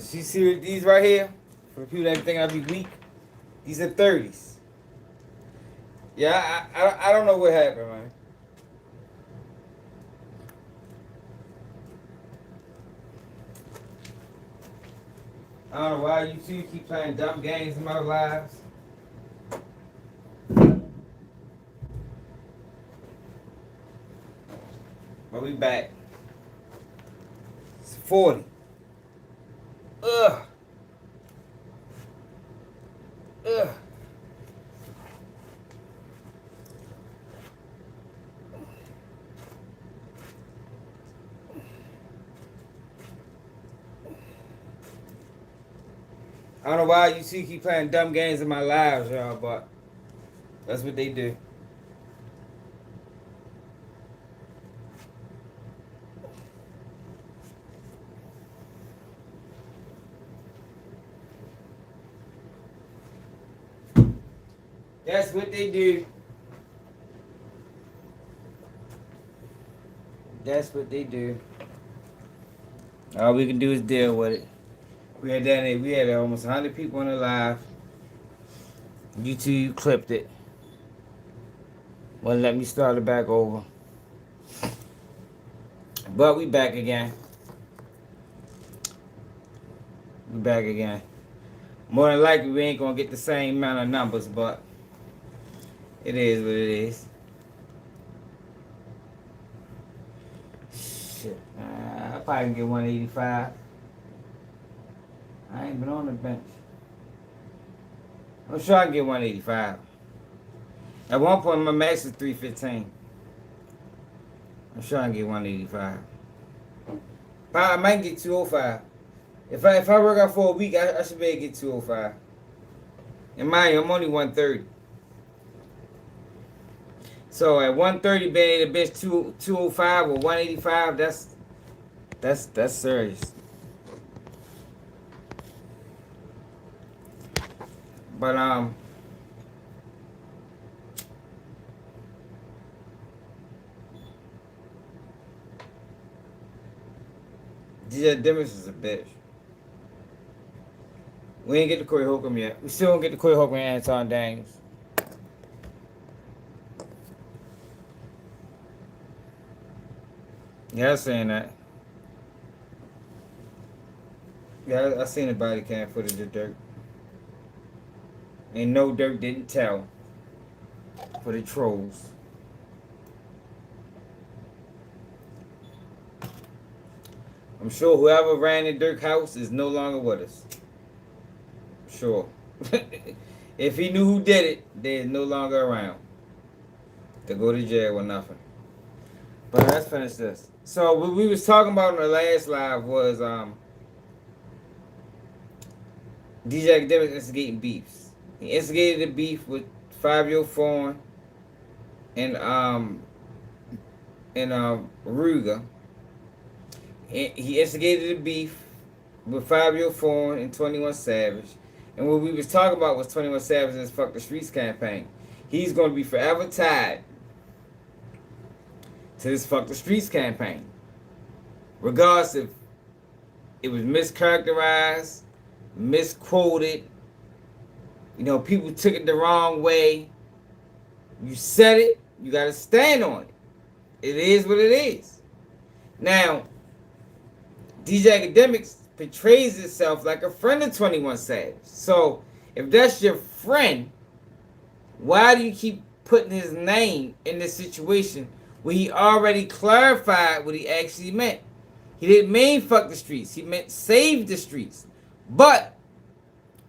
She see these right here? For the people that think I be weak, these are 30s. Yeah, I don't know what happened, man. I don't know why you two keep playing dumb games in my lives. But we back. It's 40. Ugh. Ugh. I don't know why you two keep playing dumb games in my lives, y'all, but that's what they do. That's what they do. That's what they do. All we can do is deal with it. We had down there, we had almost 100 people on the live. YouTube clipped it. Wouldn't let me start it back over. But we back again. We back again. More than likely, we ain't gonna get the same amount of numbers, but it is what it is. Shit, I probably can get 185. I ain't been on the bench. I'm sure I can get 185. At one point, my max is 315. I'm sure I can get 185. I might get 205. If I work out for a week, I should be able to get 205. And mind you, I'm only 130. So at 130, being able to bench 205 or 185, that's serious. But DJ Demis is a bitch. We ain't get to Corey Holcomb yet. We still don't get to Corey Holcomb and Anton Daniels. Yeah, I was saying that. Yeah, I seen the body cam footage of Dirk. And no, Dirk didn't tell for the trolls. I'm sure whoever ran the Dirk house is no longer with us. Sure. If he knew who did it, they're no longer around to go to jail or nothing. But let's finish this. So what we was talking about in the last live was DJ Academic instigating beefs. He instigated the beef with Fivio Foreign and Ruger. He instigated the beef with Fivio Foreign and 21 Savage. And what we was talking about was 21 Savage and his Fuck the Streets campaign. He's going to be forever tied to this Fuck the Streets campaign. Regardless if it was mischaracterized, misquoted, people took it the wrong way. You said it, you got to stand on it. It is what it is. Now, DJ Academics portrays itself like a friend of 21 Savage. So, if that's your friend, why do you keep putting his name in this situation where he already clarified what he actually meant? He didn't mean fuck the streets. He meant save the streets. But,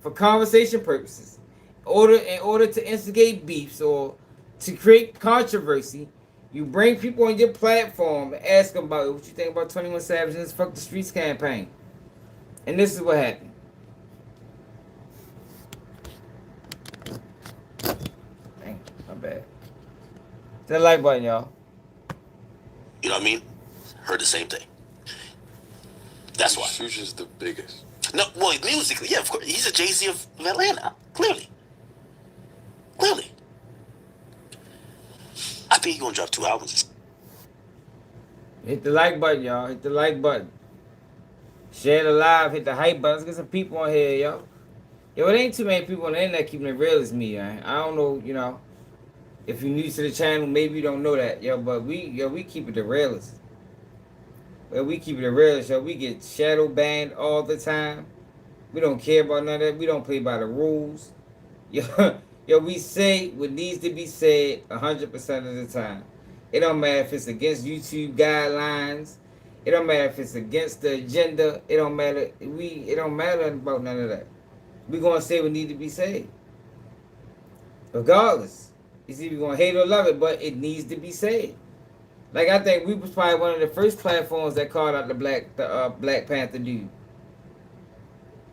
for conversation purposes, in order to instigate beefs or to create controversy, you bring people on your platform and ask them about what you think about 21 Savage and his Fuck the Streets campaign. And this is what happened. Dang, my bad. Hit that like button, y'all. You know what I mean? Heard the same thing. That's why. Future's the biggest. No, well, musically, yeah, of course. He's a Jay-Z of Atlanta. Clearly. I think he's gonna drop 2 albums. Hit the like button, y'all. Hit the like button. Share the live, hit the hype button. Let's get some people on here, yo. Yo, it ain't too many people on the internet keeping it real as me, man. I don't know, if you're new to the channel, maybe you don't know that, yo. But we keep it the realest. Well, we keep it the realest, yo. We get shadow banned all the time. We don't care about none of that. We don't play by the rules. Yo, we say what needs to be said 100% of the time. It don't matter if it's against YouTube guidelines. It don't matter if it's against the agenda. It don't matter. It don't matter about none of that. We gonna say what need to be said, regardless. It's either gonna hate or love it, but it needs to be said. Like I think we was probably one of the first platforms that called out the Black Panther dude.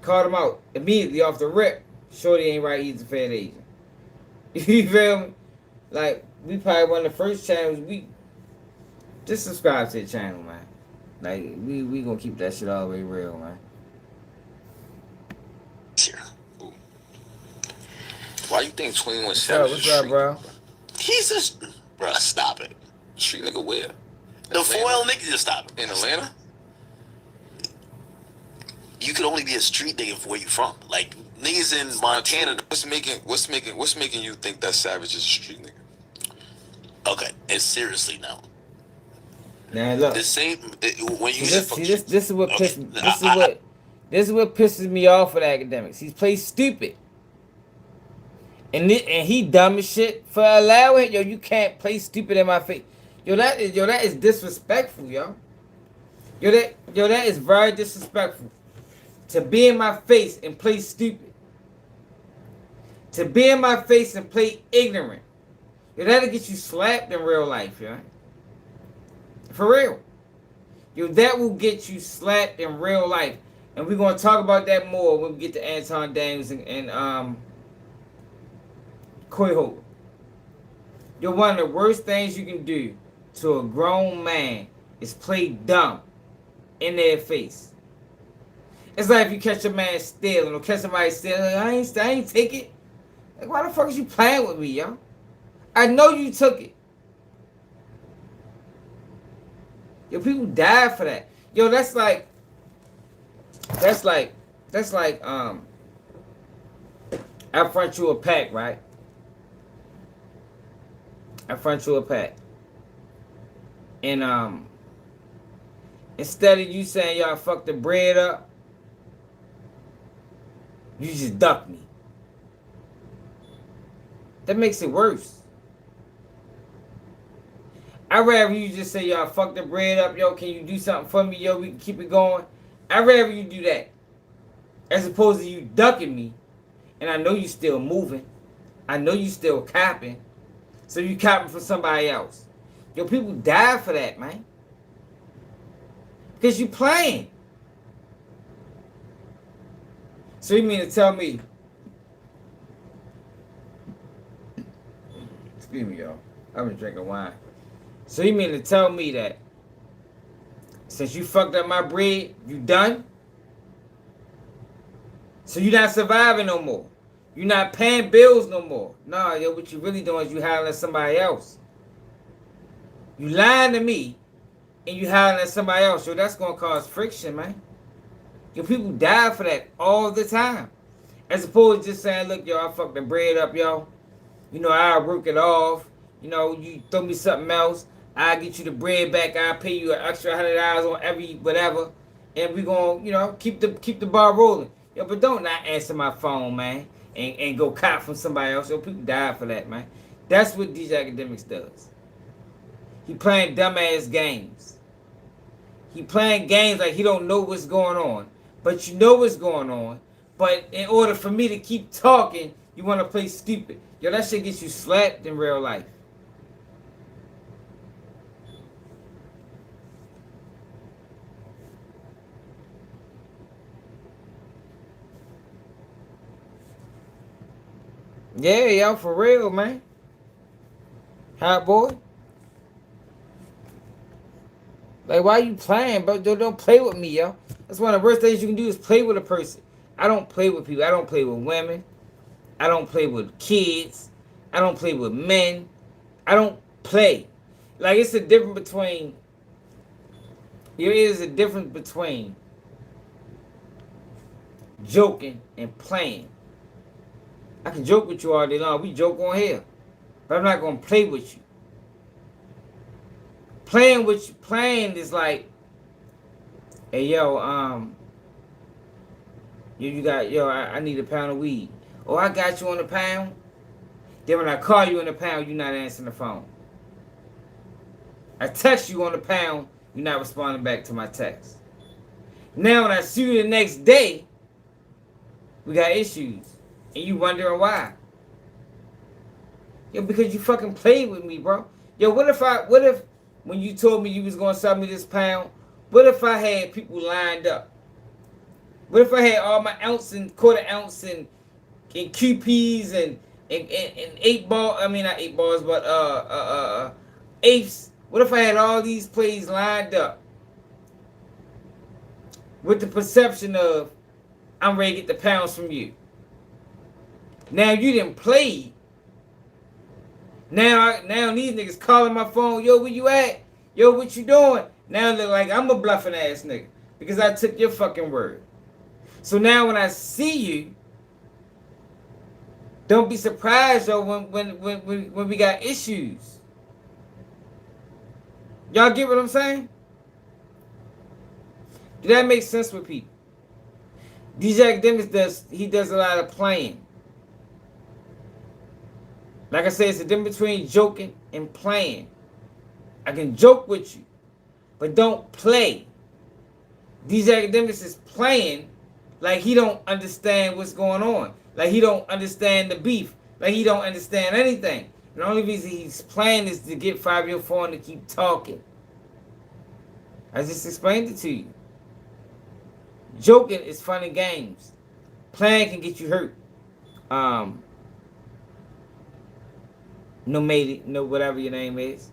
Called him out immediately off the rip. Shorty ain't right. He's a fed agent. You feel me? Like we probably one of the first channels. We just subscribe to the channel, man. Like we gonna keep that shit all the way real, man. Here. Why you think 21 What's Savage up? What's up, bro? He's just, bruh, stop it. Street nigga where? The 4L nigga, just stop it. In Atlanta? You could only be a street nigga for where you from. Like niggas in Montana. What's making you think that Savage is a street nigga? Okay, and seriously now. Now look. The same when you this is what this is what pisses me off with academics. He's played stupid. And he dumb as shit for allowing yo. You can't play stupid in my face. Yo, that is disrespectful, yo. Yo, that is very disrespectful. To be in my face and play stupid. To be in my face and play ignorant. Yo, that'll get you slapped in real life, yo. For real. Yo, that will get you slapped in real life. And we're gonna talk about that more when we get to Anton Daniels and Coy Hope. Yo, one of the worst things you can do to a grown man is play dumb in their face. It's like if you catch a man stealing or catch somebody stealing, like, I ain't take it. Like, why the fuck is you playing with me, yo? I know you took it. Yo, people die for that. Yo, that's like I front you a pack, right? I front you a pack. And instead of you saying y'all fuck the bread up, you just duck me. That makes it worse. I'd rather you just say y'all fuck the bread up, yo, can you do something for me, yo, we can keep it going. I'd rather you do that. As opposed to you ducking me. And I know you still moving. I know you still capping. So you capping for somebody else. Yo, people die for that, man. Because you playing. So you mean to tell me... Excuse me, y'all. I've been drinking wine. So you mean to tell me that since you fucked up my bread, you done? So you not surviving no more. You not paying bills no more. Nah, yo, what you really doing is you hollering at somebody else. You lying to me and you hollering at somebody else. Yo, that's gonna cause friction, man. Yo, people die for that all the time. As opposed to just saying, look, yo, I fucked the bread up, yo. You know, I'll work it off. You know, you throw me something else. I'll get you the bread back. I'll pay you an extra $100 on every whatever. And we gonna, keep the bar rolling. Yo, but don't not answer my phone, man. And go cop from somebody else. Yo, people die for that, man. That's what DJ Academics does. He playing dumbass games. He playing games like he don't know what's going on. But you know what's going on. But in order for me to keep talking, you want to play stupid. Yo, that shit gets you slapped in real life. Yeah, yo, for real, man. Hot boy. Like, why you playing, bro? Don't play with me, yo. That's one of the worst things you can do is play with a person. I don't play with people. I don't play with women. I don't play with kids. I don't play with men. I don't play. Like, it's a difference between... There is a difference between joking and playing. I can joke with you all day long. We joke on here. But I'm not going to play with you. Playing is like, hey, yo, I need a pound of weed. Oh, I got you on a pound. Then when I call you on the pound, you're not answering the phone. I text you on the pound, you're not responding back to my text. Now when I see you the next day, we got issues. And you wondering why. Yo, because you fucking played with me, bro. Yo, what if when you told me you was gonna sell me this pound, what if I had people lined up? What if I had all my ounce and quarter ounce and QPs and 8 ball, I mean not 8 balls, but eighths. What if I had all these plays lined up with the perception of I'm ready to get the pounds from you? Now you didn't play. Now these niggas calling my phone, yo, where you at? Yo, what you doing? Now they look like I'm a bluffing ass nigga because I took your fucking word. So now when I see you, don't be surprised though when we got issues. Y'all get what I'm saying? Do that make sense with people? DJ Academics does a lot of playing. Like I said, it's a difference between joking and playing. I can joke with you, but don't play. DJ Academics is playing like he don't understand what's going on. Like he don't understand the beef. Like he don't understand anything. The only reason he's playing is to get Fivio phone to keep talking. I just explained it to you. Joking is fun and games. Playing can get you hurt. No, whatever your name is.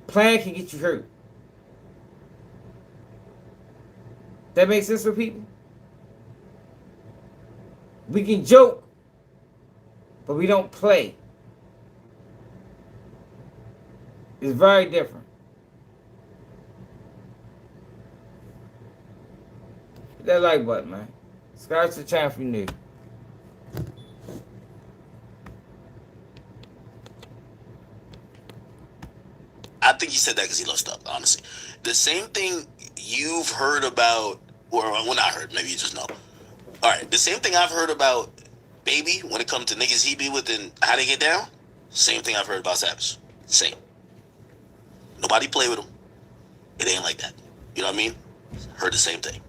Playing can get you hurt. That makes sense for people? We can joke, but we don't play. It's very different. Hit that like button, man. Subscribe to the channel if you're new. I think he said that because he loves stuff, honestly. The same thing you've heard about, or well, not heard, maybe you just know. All right, the same thing I've heard about Baby when it comes to niggas he be with and how they get down, same thing I've heard about Savage. Same. Nobody play with him. It ain't like that. You know what I mean? Heard the same thing.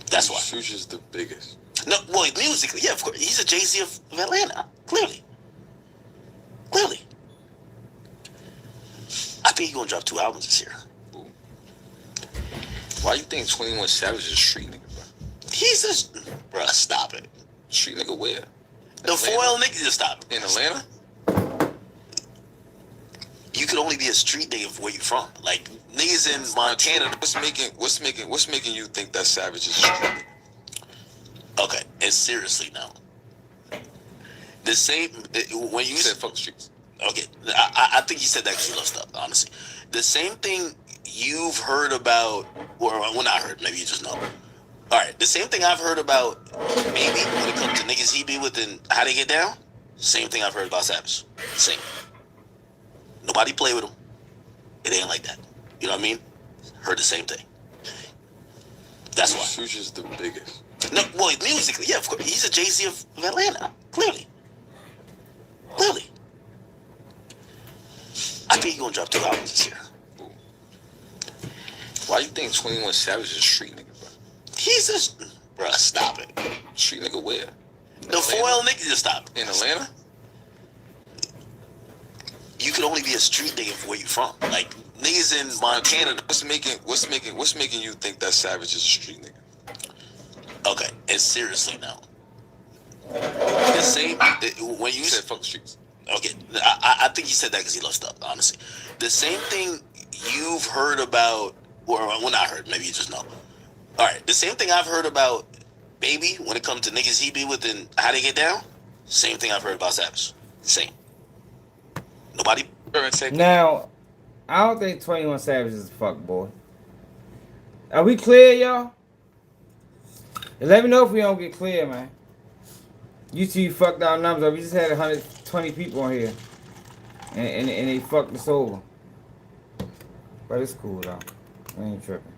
That's why. Future's the biggest. No, well, musically, yeah, of course. He's a Jay-Z of Atlanta. Clearly. I think he's gonna drop 2 albums this year. Ooh. Why you think 21 Savage is a street nigga, bro? He's just, bruh, stop it. Street nigga where? The foil nigga, just stop it. In Atlanta? You could only be a street nigga for where you from. Like niggas in Montana. What's making you think that Savage is a street nigga? Okay, and seriously now. The same when you said fuck the streets. Okay, I think he said that because he loves stuff, honestly. The same thing you've heard about, or well, not heard, maybe you just know. All right, the same thing I've heard about Baby when it comes to niggas he be with and how they get down, same thing I've heard about Savage. Same. Nobody play with him. It ain't like that. You know what I mean? Heard the same thing. That's why. Future's the biggest. No, well, musically, yeah, of course. He's a Jay-Z of Atlanta. Clearly. I think he's gonna drop 2 albums this year. Ooh. Why you think 21 Savage is a street nigga, bro? He's just, bruh, stop it. Street nigga where? The foil nigga, just stop it. In Atlanta? You could only be a street nigga for where you from. Like niggas in Montana. What's making you think that Savage is a street nigga? Okay, and seriously now. The same when you said fuck the streets. Okay, I think he said that because he loves stuff, honestly. The same thing you've heard about, or well, not heard, maybe you just know. All right, the same thing I've heard about Baby when it comes to niggas he be with and how they get down, same thing I've heard about Savage. Same. Nobody. Now, I don't think 21 Savage is a fuck boy. Are we clear, y'all? And let me know if we don't get clear, man. YouTube fucked our numbers up. We just had 120 people on here. And they fucked us over. But it's cool, though. I ain't tripping.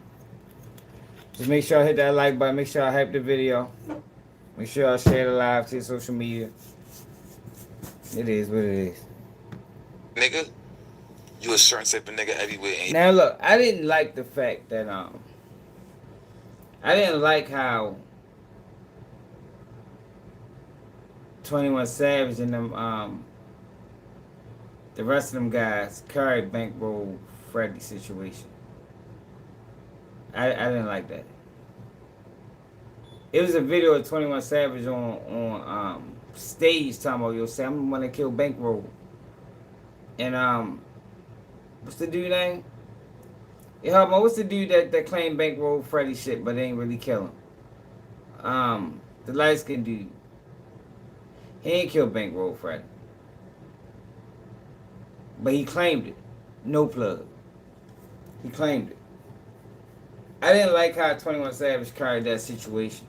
Just make sure I hit that like button. Make sure I hype the video. Make sure I share the live to your social media. It is what it is. Nigga, you a certain type of nigga everywhere. Ain't Now look, I didn't like the fact that I didn't like how 21 Savage and them the rest of them guys carried bankroll Freddy situation. I didn't like that. It was a video of 21 Savage on stage talking about, yo, say I'm the one that killed bankroll. And what's the dude name? Yeah, what's the dude that claimed bankroll Freddy shit but they ain't really kill him? The light skinned dude. He ain't killed bankroll Freddy. But he claimed it. No plug. He claimed it. I didn't like how 21 Savage carried that situation.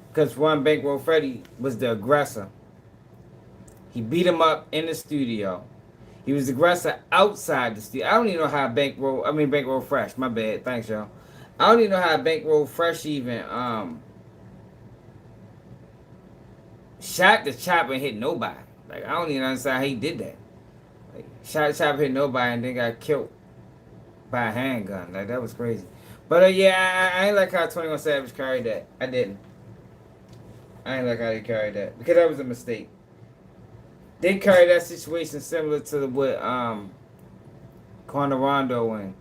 Because one, bankroll Freddy was the aggressor. He beat him up in the studio. He was the aggressor outside the studio. I don't even know how Bankroll Fresh. My bad. Thanks, y'all. I don't even know how Bankroll Fresh even shot the chopper and hit nobody. Like, I don't even understand how he did that. Like, shot the chopper, hit nobody, and then got killed by a handgun. Like, that was crazy. But yeah, I ain't like how 21 Savage carried that. I didn't. I ain't like how they carried that. Because that was a mistake. They carried that situation similar to what Corner Rondo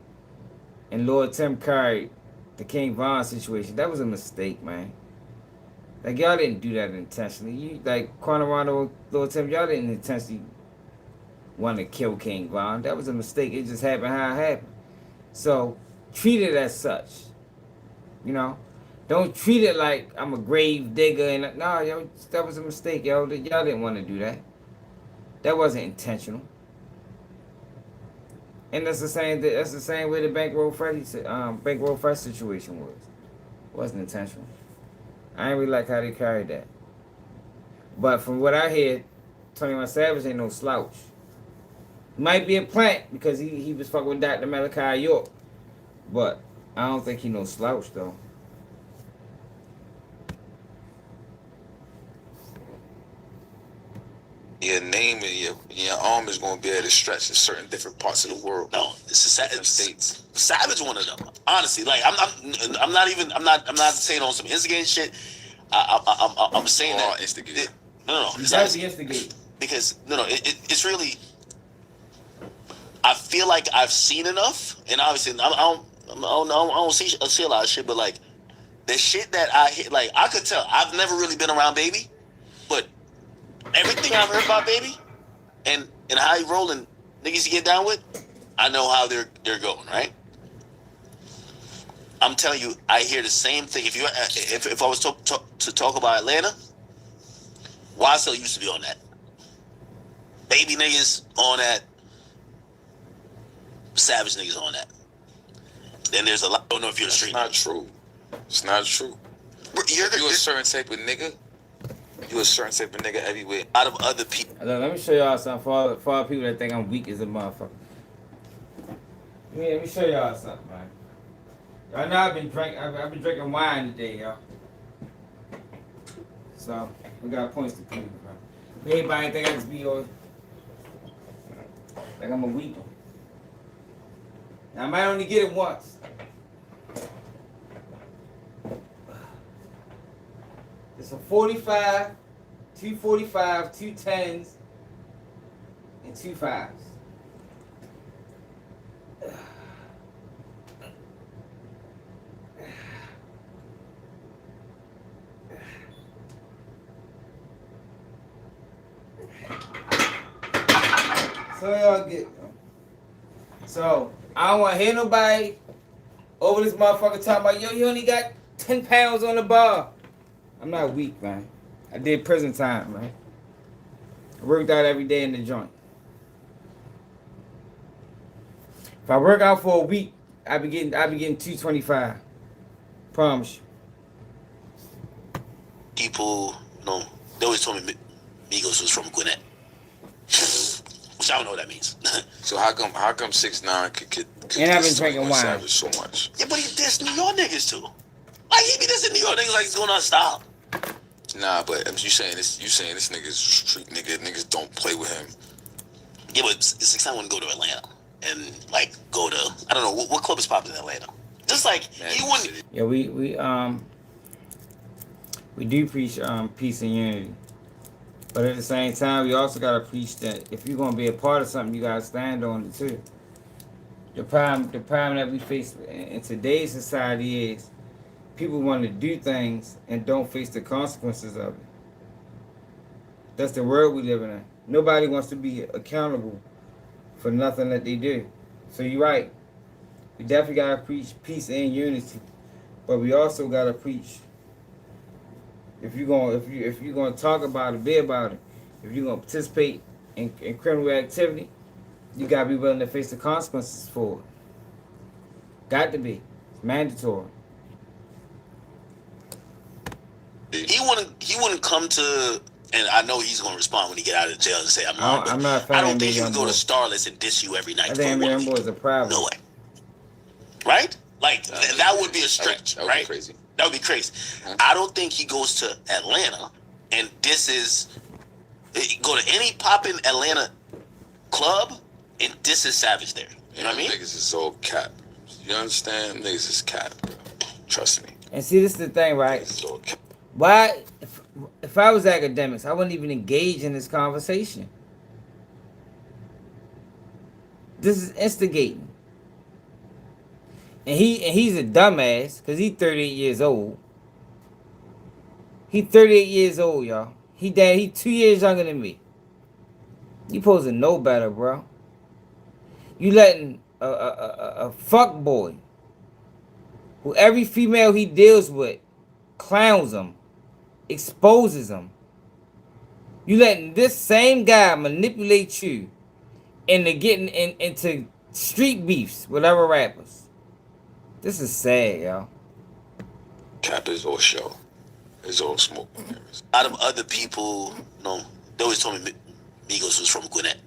and Lord Tim carried the King Von situation. That was a mistake, man. Like, y'all didn't do that intentionally. You like Corner Rondo, Lord Tim, y'all didn't intentionally want to kill King Von. That was a mistake. It just happened how it happened. So treat it as such. You know? Don't treat it like I'm a grave digger and no, yo, that was a mistake, yo. Y'all didn't want to do that. That wasn't intentional. And that's the same way the Bankroll Fresh situation was. It wasn't intentional. I ain't really like how they carried that. But from what I hear, 21 Savage ain't no slouch. Might be a plant because he was fucking with Dr. Malachi York. But I don't think he no slouch though. your name and your arm is going to be able to stretch in certain different parts of the world. No, it's states. Savage one of them. Honestly, like I'm not saying on some instigating shit. I'm saying that instigated. No, It's not the instigator. Because it's really. I feel like I've seen enough, and obviously I don't see a lot of shit, but like the shit that I hit, like I could tell. I've never really been around Baby, but everything I've heard about Baby and how he rolling niggas to get down with, I know how they're going, right? I'm telling you, I hear the same thing. If I was to talk about Atlanta, YSL used to be on that. Baby niggas on that. Savage niggas on that. Then there's a lot. I don't know if you're a street. Not true. It's not true. You a certain type of nigga. You a certain type of nigga everywhere. Out of other people. Look, let me show y'all something for all people that think I'm weak as a motherfucker. Let me show y'all something, man. Y'all know I've been drinking wine today, y'all. So we got points to prove, bro. Everybody think I just be like I'm a weak one. Now, I might only get it once. It's a 45, 245, 2 10s, and 2 5s. So y'all get. So I don't want to hear nobody over this motherfucker talking about, yo, you only got 10 pounds on the bar. I'm not weak, man. I did prison time, man. I worked out every day in the joint. If I work out for a week, I be getting 225. Promise you. people, they always told me Migos was from Gwinnett. Which I don't know what that means. So how come 6ix9ine could And I've been diss drinking 21 wine. Savage so much? Yeah, but he dissed New York niggas too. Like he be dissing New York niggas like he's going on style. Nah, but you saying this nigga's street nigga. Niggas don't play with him. Yeah, but 6ix9ine wouldn't go to Atlanta and like go to, I don't know what club is popping in Atlanta. Just like he wouldn't. Yeah, we do preach peace and unity, but at the same time, we also gotta preach that if you're gonna be a part of something, you gotta stand on it too. The problem that we face in today's society is people want to do things and don't face the consequences of it. That's the world we live in. Nobody wants to be accountable for nothing that they do. So you're right. We definitely gotta preach peace and unity, but we also gotta preach. If you're gonna talk about it, be about it. If you're gonna participate in criminal activity, you gotta be willing to face the consequences for it. Got to be. It's mandatory. He wouldn't come to, and I know he's gonna respond when he get out of jail and say I'm lying. I'm not a fan I of don't think he Young would go Boy. to Starless and diss you every night. I think Young Boy is a problem. No way. Right? Like that would be a stretch, that would right? Be crazy. That would be crazy. Mm-hmm. I don't think he goes to Atlanta and go to any poppin' Atlanta club and disses Savage there. You know what I mean? Niggas is all cap. You understand? Niggas is cap, bro. Trust me. And see, this is the thing, right? Why, if I was academics, I wouldn't even engage in this conversation. This is instigating. And he's a dumbass, because he's 38 years old. He's 38 years old, y'all. He 2 years younger than me. You supposed to know better, bro. You letting a fuck boy, who every female he deals with clowns him, exposes him. You letting this same guy manipulate you into getting into street beefs with other rappers. This is sad, y'all. Cap is all show. It's all smoke. A lot of other people, they always told me Migos was from Gwinnett.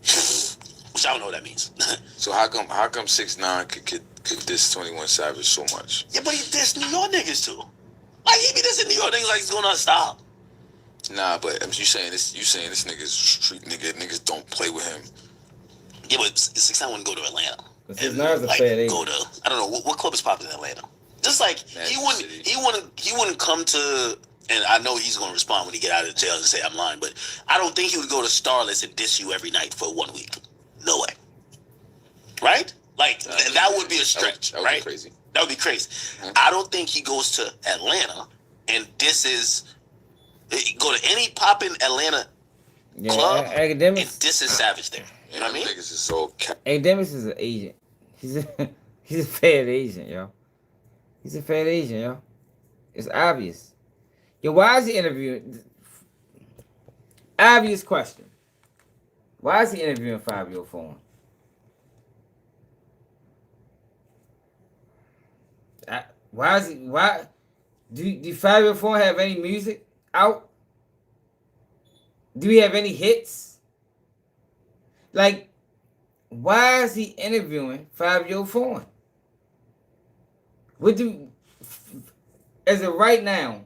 Which I don't know what that means. So how come 6ix9ine could diss 21 Savage so much? Yeah, but he dissed New York niggas too. Like he be dissing New York niggas like he's going on style. Nah, but you saying this nigga's street nigga. Niggas don't play with him. Yeah, but 6ix9ine wouldn't go to Atlanta. His nerves are fair. Go to, I don't know what club is popping in Atlanta. Just like he wouldn't come to, and I know he's gonna respond when he get out of jail and say I'm lying, but I don't think he would go to Starless and diss you every night for 1 week. No way. Right? Like that would be a stretch. That would right? Be crazy. That would be crazy. Mm-hmm. I don't think he goes to Atlanta and go to any poppin' Atlanta club Academics and disses Savage there. You know what I mean? Niggas is all cap. Academics is an agent. He's a fair agent, yo. He's a fair agent, yo. It's obvious. Yo, why is he interviewing? Obvious question. Why is he interviewing Fivio for him? Why do Fivio for him have any music out? Do we have any hits? Like, why is he interviewing Fivio Foreign? As of right now,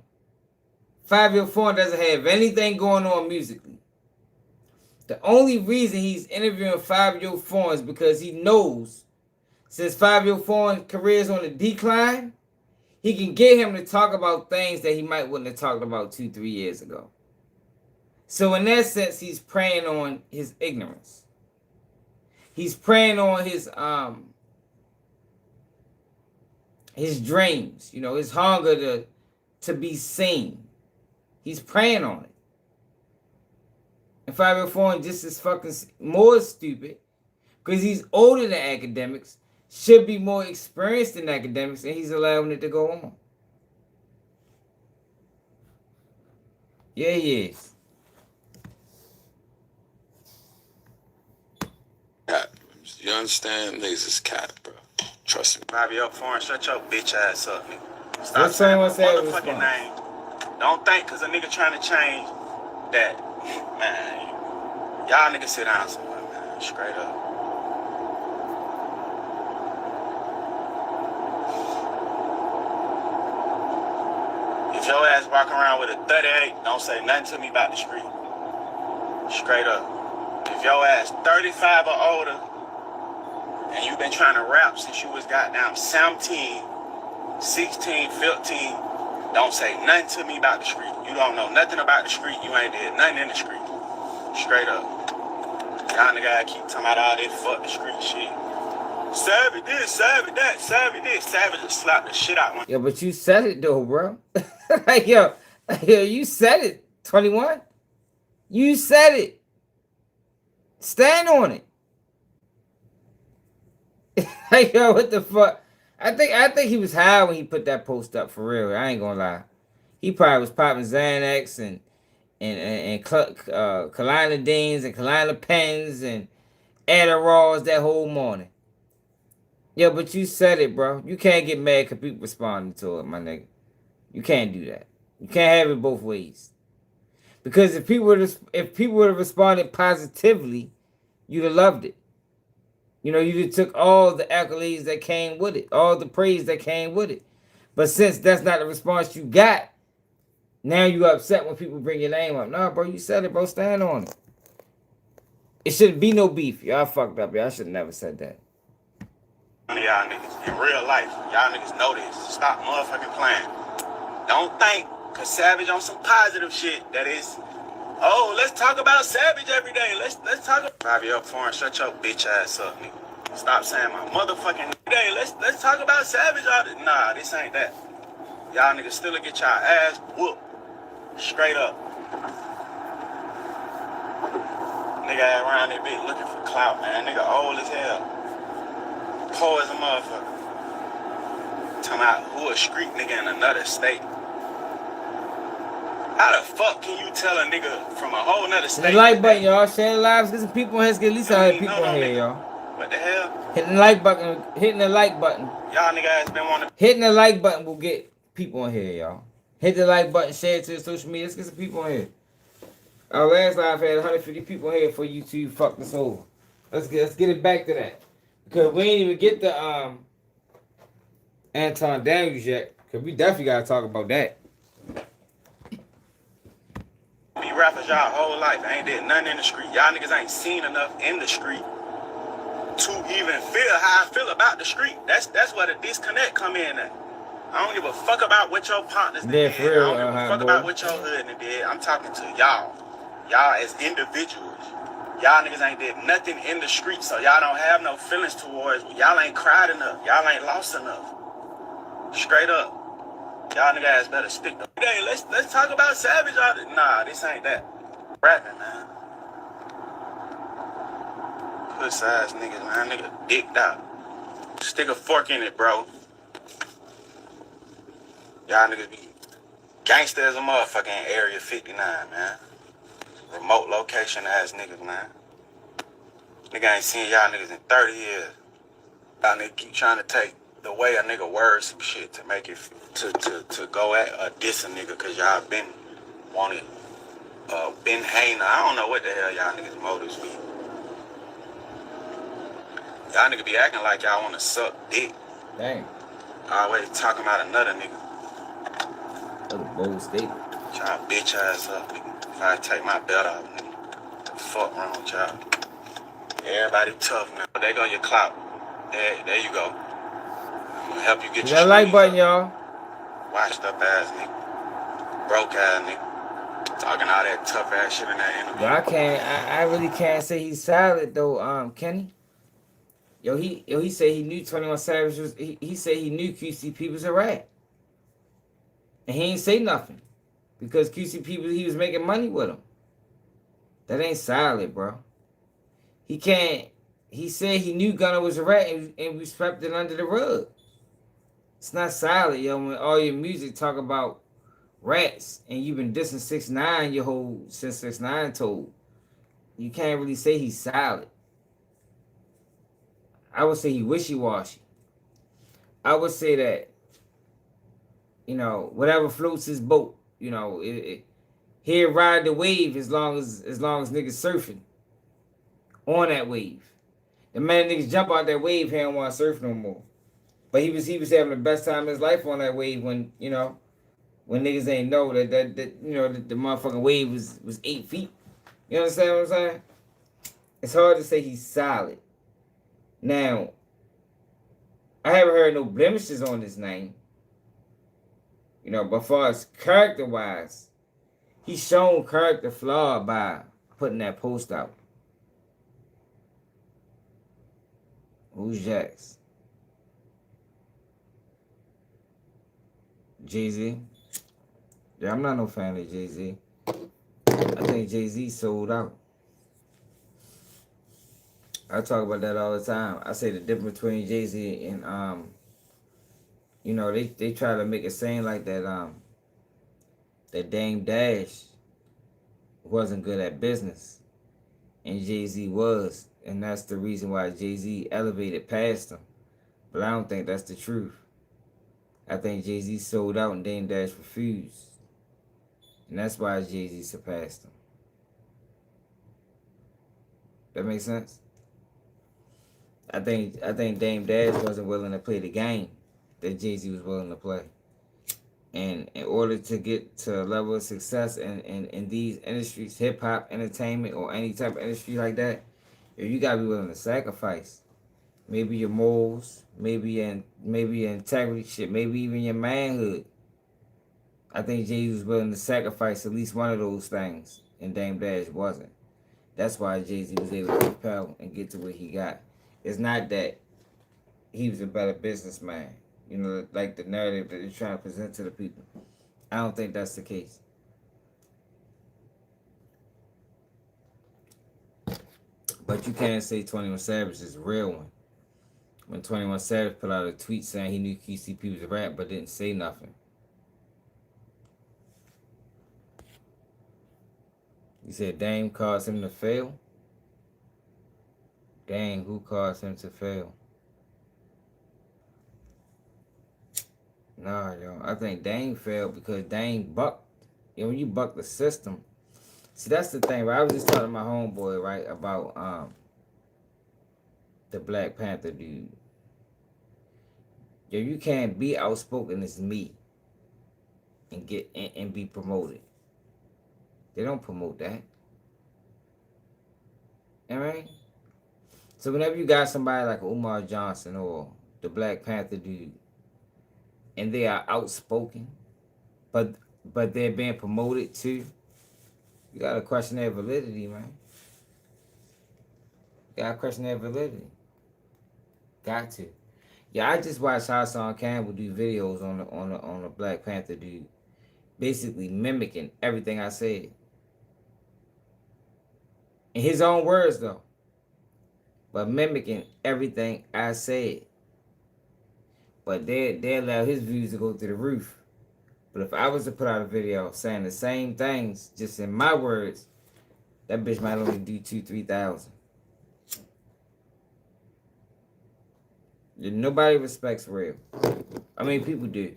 Fivio Foreign doesn't have anything going on musically. The only reason he's interviewing Fivio Foreign is because he knows since Fivio Foreign's career is on the decline, he can get him to talk about things that he might wouldn't have talked about 2-3 years ago. So in that sense, he's preying on his ignorance. He's preying on his dreams, his hunger to be seen. He's preying on it. And Fivio Foreign just is fucking more stupid because he's older than academics, should be more experienced than academics, and he's allowing it to go on. Yeah, he is. Cap. You understand? Niggas is cap, bro. Trust me. Fivio Foreign, shut your bitch ass up, nigga. Stop saying what's that motherfucking name. Don't think because a nigga trying to change that, man. Y'all niggas sit down somewhere, man. Straight up. If your ass walk around with a 38, don't say nothing to me about the street. Straight up. If your ass 35 or older, and you been trying to rap since you was goddamn 17, 16, 15, don't say nothing to me about the street. You don't know nothing about the street. You ain't did nothing in the street. Straight up. Y'all niggas keep talking about all this fuck the street shit. Savage this, savage that, savage this. Savage will slap the shit out one. Yeah, but you said it though, bro. Like, yo, you said it, 21. You said it. Stand on it. Like, yo, what the fuck? I think he was high when he put that post up, for real. I ain't gonna lie. He probably was popping Xanax and Kalinadines and Kalinapens and Adderalls that whole morning. Yeah, but you said it, bro. You can't get mad because people responding to it, my nigga. You can't do that. You can't have it both ways. Because if people would have responded positively, you'd have loved it. You know, you'd have took all the accolades that came with it, all the praise that came with it. But since that's not the response you got, now you upset when people bring your name up. Nah, bro, you said it, bro. Stand on it. It shouldn't be no beef. Y'all fucked up. Y'all should have never said that. Y'all niggas in real life, y'all niggas know this. Stop motherfucking playing. Don't think, cause Savage on some positive shit that is, oh, let's talk about Savage every day. Let's talk about Fivio foreign. Shut your bitch ass up, nigga. Stop saying my motherfucking day. Let's talk about Savage all this. Nah, this ain't that. Y'all niggas still get y'all ass whooped. Straight up. Nigga around that bitch looking for clout, man. Nigga old as hell. Poor as a motherfucker. Talking about who a street nigga in another state. How the fuck can you tell a nigga from a whole nother state? Hit the like button, y'all. Share the lives. Get some people in here. Get at least 100 people in here, y'all. What the hell? Hitting the like button. Hitting the like button. Y'all niggas been wanting. Hitting the like button will get people in here, y'all. Hit the like button. Share it to your social media. Let's get some people in here. Our last live had 150 people in here for YouTube. Fuck this over. Let's get it back to that. Because we ain't even get the Anton Daniels yet. Because we definitely got to talk about that. Be rappers y'all whole life. I ain't did nothing in the street. Y'all niggas ain't seen enough in the street to even feel how I feel about the street. That's where the disconnect come in at. I don't give a fuck about what your partners did. I don't give a fuck about what your hood did. I'm talking to y'all. Y'all as individuals. Y'all niggas ain't did nothing in the street, so y'all don't have no feelings towards. Y'all ain't cried enough. Y'all ain't lost enough. Straight up. Y'all niggas better stick to. Hey, let's talk about Savage. Nah, this ain't that. Rapping, man. Pussy ass niggas, man. Nigga dicked out. Stick a fork in it, bro. Y'all niggas be gangster as a motherfucker in Area 59, man. Remote location ass niggas, man. Nigga ain't seen y'all niggas in 30 years. Y'all niggas keep trying to take the way a nigga words some shit to make it to go at a diss a nigga cause y'all been wanted been hating. I don't know what the hell y'all niggas motives be. Y'all niggas be acting like y'all wanna suck dick. Dang. Always talking about another nigga. That's a bold statement. Y'all bitch ass up, nigga. If I take my belt off, nigga. What the fuck wrong with y'all? Everybody tough now. There go your clout. There you go. I'm gonna help you get your that like button, y'all. Washed up ass nigga. Broke ass nigga. Talking all that tough ass shit in that interview. I really can't say he's solid though, Kenny. He said he knew 21 Savage was he said he knew QCP was a rat. And he ain't say nothing. Because QCP he was making money with him. That ain't solid, bro. He said he knew Gunna was a rat and we swept it under the rug. It's not solid, yo, when all your music talk about rats and you've been dissing 6ix9ine your whole since 6ix9ine told. You can't really say he's solid. I would say he wishy-washy. I would say that, you know, whatever floats his boat. you know, he'll ride the wave as long as niggas surfing on that wave. The man niggas jump out that wave, he don't want to surf no more. But he was having the best time of his life on that wave when, you know, when niggas ain't know that you know, the motherfucking wave was 8 feet. You understand what I'm saying? It's hard to say he's solid. Now, I haven't heard no blemishes on his name. You know, but as far as character-wise, he's shown character flaw by putting that post out. Who's Jax? Jay-Z? Yeah, I'm not no fan of Jay-Z. I think Jay-Z sold out. I talk about that all the time. I say the difference between Jay-Z and you know, they try to make it seem like that that Dame Dash wasn't good at business, and Jay-Z was, and that's the reason why Jay-Z elevated past him. But I don't think that's the truth. I think Jay-Z sold out and Dame Dash refused, and that's why Jay-Z surpassed him. That makes sense? I think Dame Dash wasn't willing to play the game that Jay-Z was willing to play. And in order to get to a level of success in these industries, hip-hop, entertainment, or any type of industry like that, you gotta be willing to sacrifice. Maybe your morals, maybe your integrity, shit, maybe even your manhood. I think Jay-Z was willing to sacrifice at least one of those things, and Dame Dash wasn't. That's why Jay-Z was able to propel and get to where he got. It's not that he was a better businessman, you know, like the narrative that they're trying to present to the people. I don't think that's the case. But you can't say 21 Savage is a real one. When 21 Savage put out a tweet saying he knew QCP was a rap but didn't say nothing. You said Dame caused him to fail? Dang, who caused him to fail? Nah, yo. I think Dame failed because Dame bucked. You know, when you buck the system. See, that's the thing, right? I was just talking to my homeboy, right, about the Black Panther dude. Yo, you can't be outspoken as me and get and be promoted. They don't promote that. Alright? So whenever you got somebody like Umar Johnson or the Black Panther dude, and they are outspoken, but they're being promoted too, you gotta question their validity, man. You gotta question their validity. Got to. Yeah, I just watched Hassan Campbell do videos on the Black Panther dude, basically mimicking everything I said. In his own words, though. But mimicking everything I said. But they allow his views to go through the roof. But if I was to put out a video saying the same things, just in my words, that bitch might only do 2,000-3,000. Nobody respects real. I mean, people do.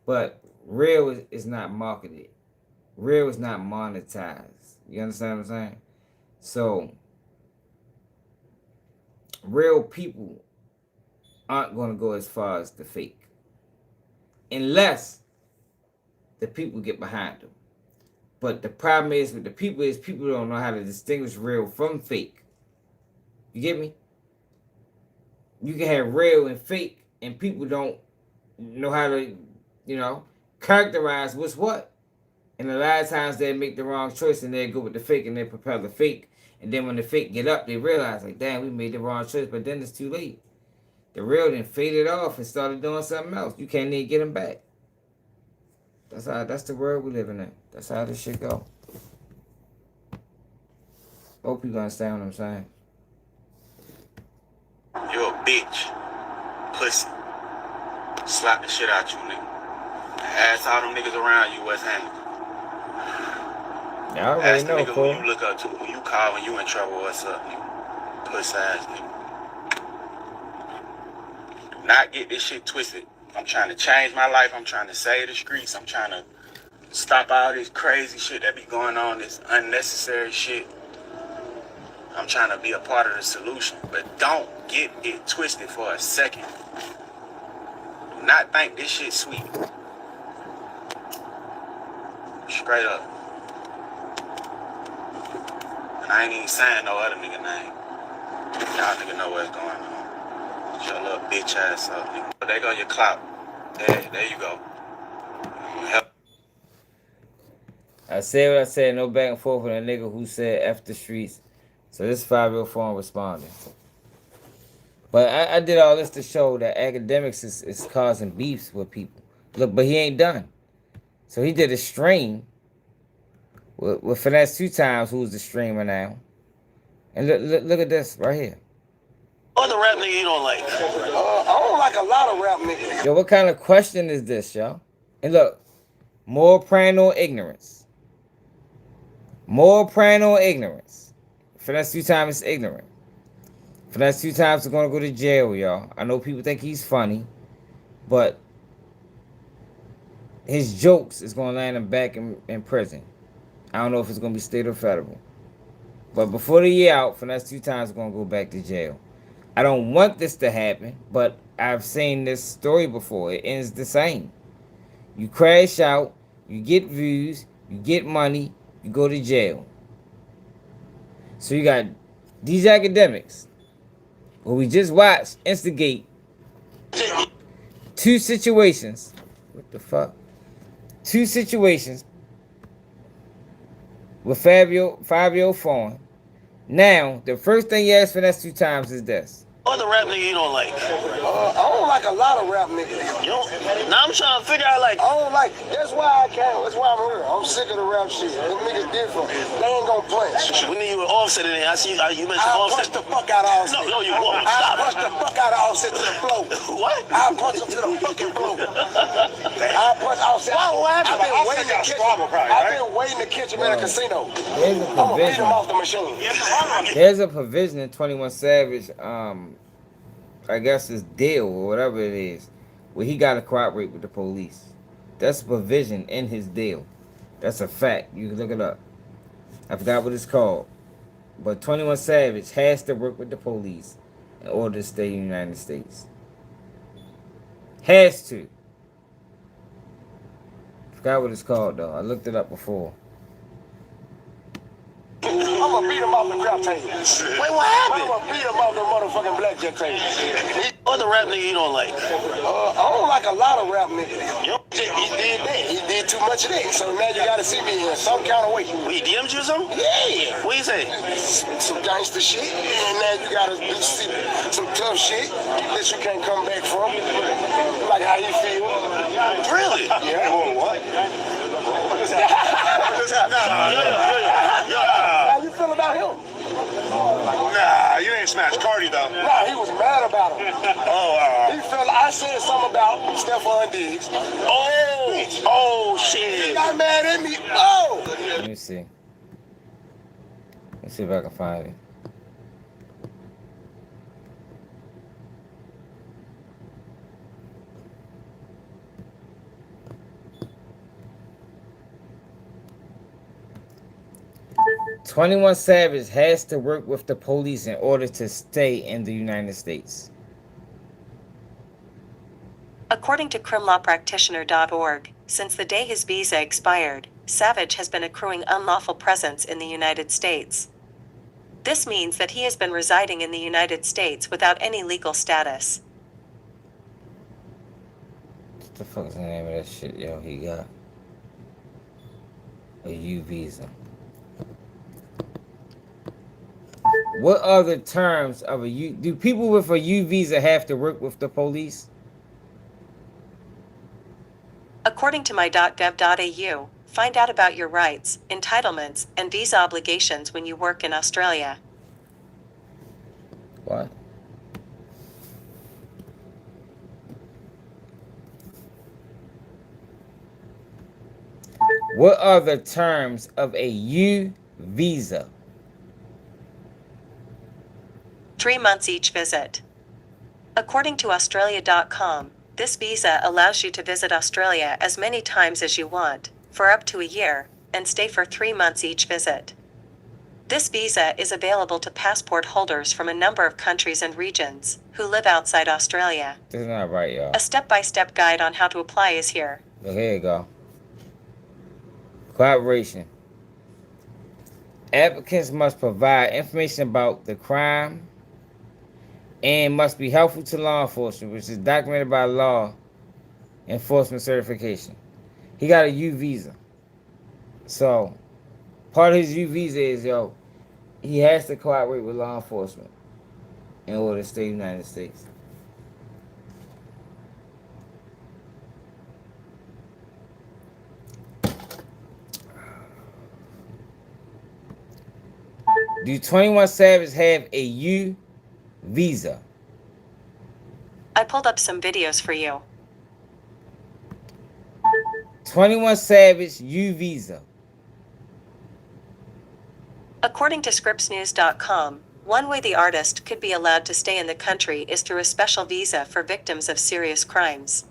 But real is not marketed. Real is not monetized. You understand what I'm saying? So, real people aren't going to go as far as the fake. Unless the people get behind them. But the problem is with the people is people don't know how to distinguish real from fake. You get me? You can have real and fake, and people don't know how to, you know, characterize what's what. And a lot of times they make the wrong choice and they go with the fake and they propel the fake. And then when the fake get up, they realize, like, damn, we made the wrong choice, but then it's too late. The real then faded off and started doing something else. You can't even get them back. That's the world we living in. That's how this shit go. Hope you understand what I'm saying. You're a bitch. Pussy. Slap the shit out you, nigga. Ask all them niggas around you what's happening. Yeah, I already Ask the know, nigga Cole. who you look up to, who you call when you in trouble, what's up, nigga. Pussy ass nigga. Do not get this shit twisted. I'm trying to change my life. I'm trying to save the streets. I'm trying to Stop all this crazy shit that be going on, this unnecessary shit. I'm trying to be a part of the solution, but don't get it twisted for a second. Do not think this shit sweet. Straight up. And I ain't even saying no other nigga name. Y'all nigga know what's going on. Shut your little bitch ass up, nigga. There go your clout. There you go. I said what I said, no back and forth with a nigga who said F the streets. So this 5-year form responding. But I did all this to show that academics is causing beefs with people. Look, but he ain't done. So he did a stream with Finesse 2 times, who's the streamer now. And look at this right here. What the rap nigga you don't like? I don't like a lot of rap niggas. Yo, what kind of question is this, y'all? And look, more preying on ignorance. More preying on ignorance. Finesse 2 times is ignorant. Finesse 2 times is gonna go to jail, y'all. I know people think he's funny, but his jokes is gonna land him back in prison. I don't know if it's gonna be state or federal. But before the year out, Finesse 2 times is gonna go back to jail. I don't want this to happen, but I've seen this story before. It ends the same. You crash out, you get views, you get money, you go to jail. So you got these academics, who we just watched instigate 2 situations. What the fuck? 2 situations with Fivio phone. Now, the first thing you ask for that 2 times is this. What the rap nigga you don't like? I don't like a lot of rap niggas. You don't? Now I'm trying to figure out like. I don't like. That's why I can't. That's why I'm here. I'm sick of the rap shit. Them niggas different. They ain't gonna punch. When you were Offset in there, I see you mentioned I Offset. punch the fuck out of Offset. No, you won't. I Stop. punch the fuck out of Offset to the floor. What? I punch him to the fucking floor. I punch Offset. I've been waiting to catch him. I've been waiting to catch him at a casino. There's a I'm gonna beat provision. him off the machine. There's a provision in 21 Savage, I guess his deal or whatever it is, where he got to cooperate with the police. That's a provision in his deal. That's a fact. You can look it up. I forgot what it's called. But 21 Savage has to work with the police in order to stay in the United States. Has to. Forgot what it's called though. I looked it up before. I'm gonna beat him off the crap table. Wait, what happened? I'm gonna beat him off the motherfucking blackjack table. What the rap nigga you don't like? I don't like a lot of rap niggas. You don't? He did that. He did too much of that. So now you gotta see me in some kind of way. Wait, he DM'd you or something? Yeah. What you say? Some gangster shit. And now you gotta do some tough shit that you can't come back from. Like how you feel. Really? Yeah. What? How you feel about him? Nah, you ain't smashed Cardi though. Nah, he was mad about him. Oh, He felt I said something about Stephon Diggs. Oh, He shit. got mad at me. Oh! Let me see. Let's see if I can find it. "21 Savage has to work with the police in order to stay in the United States." According to crimlawpractitioner.org, since the day his visa expired, Savage has been accruing unlawful presence in the United States. This means that he has been residing in the United States without any legal status. What the fuck is the name of that shit, yo? He got a U visa. What are the terms of a U? Do people with a U visa have to work with the police? According to my.gov.au, find out about your rights, entitlements, and visa obligations when you work in Australia. What? What are the terms of a U visa? 3 months each visit. According to Australia.com, this visa allows you to visit Australia as many times as you want, for up to a year, and stay for 3 months each visit. This visa is available to passport holders from a number of countries and regions who live outside Australia. This is not right, y'all. A step-by-step guide on how to apply is here. So here you go. Cooperation. Applicants must provide information about the crime and must be helpful to law enforcement, which is documented by law enforcement certification. He got a U visa. So, part of his U visa is, he has to cooperate with law enforcement in order to stay in the United States. Do 21 Savages have a U visa? I pulled up some videos for you. 21 Savage U visa. According to ScriptsNews.com, one way the artist could be allowed to stay in the country is through a special visa for victims of serious crimes.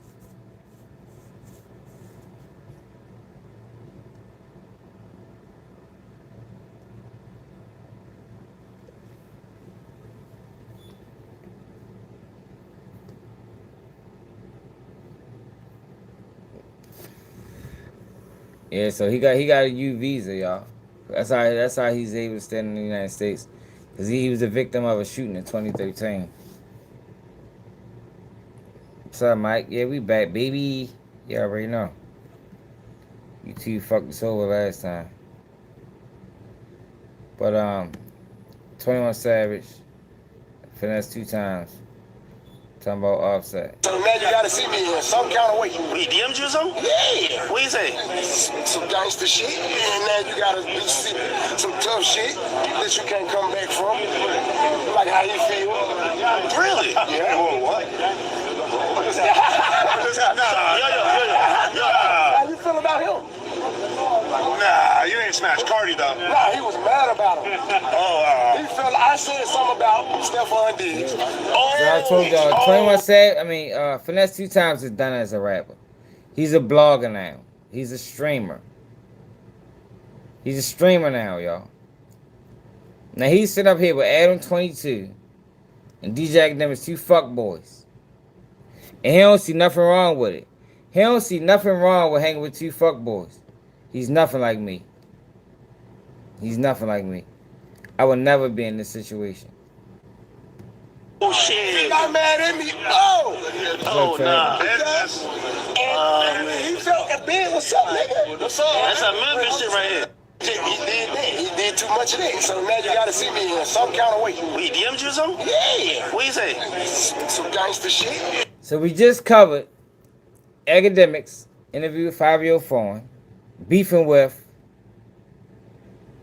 Yeah, so he got a U visa, y'all. That's how he's able to stay in the United States, because he was a victim of a shooting in 2013. What's up, Mike? Yeah, we back, baby. You already know. You two fucked us over last time. But 21 Savage finessed 2 times. Talking about Offset. So now you gotta see me in some kind of way. We DM'd you or something? Yeah. What you say? Some gangster shit, and now you gotta see some tough shit that you can't come back from. Like how you feel. Really? Yeah. What? How you feel about him? Nah, you ain't smashed Cardi though. Nah, he was mad about him. Oh, He felt I said something about Stephon Diggs. So I told y'all, 21 Savage, Finesse 2 times is done as a rapper. He's a blogger now. He's a streamer. He's a streamer now, y'all. Now he's sitting up here with Adam 22 and DJ Academics, 2 fuck boys. And he don't see nothing wrong with it. He don't see nothing wrong with hanging with 2 fuck boys. He's nothing like me. He's nothing like me. I would never be in this situation. Oh shit. He got mad at me. Oh! Oh nah. And he felt a bit. What's up, nigga? What's up? That's a Memphis shit right here. He did that. He did too much of that. So now you gotta see me in some kind of way. We DM'd you or something? Yeah. What you say? Some gangster shit. So we just covered Academics interview with Fivio Foreign, beefing with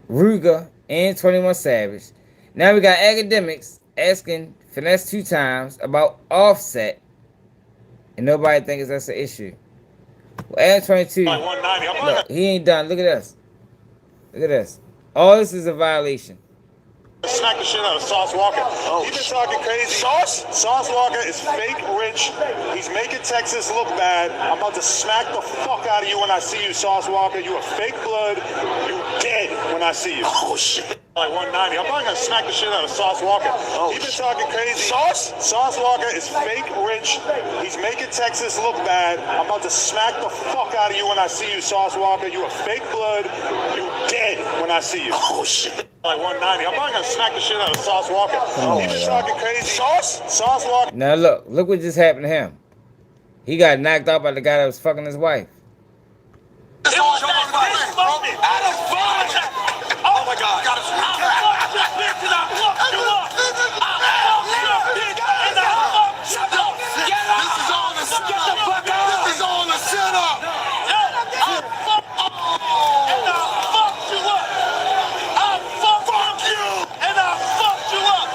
Ruger and 21 Savage. Now we got Academics asking Finesse 2 times about Offset, and nobody thinks that's an issue. Well, Adam 22, look, he ain't done. Look at this. Look at this. All this is a violation. Smack the shit out of Sauce Walker. He been talking crazy. Sauce Walker is fake rich. He's making Texas look bad. I'm about to smack the fuck out of you when I see you, Sauce Walker. You a fake blood. You dead when I see you. Oh shit. Like 190. I'm probably gonna smack the shit out of Sauce Walker. He been talking crazy. Sauce Walker is fake rich. He's making Texas look bad. I'm about to smack the fuck out of you when I see you, Sauce Walker. You a fake blood. You dead when I see you. Oh shit. Like 190. I'm probably gonna smack the shit out of Sauce Walker. He been talking crazy. Sauce Walker. Now look what just happened to him. He got knocked out by the guy that was fucking his wife. It was this moment. Oh my God. I fucked your bitch and I fucked you up. I fucked your bitch and I fucked you up. Get up. Get the fuck out. This is all a setup. I fucked and I fucked you up. I fucked you and I fucked you up.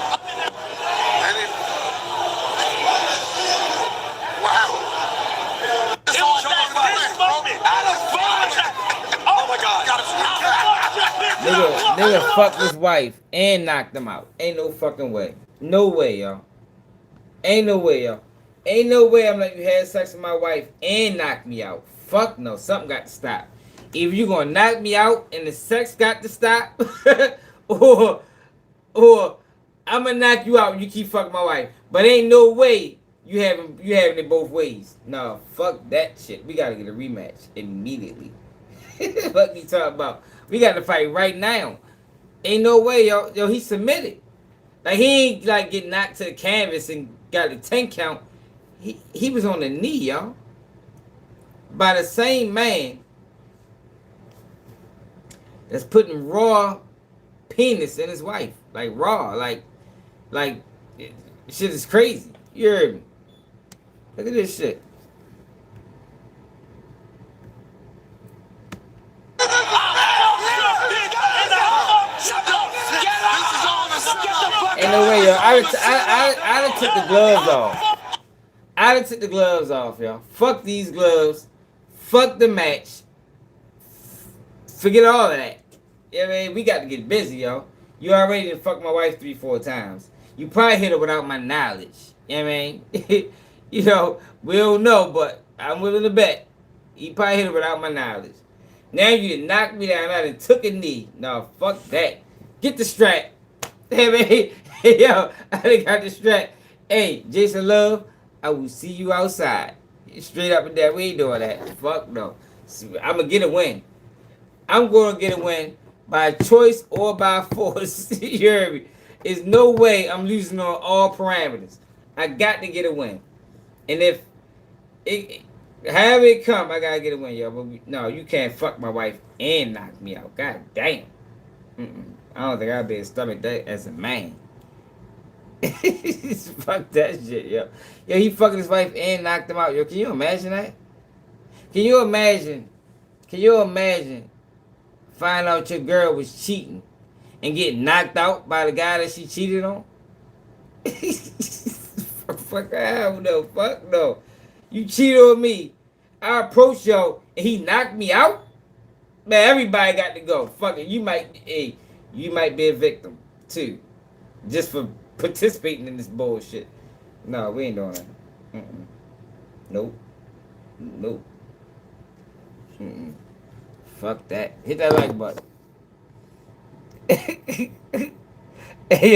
Wow. It was this moment. Oh my God. Nigga fucked his wife and knocked him out. Ain't no fucking way. No way, y'all. Ain't no way, y'all. Ain't no way I'm letting you have sex with my wife and knock me out. Fuck no. Something got to stop. Either you gonna knock me out and the sex got to stop, or or I'm gonna knock you out and you keep fucking my wife. But ain't no way you having it both ways. No, fuck that shit. We gotta get a rematch immediately. What you talking about? We gotta fight right now. Ain't no way, yo. He submitted. Like he ain't like get knocked to the canvas and got a 10 count. He was on the knee, y'all. By the same man that's putting raw penis in his wife. Like raw. Like shit is crazy. You heard me? Look at this shit. Ain't no way, yo. I done took the gloves off. I done took the gloves off, y'all. Fuck these gloves. Fuck the match. Forget all of that. You know what I mean? We got to get busy, yo. You already done fucked my wife 3-4 times. You probably hit her without my knowledge. You know what I mean? You know, we don't know, but I'm willing to bet. You probably hit her without my knowledge. Now you knocked me down. I done took a knee. No, fuck that. Get the strap. Hey, man. Yo, I done got the strap. Hey, Jason Love, I will see you outside. Straight up and down. We ain't doing that. Fuck no. I'm going to get a win. I'm going to get a win by choice or by force. You heard me? There's no way I'm losing on all parameters. I got to get a win. And if it, however it come, I got to get a win, yo. But no, you can't fuck my wife and knock me out. God damn. I don't think I'd be able to stomach that as a man. Fuck that shit, yo. Yo, he fucking his wife and knocked him out, yo. Can you imagine that? Can you imagine? Can you imagine find out your girl was cheating and get knocked out by the guy that she cheated on? Fuck, hell no. Fuck no. You cheated on me. I approached yo and he knocked me out? Man, everybody got to go. Fuck it. You might be a victim too. Just for participating in this bullshit. No, we ain't doing that. Nope. Nope. Fuck that. Hit that like button. Hey,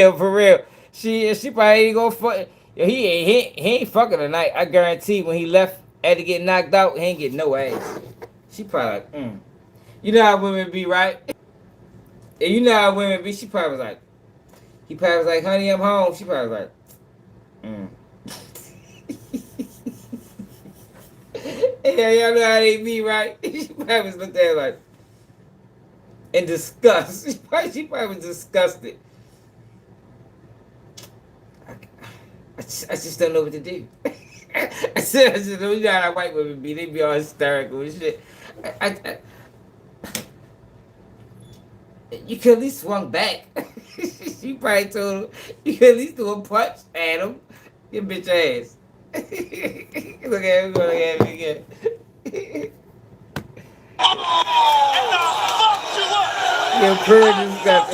yo, for real. She probably ain't gonna fuck. Yo, he ain't fucking tonight. I guarantee when he left had to get knocked out, he ain't get no ass. She probably like, You know how women be, right? And you know how women be. She probably was like, he probably was like, honey, I'm home. She probably was like, Yeah, y'all know how they be, right? She probably was looked at her like, in disgust. She probably was disgusted. I just don't know what to do. I just don't know. You know how white women be. They be all hysterical and shit. You could at least swung back. She probably told him, you could at least do a punch at him. Your bitch ass. Look at him, look at him again. Your purge is got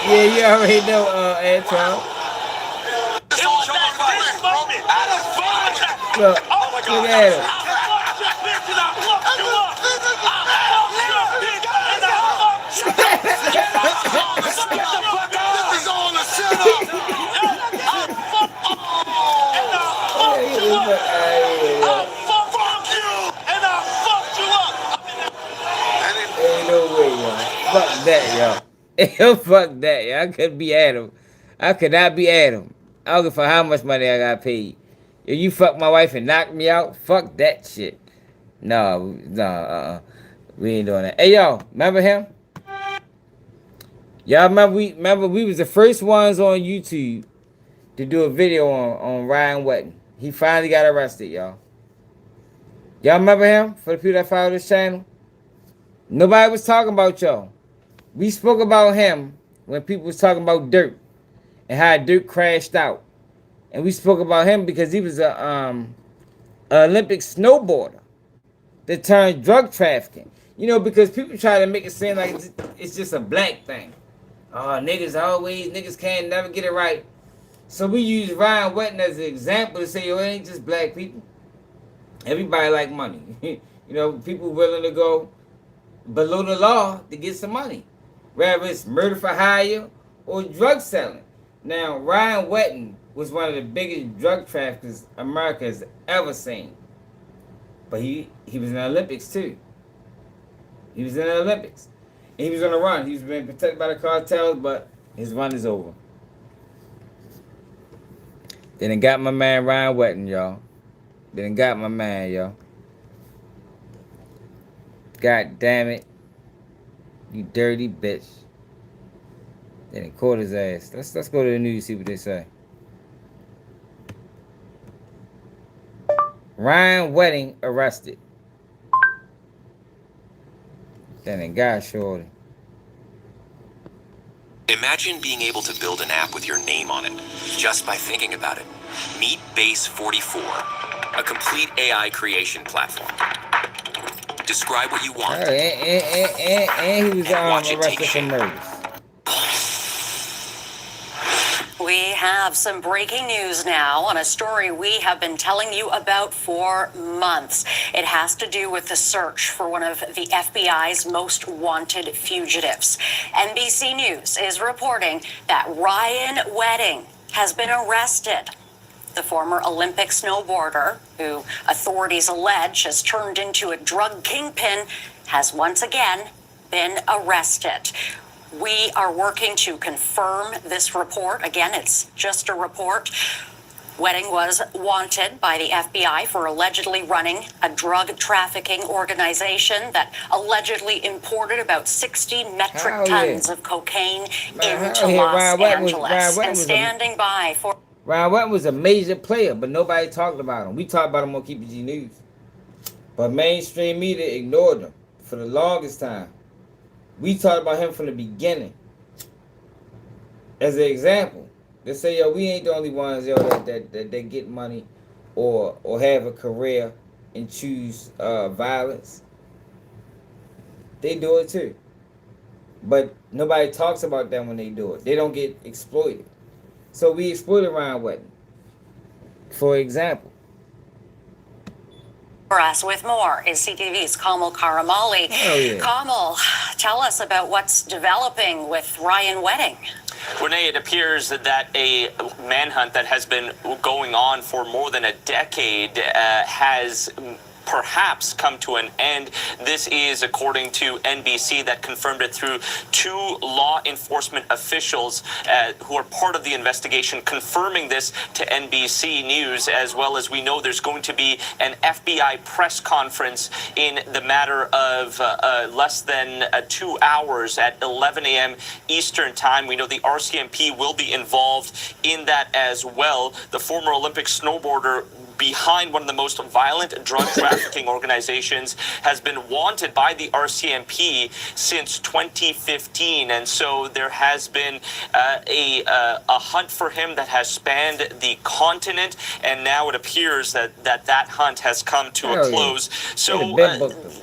Yeah, you already know, Anton. Look at him. Ain't no way, yo. Fuck that, yo. Fuck that, yo. I couldn't be Adam. I could not be Adam. I don't give a fuck how much money I got paid. If you fuck my wife and knock me out, fuck that shit. No, we ain't doing that. Hey, yo, remember him? Y'all remember we was the first ones on YouTube to do a video on Ryan Wetton. He finally got arrested, y'all. Y'all remember him? For the people that follow this channel? Nobody was talking about y'all. We spoke about him when people was talking about Dirt and how Dirt crashed out. And we spoke about him because he was a Olympic snowboarder that turned drug trafficking. You know, because people try to make it seem like it's just a black thing. Oh, niggas can't never get it right. So we use Ryan Wetton as an example to say, yo, it ain't just black people. Everybody like money. You know, people willing to go below the law to get some money, whether it's murder for hire or drug selling. Now, Ryan Wetton was one of the biggest drug traffickers America has ever seen. But he was in the Olympics too. He was in the Olympics. And he was on the run. He was being protected by the cartels, but his run is over. They done got my man Ryan Wetton, y'all. They done got my man, y'all. God damn it. You dirty bitch. They done caught his ass. Let's go to the news, see what they say. Ryan Wetting arrested. Then they got shorty. Imagine being able to build an app with your name on it, just by thinking about it. Meet Base 44, a complete AI creation platform. Describe what you want. And he was arrested for murders. We have some breaking news now on a story we have been telling you about for months. It has to do with the search for one of the FBI's most wanted fugitives. NBC News is reporting that Ryan Wetting has been arrested. The former Olympic snowboarder, who authorities allege has turned into a drug kingpin, has once again been arrested. We are working to confirm this report. Again, it's just a report. Wetting was wanted by the FBI for allegedly running a drug trafficking organization that allegedly imported about 60 metric tons of cocaine into Los Angeles. And standing by for... Ryan Wetton was a major player, but nobody talked about him. We talked about him on KPG News. But mainstream media ignored him for the longest time. We talked about him from the beginning. As an example, they say, yo, we ain't the only ones, yo, that get money or have a career and choose violence. They do it too. But nobody talks about them when they do it. They don't get exploited. So we exploited Ryan Wetton. For example. For us with more is CTV's Kamal Karamali. Oh, yeah. Kamal, tell us about what's developing with Ryan Wetting. Renee, it appears that a manhunt that has been going on for more than a decade has perhaps come to an end. This is according to NBC that confirmed it through two law enforcement officials who are part of the investigation, confirming this to NBC News, as well as we know there's going to be an FBI press conference in the matter of less than 2 hours at 11 a.m. Eastern time. We know the RCMP will be involved in that as well. The former Olympic snowboarder behind one of the most violent drug trafficking organizations has been wanted by the RCMP since 2015, and so there has been a hunt for him that has spanned the continent, and now it appears that hunt has come to a close. So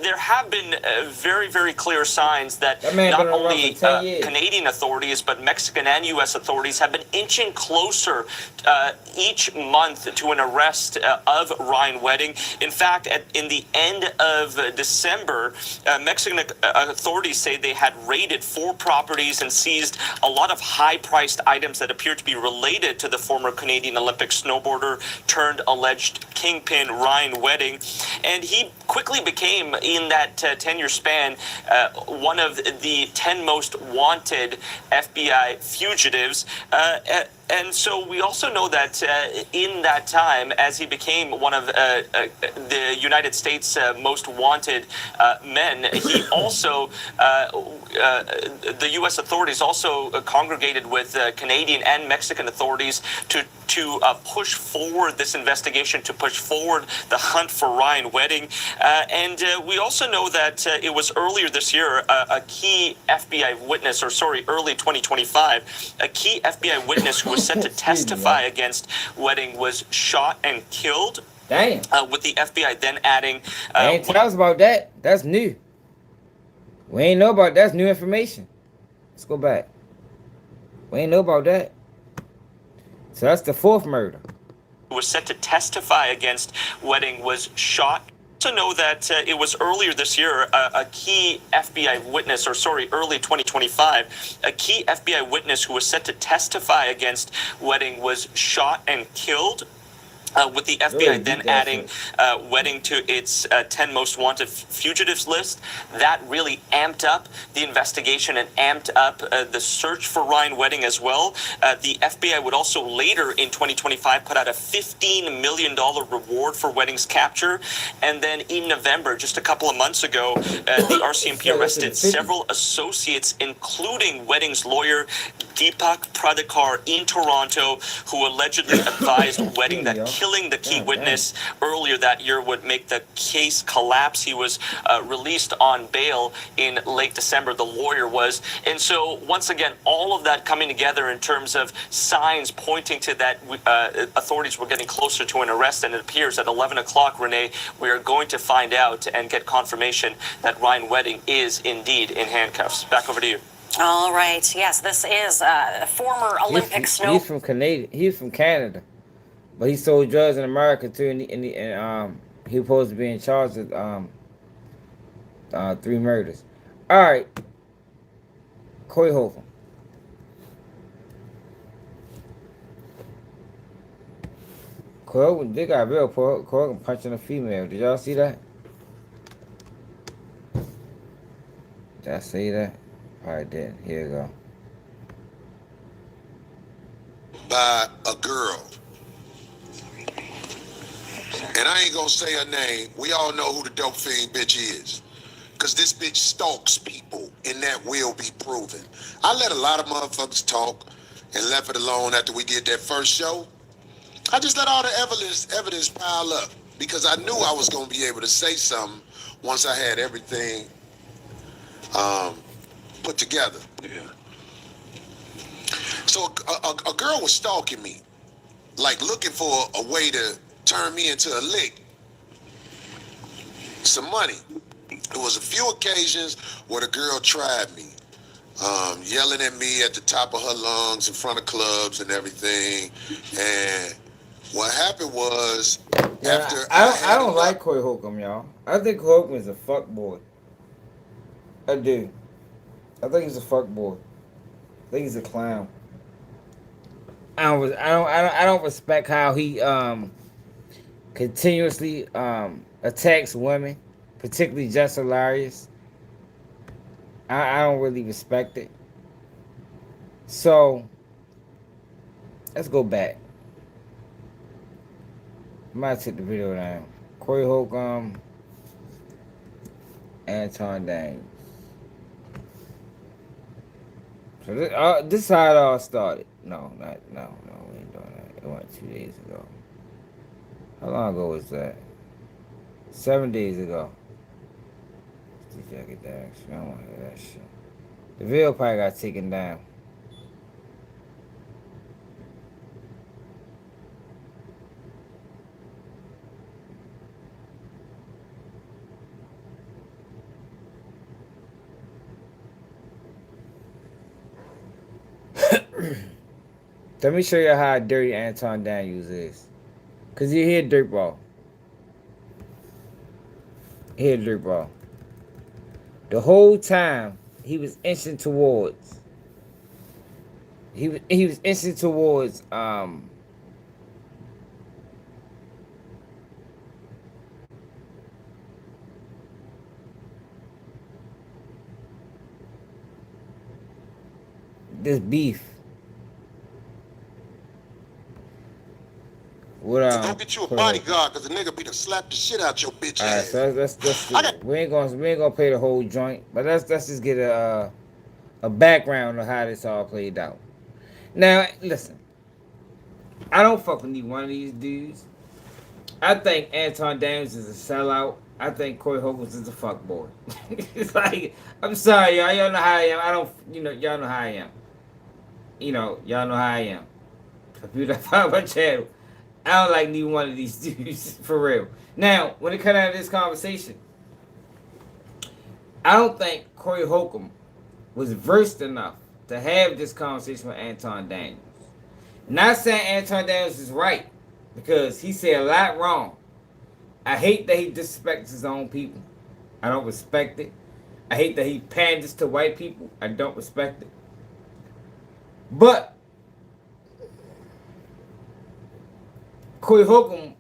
there have been very, very clear signs that not only Canadian authorities but Mexican and U.S. authorities have been inching closer each month to an arrest of Ryan Wetting. In fact, in the end of December, Mexican authorities say they had raided 4 properties and seized a lot of high-priced items that appear to be related to the former Canadian Olympic snowboarder turned alleged kingpin Ryan Wetting. And he quickly became, in that 10-year span, one of the 10 most wanted FBI fugitives. And so we also know that in that time, as he became one of the United States most wanted men, he also, the U.S. authorities also congregated with Canadian and Mexican authorities to push forward this investigation, to push forward the hunt for Ryan Wetting. And we also know that it was earlier this year, a key FBI witness, early 2025, a key FBI witness who was set to testify against Wetting was shot and killed. Damn. With the FBI then adding... ain't tell us about that. That's new. We ain't know about that. That's new information. Let's go back. We ain't know about that. So that's the 4th murder. who was set to testify against Wedding was shot. To know that it was earlier this year, a key FBI witness, early 2025, a key FBI witness who was set to testify against Wedding was shot and killed. With the FBI then adding Wedding to its 10 most wanted fugitives list. That really amped up the investigation and amped up the search for Ryan Wedding as well. The FBI would also later in 2025 put out a $15 million reward for Wedding's capture. And then in November, just a couple of months ago, the RCMP arrested several associates, including Wedding's lawyer, Deepak Pradikar in Toronto, who allegedly advised Wedding that killing the key witness earlier that year would make the case collapse. He was released on bail in late December, the lawyer was. And so, once again, all of that coming together in terms of signs pointing to that authorities were getting closer to an arrest, and it appears at 11 o'clock, Renee, we are going to find out and get confirmation that Ryan Wedding is indeed in handcuffs. Back over to you. All right. Yes, this is former Olympic snow. He's from Canada. He's from Canada, but he sold drugs in America too, and he was supposed to be in charge of 3 murders. All right, Corey Holcomb. Corey Holcomb, they got real. Corey Holcomb punching a female. Did y'all see that? Did I see that? I did. Here you go. By a girl. And I ain't gonna say her name. We all know who the dope fiend bitch is. Cause this bitch stalks people, and that will be proven. I let a lot of motherfuckers talk and left it alone after we did that first show. I just let all the evidence pile up because I knew I was gonna be able to say something once I had everything put together. Yeah. So a girl was stalking me, like looking for a way to turn me into a lick, some money. There was a few occasions where the girl tried me, yelling at me at the top of her lungs in front of clubs and everything. And what happened was, I don't like Corey Holcomb, y'all. I think Corey Holcomb is a fuck boy. I do. I think he's a fuck boy. I think he's a clown. I don't respect how he continuously attacks women, particularly Jess Hilarious. I don't really respect it. So let's go back. I might take the video down. Corey Holcomb, Anton Daniels. So this is how it all started. No, we ain't doing that. It went 2 days ago. How long ago was that? 7 days ago. See if I get that action. I don't want to hear that shit. The video probably got taken down. Let me show you how dirty Anton Daniels is. Cause he a dirtball. He a dirtball. The whole time he was inching towards. He was inching towards this beef. So go get you a bodyguard, cause the nigga be to slap the shit out your bitch ass. Alright, so we ain't gonna play the whole joint, but let's just get a background of how this all played out. Now, listen, I don't fuck with neither one of these dudes. I think Anton Daniels is a sellout. I think Corey Holcomb is a fuck boy. It's like, I'm sorry, y'all. Y'all know how I am. Y'all know how I am. Y'all know how I am. If you don't follow my channel, I don't like neither one of these dudes, for real. Now, when it comes out of this conversation, I don't think Corey Holcomb was versed enough to have this conversation with Anton Daniels. Not saying Anton Daniels is right. because he said a lot wrong. I hate that he disrespects his own people. I don't respect it. I hate that he panders to white people. I don't respect it. But Corey Holcomb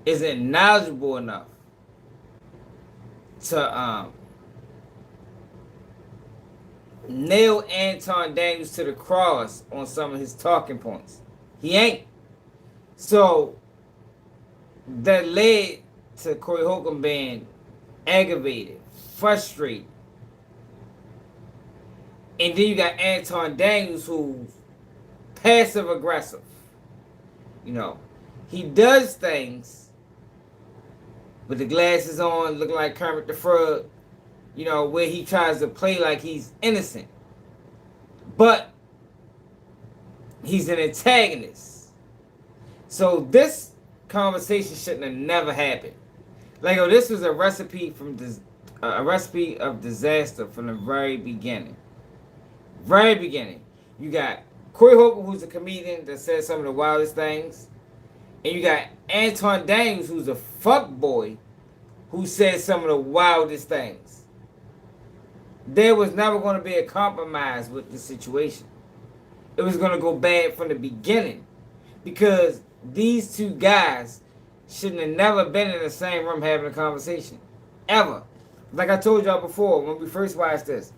isn't knowledgeable enough to nail Anton Daniels to the cross on some of his talking points. He ain't. So that led to Corey Holcomb being aggravated, frustrated. And then you got Anton Daniels, who's passive aggressive. You know, he does things with the glasses on, looking like Kermit the Frog, you know, where he tries to play like he's innocent. But he's an antagonist. So this conversation shouldn't have never happened. Like, oh, this was a recipe of disaster from the very beginning. Very beginning. You got Corey Holcomb, who's a comedian that says some of the wildest things. And you got Anton Daniels, who's a fuckboy, who says some of the wildest things. There was never going to be a compromise with the situation. It was going to go bad from the beginning. Because these two guys shouldn't have never been in the same room having a conversation. Ever. Like I told y'all before, when we first watched this,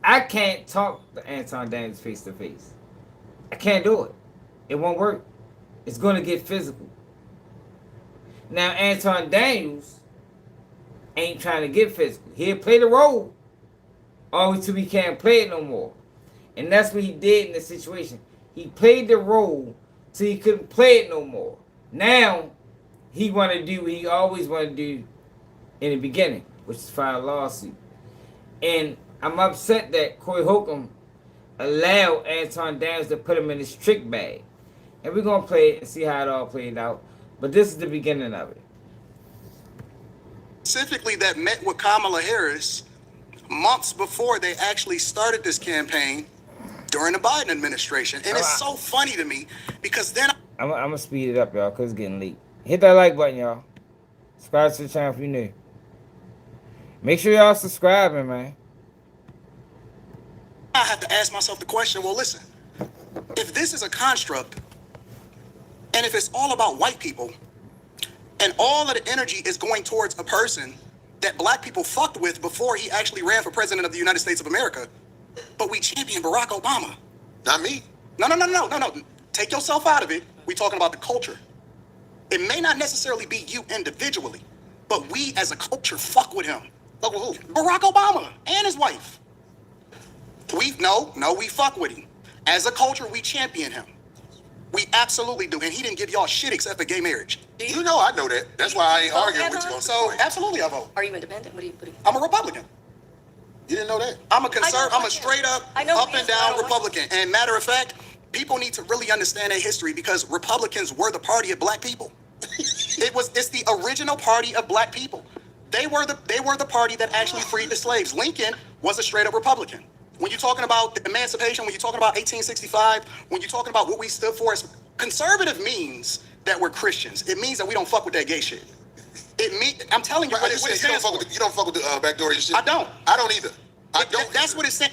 I can't talk to Anton Daniels face to face. I can't do it. It won't work. It's going to get physical. Now, Anton Daniels ain't trying to get physical. He'll play the role always till he can't play it no more. And that's what he did in this situation. He played the role till he couldn't play it no more. Now, he want to do what he always wanted to do in the beginning, which is file a lawsuit. And I'm upset that Corey Holcomb allowed Anton Daniels to put him in his trick bag. And we're going to play it and see how it all played out. But this is the beginning of it. Specifically, that met with Kamala Harris months before they actually started this campaign during the Biden administration. And it's so funny to me because then I'm going to speed it up, y'all, because it's getting late. Hit that like button, y'all. Subscribe to the channel if you're new. Make sure y'all subscribing, man. I have to ask myself the question, well, listen, if this is a construct, and if it's all about white people, and all of the energy is going towards a person that black people fucked with before he actually ran for president of the United States of America, but we champion Barack Obama. Not me. No. Take yourself out of it. We're talking about the culture. It may not necessarily be you individually, but we as a culture fuck with him. Fuck with who? Barack Obama and his wife. We fuck with him. As a culture, we champion him. We absolutely do. And he didn't give y'all shit except for gay marriage. You know I know that. That's why I ain't arguing with you. So absolutely I vote. Are you independent? What do you? I'm a Republican. You didn't know that? I'm a conservative. I'm a straight up and down Republican. And matter of fact, people need to really understand their history because Republicans were the party of black people. It's the original party of black people. They were the party that actually freed the slaves. Lincoln was a straight up Republican. When you're talking about emancipation, when you're talking about 1865, when you're talking about what we stood for, as conservative means that we're Christians. It means that we don't fuck with that gay shit. I'm telling you what it stands for. You don't fuck with the backdoor shit? I don't. I don't either. That's what it said.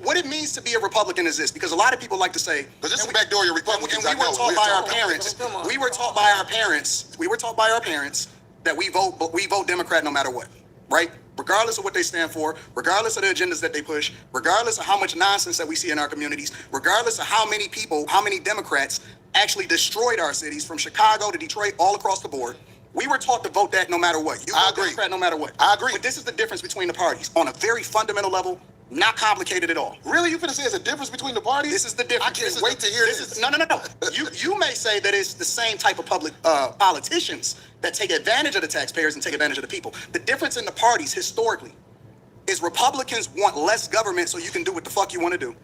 What it means to be a Republican is this, because a lot of people like to say, because this is backdoor Republicans. And we were taught by our parents. We were taught by our parents that we vote Democrat no matter what, right? Regardless of what they stand for, regardless of the agendas that they push, regardless of how much nonsense that we see in our communities, regardless of how many Democrats actually destroyed our cities from Chicago to Detroit, all across the board. We were taught to vote that no matter what. I agree. Democrat no matter what. I agree. But this is the difference between the parties on a very fundamental level, not complicated at all. Really? You finna say there's a difference between the parties? This is the difference. I can't wait to hear this. No. You may say that it's the same type of public politicians that take advantage of the taxpayers and take advantage of the people. The difference in the parties historically is Republicans want less government so you can do what the fuck you want to do.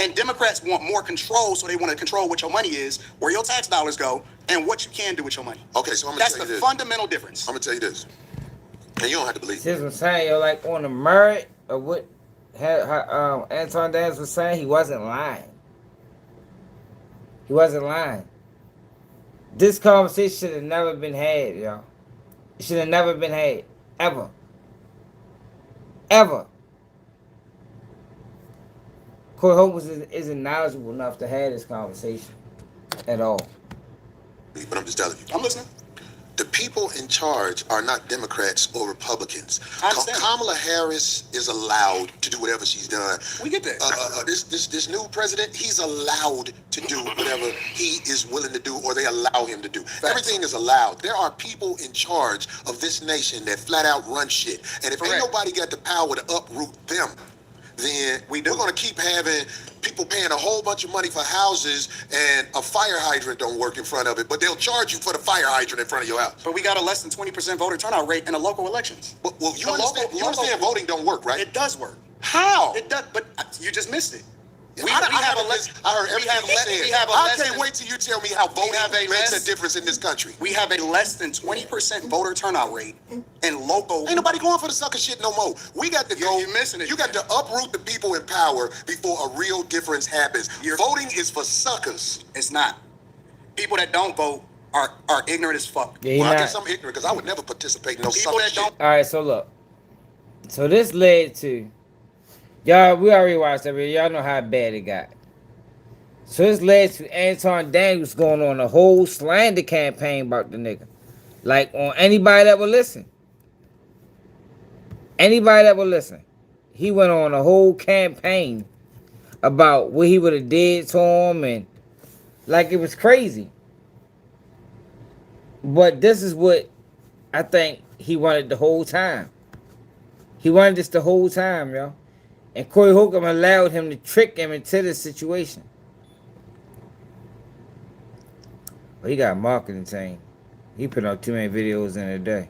And Democrats want more control, so they want to control what your money is, where your tax dollars go, and what you can do with your money. Okay, so I'm gonna tell you this. That's the fundamental difference. I'm gonna tell you this, and you don't have to believe me. See what I'm saying? You're like on the merit of what Anton Daniels was saying. He wasn't lying. He wasn't lying. This conversation should have never been had, y'all. It should have never been had. Ever. Ever. Corey Holcomb isn't knowledgeable enough to have this conversation at all. But I'm just telling you. I'm listening. The people in charge are not Democrats or Republicans. I understand. Kamala Harris is allowed to do whatever she's done. We get that. This new president, he's allowed to do whatever he is willing to do, or they allow him to do. Everything is allowed. There are people in charge of this nation that flat out run shit, and if ain't nobody got the power to uproot them, then we're going to keep having people paying a whole bunch of money for houses and a fire hydrant don't work in front of it, but they'll charge you for the fire hydrant in front of your house. But we got a less than 20% voter turnout rate in the local elections. Well, you understand voting don't work, right? It does work. How? It does, but you just missed it. I heard everything you said. I can't wait till you tell me how voting makes a difference in this country. We have a less than 20% voter turnout rate in local. Ain't nobody going for the sucker shit no more. We got to go. You're missing it. You got to uproot the people in power before a real difference happens. Voting is for suckers. It's not. People that don't vote are ignorant as fuck. Yeah, Well, I guess I'm ignorant because I would never participate in no People sucker that shit. don't. All right, so look. So this led to y'all. We already watched that video. Y'all know how bad it got. So this led to Anton Daniels going on a whole slander campaign about the nigga. Like on anybody that would listen. Anybody that would listen. He went on a whole campaign about what he would have did to him, and like it was crazy. But this is what I think he wanted the whole time. He wanted this the whole time, yo. And Corey Holcomb allowed him to trick him into this situation. But he got a marketing team. He put out too many videos in a day.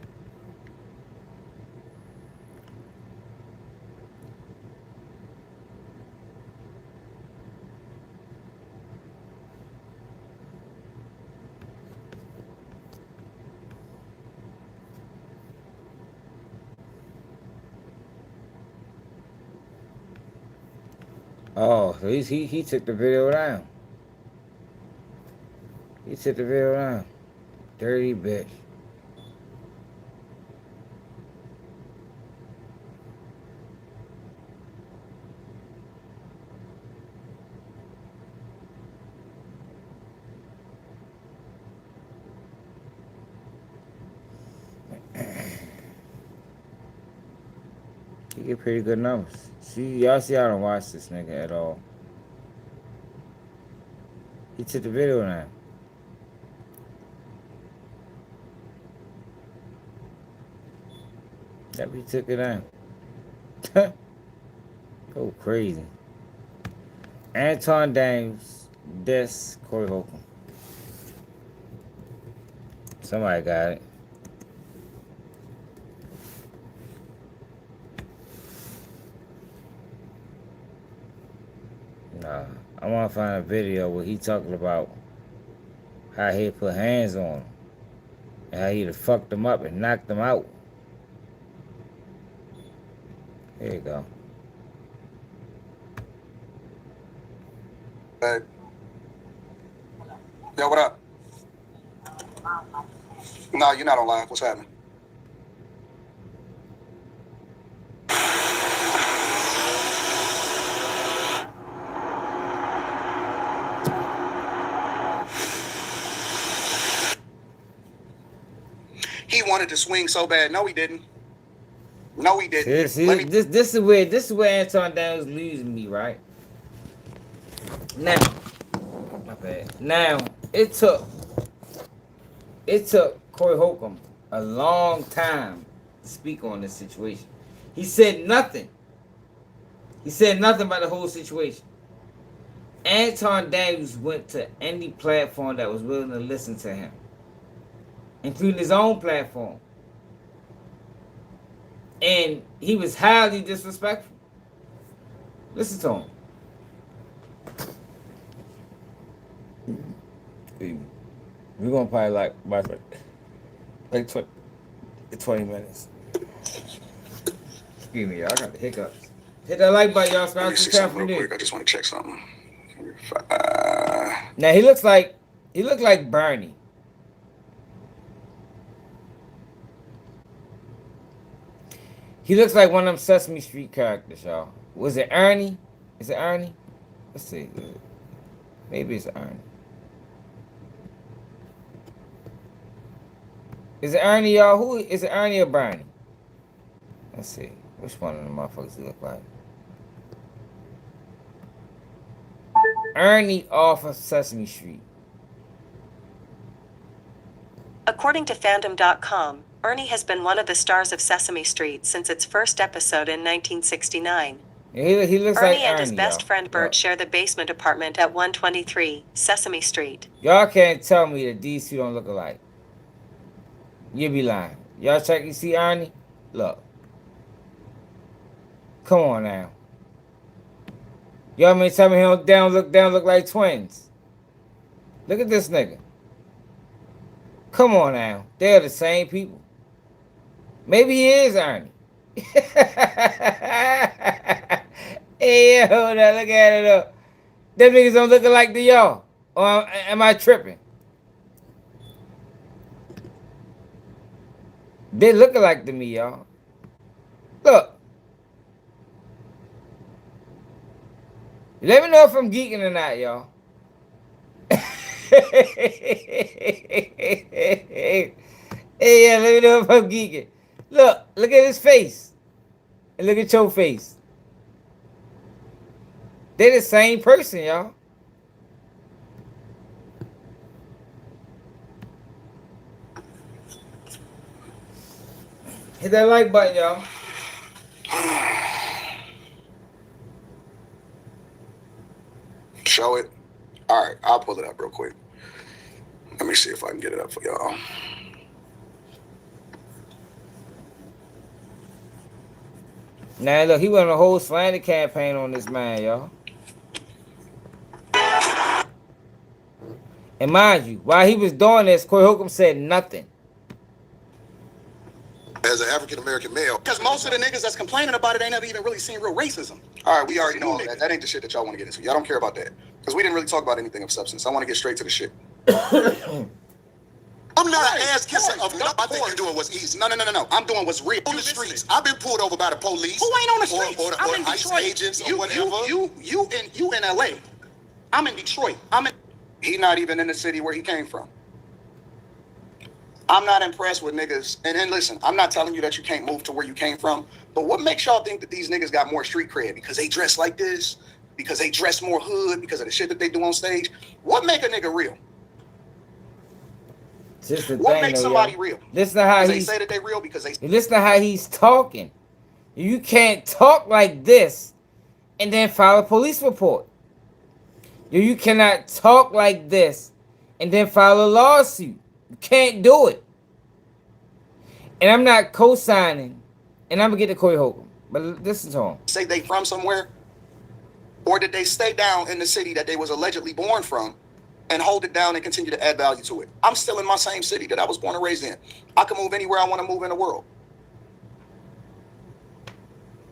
Oh, so he took the video down. He took the video down. Dirty bitch. He get pretty good numbers. Y'all see I don't watch this nigga at all. He took the video down. That he took it down. Go crazy. Anton Daniels, Corey Holcomb. Somebody got it. Nah, I want to find a video where he talking about how he put hands on him and how he'd have fucked them up and knocked them out. There you go. Hey. Yo, what up? No, you're not on live. What's happening? He wanted to swing so bad. No, he didn't. No, he didn't. This is where Anton Daniels losing me, right? Now, my bad. Now it took Corey Holcomb a long time to speak on this situation. He said nothing. He said nothing about the whole situation. Anton Daniels went to any platform that was willing to listen to him, including his own platform. And he was highly disrespectful. Listen to him. We're gonna probably like 20 minutes. Excuse me, y'all. I got the hiccups. Hit that like button, y'all. Let me see something real quick. I just want to check something. Now he looked like Bernie. He looks like one of them Sesame Street characters, y'all. Was it Ernie? Is it Ernie? Let's see. Maybe it's Ernie. Is it Ernie, y'all? Who is it, Ernie or Bernie? Let's see. Which one of the motherfuckers do look like? Ernie off of Sesame Street. According to fandom.com, Ernie has been one of the stars of Sesame Street since its first episode in 1969. Yeah, he looks Ernie like and Ernie, his best y'all. friend Bert Look. share the basement apartment at 123 Sesame Street. Y'all can't tell me that these two don't look alike. You be lying. Y'all check, you see Ernie? Look. Come on now. Y'all may tell me he don't look like twins. Look at this nigga. Come on now. They're the same people. Maybe he is Ernie. Hey, hold on, look at it up. Them niggas don't look alike to y'all. Or am I tripping? They look alike to me, y'all. Look. Let me know if I'm geeking or not, y'all. Hey, yeah, let me know if I'm geeking. Look at his face. And look at your face. They're the same person, y'all. Hit that like button, y'all. Show it. All right, I'll pull it up real quick. Let me see if I can get it up for y'all. Now look, he went on a whole slander campaign on this man, y'all. And mind you, while he was doing this, Corey Holcomb said nothing. As an African American male, Because most of the niggas that's complaining about it ain't never even really seen real racism. All right, we already know all that. That ain't the shit that y'all want to get into. Y'all don't care about that. Because we didn't really talk about anything of substance. I want to get straight to the shit. I'm not an ass kisser of I think you're doing what's easy. No. I'm doing what's real. On the streets, I've been pulled over by the police. Who ain't on the streets? Or I'm in ICE Detroit. agents or whatever. You in LA. I'm in Detroit. He not even in the city where he came from. I'm not impressed with niggas. And then listen, I'm not telling you that you can't move to where you came from, but what makes y'all think that these niggas got more street cred? Because they dress like this? Because they dress more hood? Because of the shit that they do on stage? What make a nigga real? What makes somebody real? Listen to how they say that they real because they listen to how he's talking. You can't talk like this and then file a police report. You cannot talk like this and then file a lawsuit. You can't do it. And I'm not co-signing, and I'm gonna get to Corey Holcomb, but listen to him. say they from somewhere, or did they stay down in the city that they was allegedly born from and hold it down and continue to add value to it? I'm still in my same city that I was born and raised in. I can move anywhere I want to move in the world.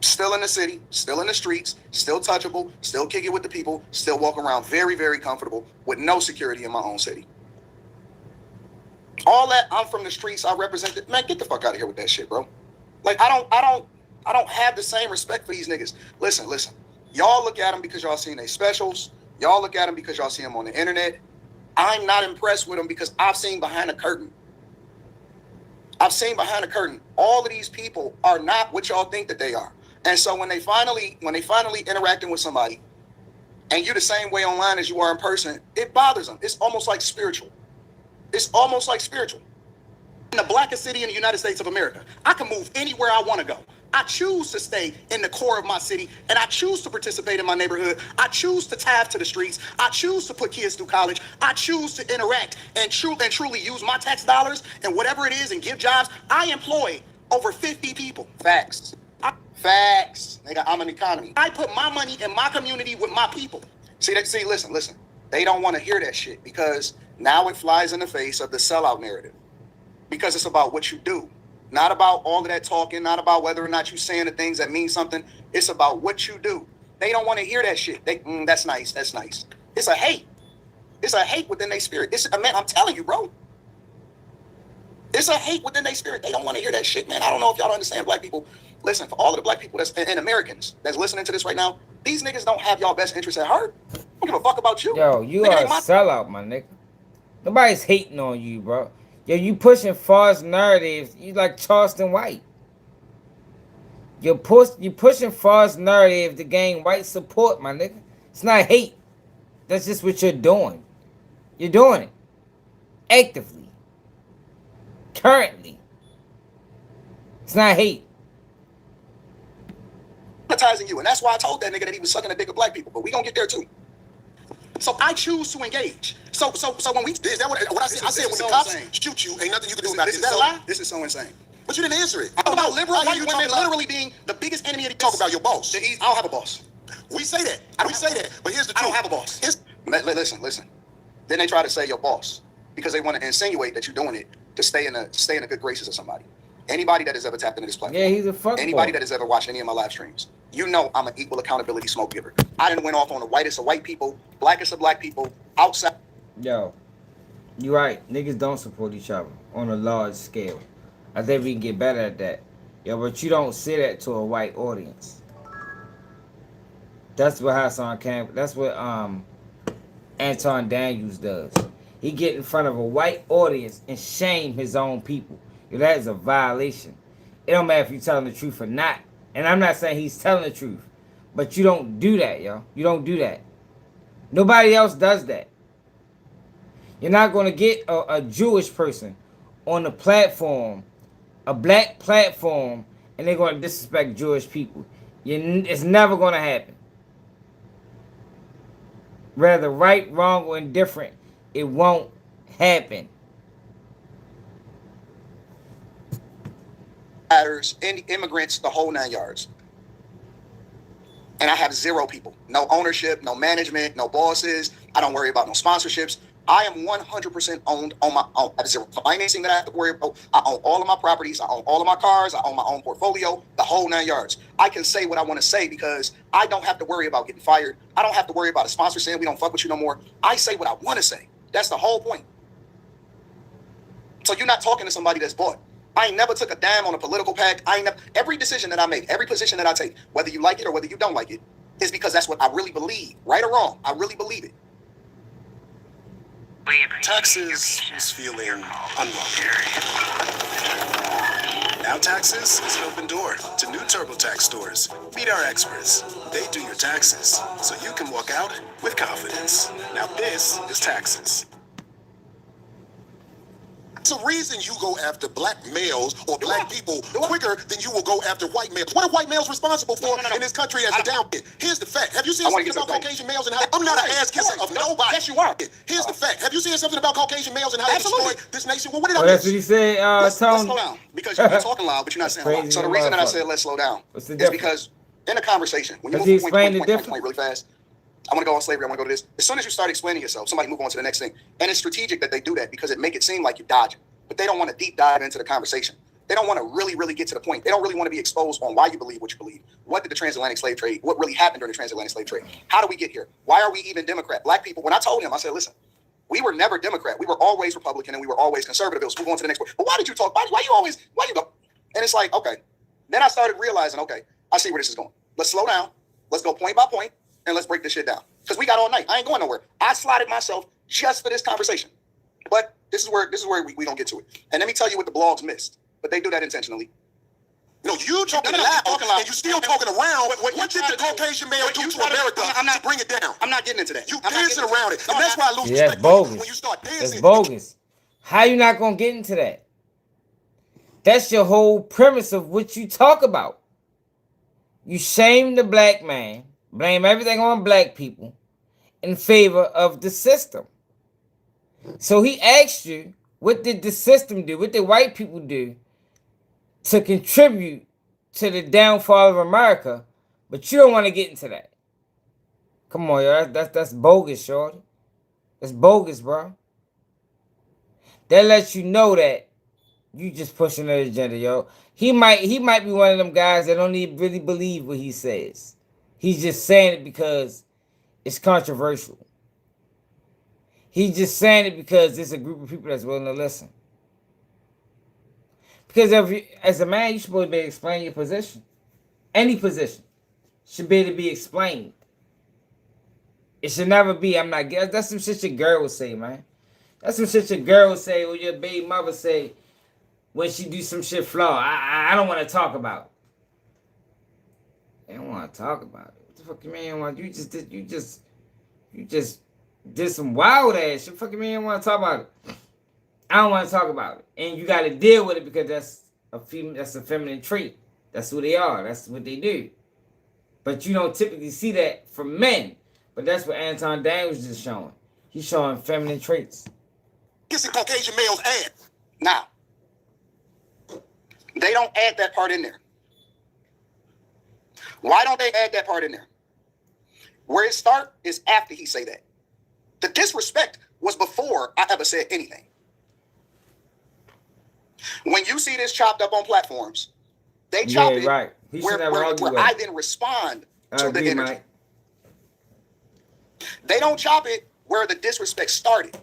Still in the city, still in the streets, still touchable, still kick it with the people, still walk around very, very comfortable with no security in my own city. All that, I'm from the streets, I represent it. Man, get the fuck out of here with that shit, bro. Like, I don't have the same respect for these niggas. Listen. Y'all look at them because y'all seen their specials. Y'all look at them because y'all see them on the internet. I'm not impressed with them because I've seen behind the curtain. I've seen behind the curtain. All of these people are not what y'all think that they are. And so when they finally interacting with somebody, and you're the same way online as you are in person, it bothers them. It's almost like spiritual. In the blackest city in the United States of America, I can move anywhere I want to go. I choose to stay in the core of my city, and I choose to participate in my neighborhood. I choose to tap to the streets. I choose to put kids through college. I choose to interact and truly use my tax dollars and whatever it is and give jobs. I employ over 50 people. Facts. Nigga, I'm an economy. I put my money in my community with my people. Listen. They don't want to hear that shit because now it flies in the face of the sellout narrative. Because it's about what you do. Not about all of that talking, not about whether or not you're saying the things that mean something. It's about what you do. They don't want to hear that shit. That's nice. It's a hate. It's a hate within their spirit. Man, I'm telling you, bro. It's a hate within their spirit. They don't want to hear that shit, man. I don't know if y'all understand black people. Listen, for all of the black people that's and Americans that's listening to this right now, these niggas don't have y'all best interests at heart. I don't give a fuck about you. Yo, you Nigga, are a sellout, my nigga. Nobody's hating on you, bro. Yo, you pushing false narratives. You like Charleston White. You pushing false narratives to gain white support, my nigga. It's not hate. That's just what you're doing. You're doing it. Actively. Currently. It's not hate. Monetizing you, and that's why I told that nigga that he was sucking a dick of black people. But we gonna get there too. So I choose to engage. So when we Is that what I said? I said when the cops shoot you, ain't nothing you can do about it. Is that a lie? This is so insane. But you didn't answer it. I talk about liberal white women literally being the biggest enemy of the Talk about your boss. I don't have a boss. We say that. We say that. But here's the truth. I don't have a boss. Listen. Then they try to say your boss because they want to insinuate that you're doing it to stay in the good graces of somebody. Anybody that has ever tapped into this platform. Yeah, he's a fuck Anybody boy. that has ever watched any of my live streams. You know I'm an equal accountability smoke giver. I done went off on the whitest of white people, blackest of black people, outside. Yo, you right. Niggas don't support each other on a large scale. I think we can get better at that. Yo, but you don't say that to a white audience. That's what Hassan came. That's what Anton Daniels does. He get in front of a white audience and shame his own people. Yo, that is a violation. It don't matter if you're telling the truth or not. And I'm not saying he's telling the truth. But you don't do that, yo. You don't do that. Nobody else does that. You're not going to get a Jewish person on the platform, a black platform, and they're going to disrespect Jewish people. It's never going to happen. Whether right, wrong, or indifferent, it won't happen. Matters, immigrants, the whole 9 yards. And I have zero people. No ownership, no management, no bosses. I don't worry about no sponsorships. I am 100% owned on my own. I have zero financing that I have to worry about. I own all of my properties. I own all of my cars. I own my own portfolio, the whole 9 yards. I can say what I want to say because I don't have to worry about getting fired. I don't have to worry about a sponsor saying we don't fuck with you no more. I say what I want to say. That's the whole point. So you're not talking to somebody that's bought. I ain't never took a dime on a political pack. Every decision that I make, every position that I take, whether you like it or whether you don't like it, is because that's what I really believe. Right or wrong, I really believe it. Taxes is feeling unwelcome. Now Taxes is an open door to new TurboTax stores. Meet our experts. They do your taxes, so you can walk out with confidence. Now this is Taxes. There's a reason you go after black males or black people quicker than you will go after white males. What are white males responsible for in this country as a down kid? Here's the fact. Have you seen something about Caucasian males and how I'm not an ass kisser of nobody. Yes, you are. Here's the fact. Have you seen something about Caucasian males and how they destroy this nation? Well, what did I That's miss? what he said, Let's Tone. slow down because you're talking loud, but you're not saying loud. So the reason that I said let's slow down What's the is difference? because in a conversation, when you Does move he from explain the point to difference? point really fast, I want to go on slavery, I want to go to this. As soon as you start explaining yourself, somebody move on to the next thing. And it's strategic that they do that because it make it seem like you're dodging. But they don't want to deep dive into the conversation. They don't want to really get to the point. They don't really want to be exposed on why you believe what you believe. What did the transatlantic slave trade, what really happened during the transatlantic slave trade? How do we get here? Why are we even Democrat? Black people, when I told him, I said, listen, we were never Democrat. We were always Republican and we were always conservative. Let's move on to the next one. But why did you talk? Why you go? And it's like, okay. Then I started realizing, okay, I see where this is going. Let's slow down. Let's go point by point and let's break this shit down. Because we got all night. I ain't going nowhere. I slotted myself just for this conversation. But this is where we don't get to it. And let me tell you what the blogs missed. But they do that intentionally. No, you talking loud, and you still talking around. What did the Caucasian male do to America to bring it down? I'm not getting into that. You dancing around it. And that's why I lose Yeah, respect that's bogus. when you start dancing. That's bogus. How you not gonna get into that? That's your whole premise of what you talk about. You shame the black man, blame everything on black people in favor of the system. So he asked you, what did the system do? What did white people do to contribute to the downfall of America? But you don't want to get into that. Come on, yo. That's bogus, shorty. That's bogus, bro. That lets you know that you just pushing an agenda, yo. He might be one of them guys that don't even really believe what he says. He's just saying it because it's controversial. He's just saying it because there's a group of people that's willing to listen. Because if you, as a man, you're supposed to be able to explain your position. Any position should be able to be explained. It should never be, I'm not gay. That's some shit your girl would say, man. That's some shit your girl would say, or your baby mother say when she do some shit flaw. I don't want to talk about it. They don't want to talk about it. What the fuck you mean? You just did some wild ass shit. Fucking man, want to talk about it. I don't want to talk about it, and you got to deal with it because that's a feminine trait. That's who they are. That's what they do. But you don't typically see that from men. But that's what Anton Dang was just showing. He's showing feminine traits. Kissing Caucasian males add. Now, they don't add that part in there. Why don't they add that part in there? Where it start is after he say that. The disrespect was before I ever said anything. When you see this chopped up on platforms, they chop it right. where I then respond to the energy. Mike. They don't chop it where the disrespect started.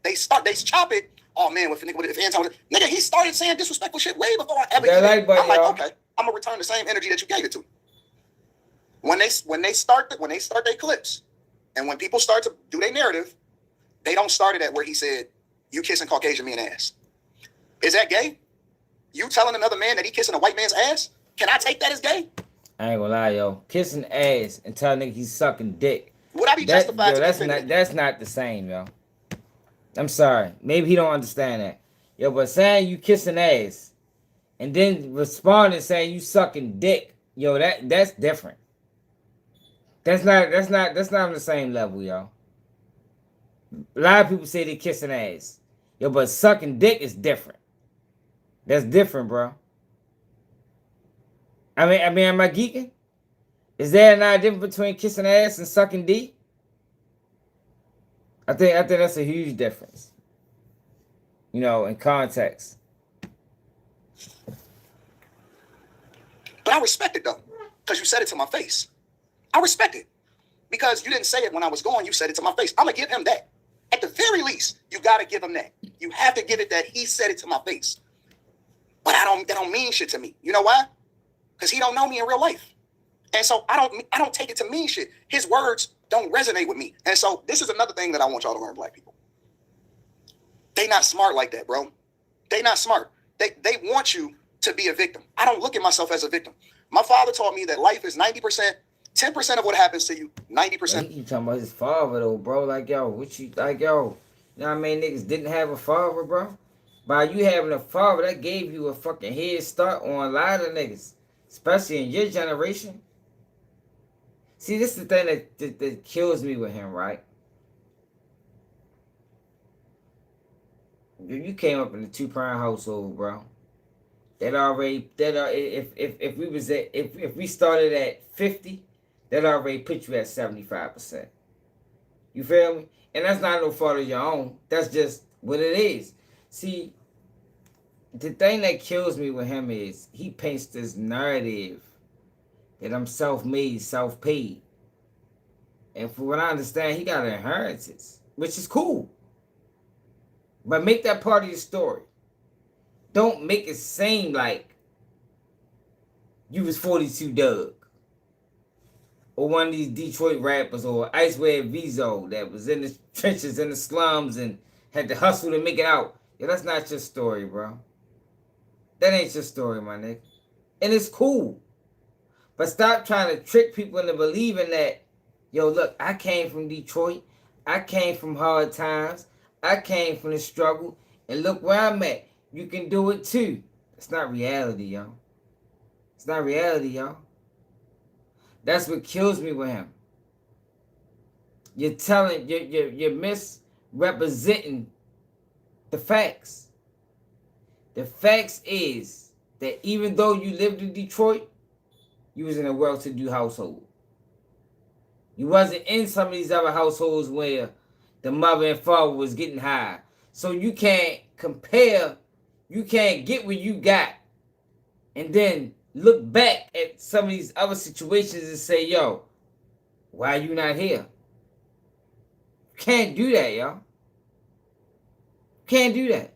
They chop it. Oh man, if Anton, nigga, he started saying disrespectful shit way before I ever. I'm like, okay, I'm gonna return the same energy that you gave it to. When they start their clips, and when people start to do their narrative, they don't start it at where he said, "You kissing Caucasian man ass." Is that gay? You telling another man that he kissing a white man's ass? Can I take that as gay? I ain't gonna lie, yo. Kissing ass and telling nigga he's sucking dick. Would I be justified? Yo, that's not the same, yo. I'm sorry. Maybe he don't understand that. Yo, but saying you kissing ass and then responding saying you sucking dick, yo, that's different. That's not on the same level, yo. A lot of people say they kissing ass. Yo, but sucking dick is different. That's different, bro. I mean, am I geeking? Is there not a difference between kissing ass and sucking D? I think that's a huge difference. You know, in context. But I respect it though, because you said it to my face. I respect it. Because you didn't say it when I was going, you said it to my face. I'm gonna give him that. At the very least, you gotta give him that. You have to give it that he said it to my face. But that don't mean shit to me. You know why? Because he don't know me in real life. And so I don't take it to mean shit. His words don't resonate with me. And so this is another thing that I want y'all to learn, black people. They not smart like that, bro. They not smart. They want you to be a victim. I don't look at myself as a victim. My father taught me that life is 90%, 10% of what happens to you, 90%. You talking about his father though, bro. Like, yo, you know what I mean? Niggas didn't have a father, bro. By you having a father, that gave you a fucking head start on a lot of niggas. Especially in your generation. See, this is the thing that kills me with him, right? You came up in a 2-parent household, bro. If we started at 50, that already put you at 75%. You feel me? And that's not no fault of your own. That's just what it is. See, the thing that kills me with him is he paints this narrative that I'm self-made, self-paid. And for what I understand, he got an inheritance, which is cool. But make that part of your story. Don't make it seem like you was 42 Doug. Or one of these Detroit rappers or Icewear Vizo that was in the trenches, in the slums and had to hustle to make it out. Yeah, that's not your story, bro. That ain't your story, my nigga. And it's cool. But stop trying to trick people into believing that, yo, look, I came from Detroit. I came from hard times. I came from the struggle. And look where I'm at. You can do it too. It's not reality, yo. It's not reality, yo. That's what kills me with him. You're misrepresenting the facts. The facts is that even though you lived in Detroit, you was in a well-to-do household. You wasn't in some of these other households where the mother and father was getting high. So you can't compare, you can't get what you got and then look back at some of these other situations and say, yo, why you not here? Can't do that, y'all. Can't do that.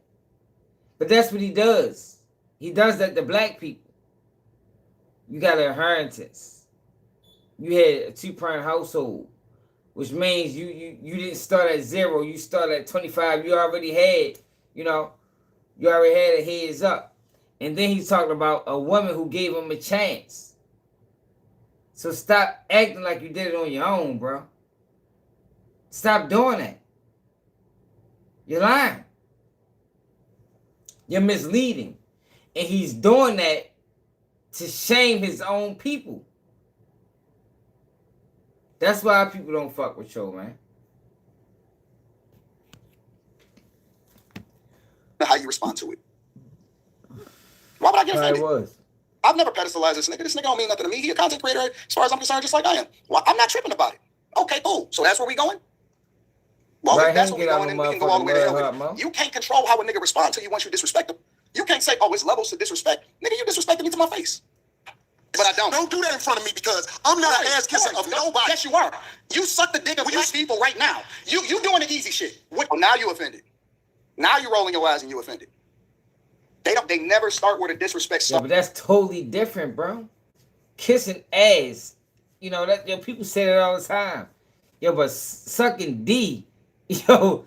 But that's what he does. He does that to black people. You got an inheritance. You had a two-parent household, which means you didn't start at 0. You started at 25. You already had, you already had a heads up. And then he's talking about a woman who gave him a chance. So stop acting like you did it on your own, bro. Stop doing that. You're lying. You're misleading. And he's doing that to shame his own people. That's why people don't fuck with you, man. How you respond to it. Why would I get offended? Was. I've never pedestalized this nigga. This nigga don't mean nothing to me. He a content creator, as far as I'm concerned, just like I am. Well, I'm not tripping about it. Okay, cool. So that's where we going? Well, right, if that's where we going, then we can go all the way to hell with it. You can't control how a nigga responds to you once you disrespect him. You can't say, oh, it's levels to disrespect. Nigga, you disrespected me to my face. But I don't. Don't do that in front of me because I'm not an ass kisser of nobody. Yes, you are. You suck the dick of black people right now. You doing the easy shit. Now you offended. Now you rolling your eyes and you offended. They never start with a disrespect. Yeah, but that's totally different, bro. Kissing ass. People say that all the time. Yo, but sucking D. That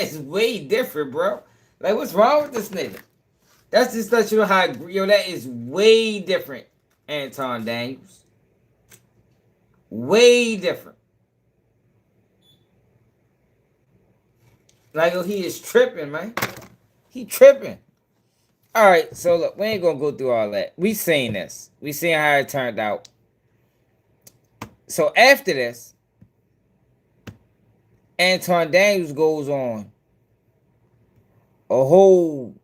is way different, bro. Like, what's wrong with this nigga? That's just let you know how, that is way different, Anton Daniels. Way different. Like, he is tripping, man. He tripping. All right, so look, we ain't gonna go through all that. We seen this. We seen how it turned out. So after this, Anton Daniels goes on a whole,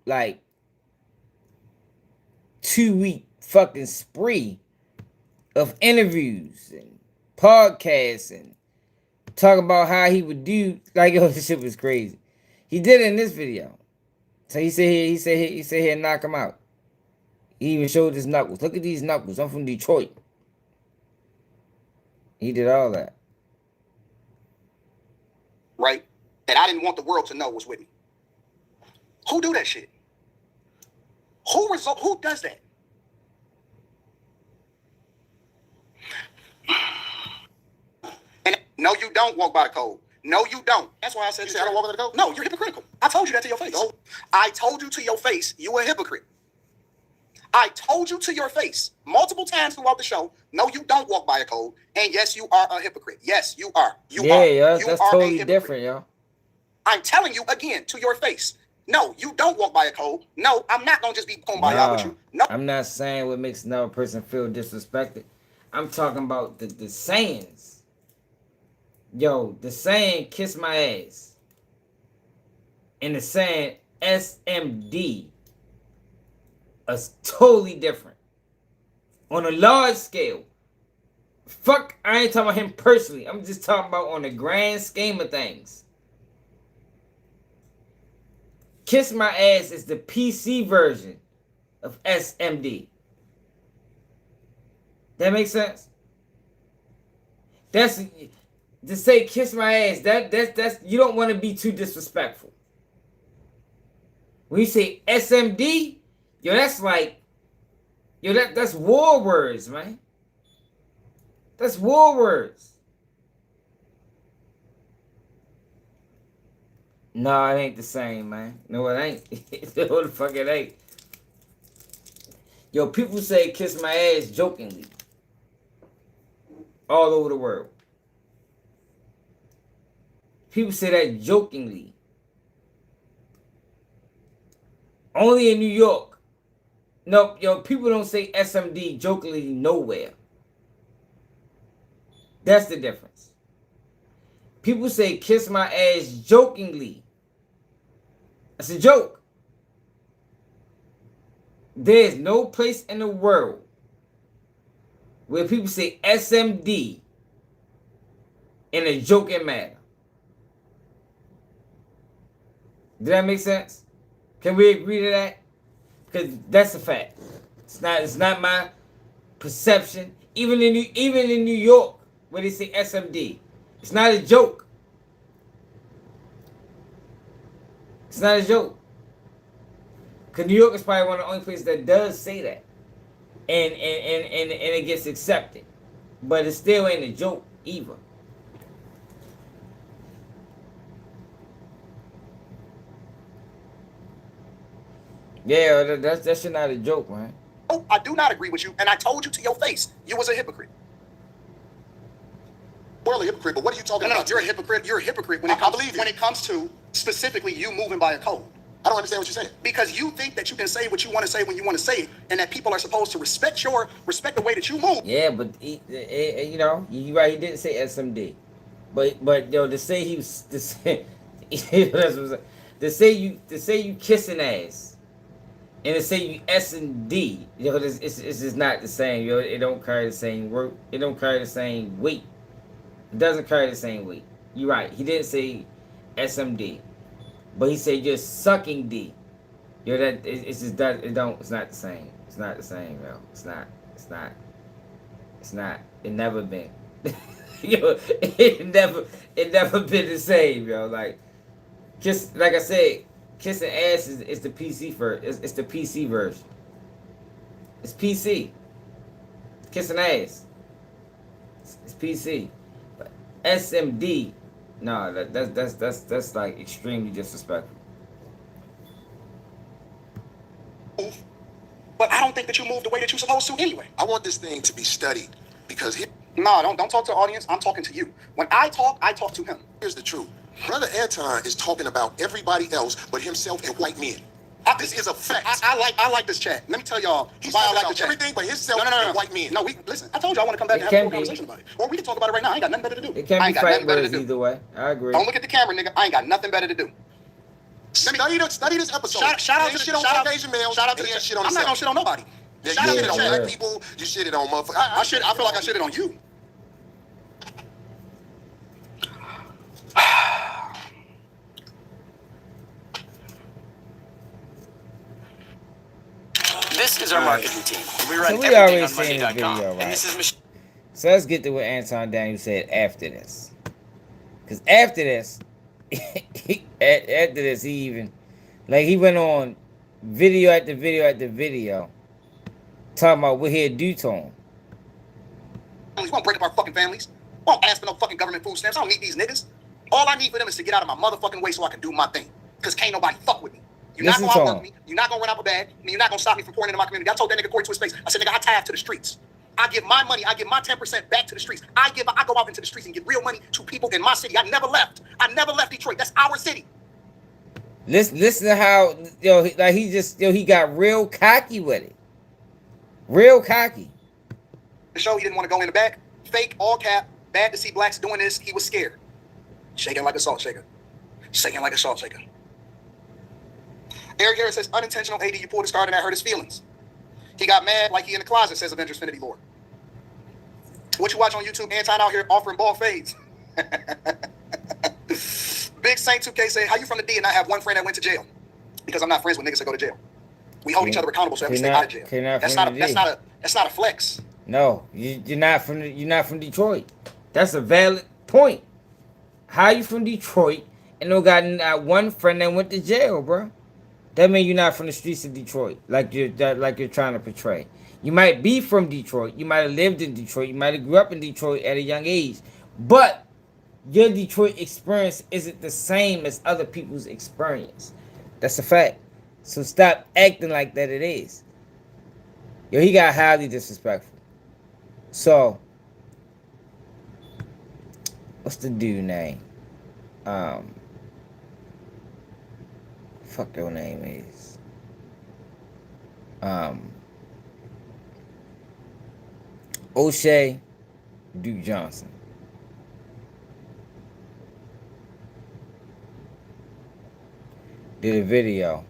2-week fucking spree of interviews and podcasts and talking about how he would do, this shit was crazy. He did it in this video. So he said he'd knock him out. He even showed his knuckles. Look at these knuckles. I'm from Detroit. He did all that. Right? And I didn't want the world to know was with me. Who do that shit? Who does that? And no, you don't walk by the code. No, you don't. That's why I said, I don't walk by the code. No, you're hypocritical. I told you that to your face. I told you to your face, you a hypocrite. I told you to your face multiple times throughout the show, no, you don't walk by a code. And yes, you are a hypocrite. Yes, you are. Yeah, that's totally different, yo. I'm telling you again to your face. No, you don't walk by a code. No, I'm not gonna just be kumbaya with you. No, I'm not saying what makes another person feel disrespected. I'm talking about the sayings. Yo, the saying "kiss my ass" and the saying "SMD" are totally different. On a large scale. Fuck, I ain't talking about him personally. I'm just talking about on the grand scheme of things. Kiss my ass is the PC version of SMD. That makes sense? That's to say kiss my ass, that's you don't want to be too disrespectful. When you say SMD, that's war words, man. That's war words. No, it ain't the same, man. No, it ain't. No, the fuck it ain't. Yo, people say kiss my ass jokingly. All over the world. People say that jokingly. Only in New York. No, people don't say SMD jokingly nowhere. That's the difference. People say kiss my ass jokingly. That's a joke. There's no place in the world where people say SMD in a joking manner. Did that make sense? Can we agree to that? Because that's a fact. It's not my perception. Even in New York, where they say SMD, it's not a joke. It's not a joke. Because New York is probably one of the only places that does say that. And it gets accepted. But it still ain't a joke either. Yeah, that shit not a joke, man. Oh, I do not agree with you, and I told you to your face, you was a hypocrite. Well, a hypocrite, but what are you talking about? No, you're a hypocrite. You're a hypocrite when it comes to specifically you moving by a code. I don't understand what you're saying. Because you think that you can say what you want to say when you want to say it, and that people are supposed to respect the way that you move. Yeah, but you know, you right. He didn't say SMD, but yo, to say he was to say, to say you kissing ass, and to say you S&D, you know, it's just not the same. Yo, it don't carry the same work. It don't carry the same weight. It doesn't carry the same weight. You're right. He didn't say SMD. But he said you're sucking D. Yo, that it's just that it's not the same. It's not the same, yo. It's not. It never been. Yo, it never been the same, yo. Like I said, kissing ass is the PC it's the PC version. It's PC. Kissing ass. It's PC. But SMD. No, that's like extremely disrespectful. But I don't think that you move the way that you're supposed to anyway. I want this thing to be studied because No, don't talk to the audience. I'm talking to you. When I talk to him. Here's the truth. Brother Anton is talking about everybody else but himself and white men. This is a fact. I like this chat. Let me tell y'all why I like the chat. Everything but himself and white men. No, listen. I told you I want to come back and have a conversation about it. Or we can talk about it right now. I ain't got nothing better to do. It can't be fighting words either way. I agree. Don't look at the camera, nigga. I ain't got nothing better to do. Study this episode. Shout out to shit on Caucasian males. Shout out to the shit on I'm not gonna shit on nobody. Yeah, Shout you out shit to on the black chat. people. You shit it on motherfuckers. I feel like I shitted on you. This is our marketing team. We run So we everything already on seen this Monday.com. video, And right? this is So let's get to what Anton Daniel said after this. Because after this, he even, like, he went on video after video after video talking about what he'd do to him. We won't break up our fucking families. We won't ask for no fucking government food stamps. I don't need these niggas. All I need for them is to get out of my motherfucking way so I can do my thing. Because can't nobody fuck with me. You're not gonna outwork me. You're not gonna run up a bag. You're not gonna stop me from pouring into my community. I told that nigga Corey to his face. I said, nigga, I tie to the streets. I give my money. I give my 10% back to the streets. I go out into the streets and give real money to people in my city. I never left Detroit. That's our city. Listen to how he got real cocky with it. Real cocky. The show he didn't want to go in the back. Fake, all cap. Bad to see blacks doing this. He was scared. Shaking like a salt shaker. Shaking like a salt shaker. Eric Harris says unintentional AD. You pulled his card and that hurt his feelings. He got mad like he in the closet, says Avengers Infinity Lord. What you watch on YouTube, Anton out here offering ball fades. Big Saint 2K say, how you from the D and I have one friend that went to jail? Because I'm not friends with niggas that go to jail. We hold each other accountable so that we stay out of jail. That's not a flex. No, you're not from Detroit. That's a valid point. How you from Detroit and no got not one friend that went to jail, bro? That means you're not from the streets of Detroit, like you're trying to portray. You might be from Detroit. You might have lived in Detroit. You might have grew up in Detroit at a young age. But your Detroit experience isn't the same as other people's experience. That's a fact. So stop acting like that it is. Yo, he got highly disrespectful. So, what's the dude name? Fuck your name is. O'Shea Duke Johnson. Did a video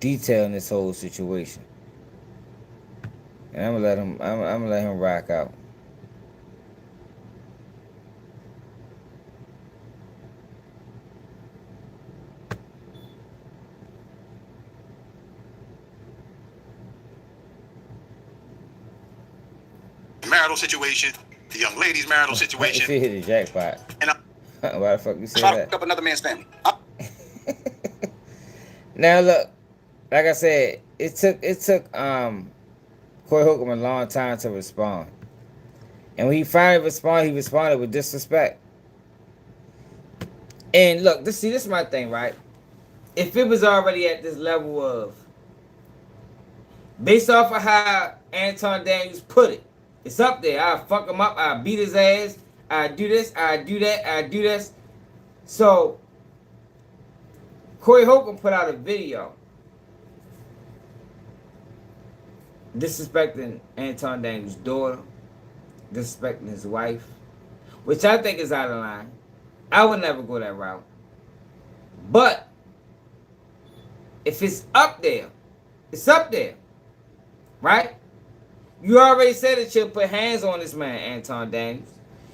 detailing this whole situation. And I'm gonna let him rock out. Marital situation, the young lady's marital situation. If he hit the jackpot. And why the fuck you say Try to that? fuck up another man's family. Now look, like I said, it took Corey Holcomb a long time to respond. And when he finally responded, he responded with disrespect. And look, this is my thing, right? If it was already at this level of, based off of how Anton Daniels put it, it's up there. I'll fuck him up. I'll beat his ass. I do this. I do that. I do this. So, Corey Holcomb put out a video disrespecting Anton Daniels' daughter, disrespecting his wife, which I think is out of line. I would never go that route. But if it's up there, it's up there, right? You already said that you'll put hands on this man, Anton Daniels.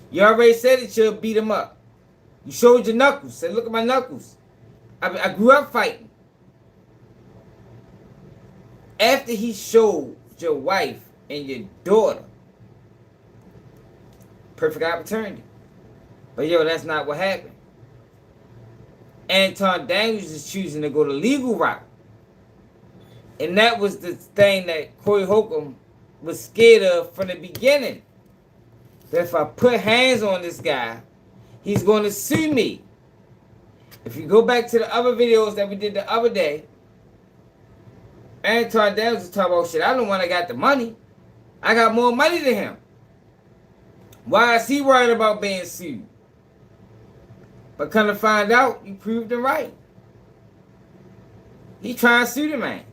You already said that you'll beat him up. You showed your knuckles. Said, look at my knuckles. I grew up fighting. After he showed your wife and your daughter, perfect opportunity. But yo, that's not what happened. Anton Daniels is choosing to go the legal route. And that was the thing that Corey Holcomb was scared of from the beginning. That if I put hands on this guy, he's going to sue me. If you go back to the other videos that we did the other day, Anton Daniels was talking about, shit, I don't want to got the money. I got more money than him. Why is he worried about being sued? But come to find out, you proved him right. He trying to sue the man.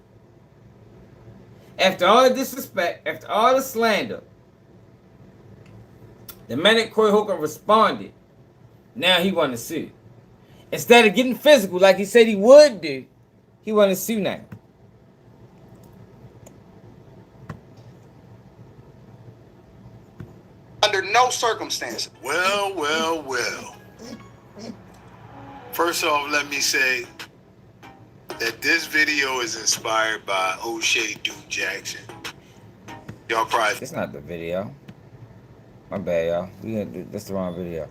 After all the disrespect, after all the slander, the minute Corey Holcomb responded, now he want to sue. Instead of getting physical like he said he would do, he want to sue now. Under no circumstances. Well, well, well. First off, let me say that this video is inspired by O'Shea Duke Jackson. Y'all probably... It's not the video. My bad, y'all. That's the wrong video.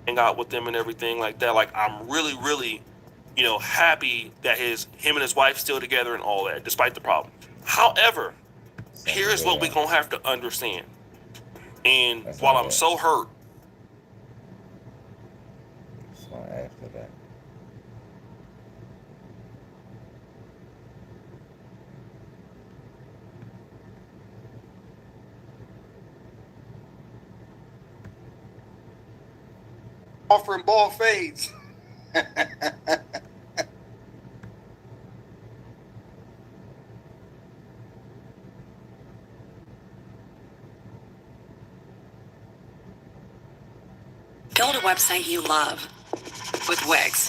Hang out with them and everything like that. Like, I'm really, really, happy that him and his wife still together and all that, despite the problem. However, here's what we're gonna have to understand. And while I'm so hurt, After that. Offering ball fades. Build a website you love with Wix.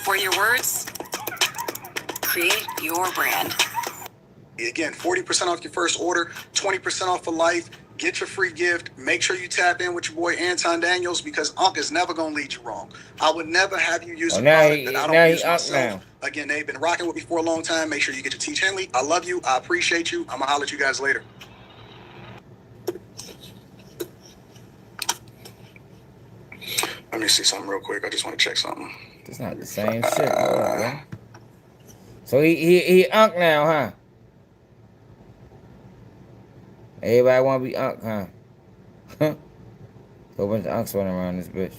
For your words, create your brand. Again, 40% off your first order, 20% off for life. Get your free gift. Make sure you tap in with your boy Anton Daniels, because Unc is never going to lead you wrong. I would never have you use a product that I don't use myself. Again, they've been rocking with me for a long time. Make sure you get to Teach Henley. I love you. I appreciate you. I'm going to holler at you guys later. Let me see something real quick. I just want to check something. It's not the same shit. Hold on, man. So he Unc now, huh? Everybody want to be Unc, huh? Whole bunch of Uncs running around this bitch.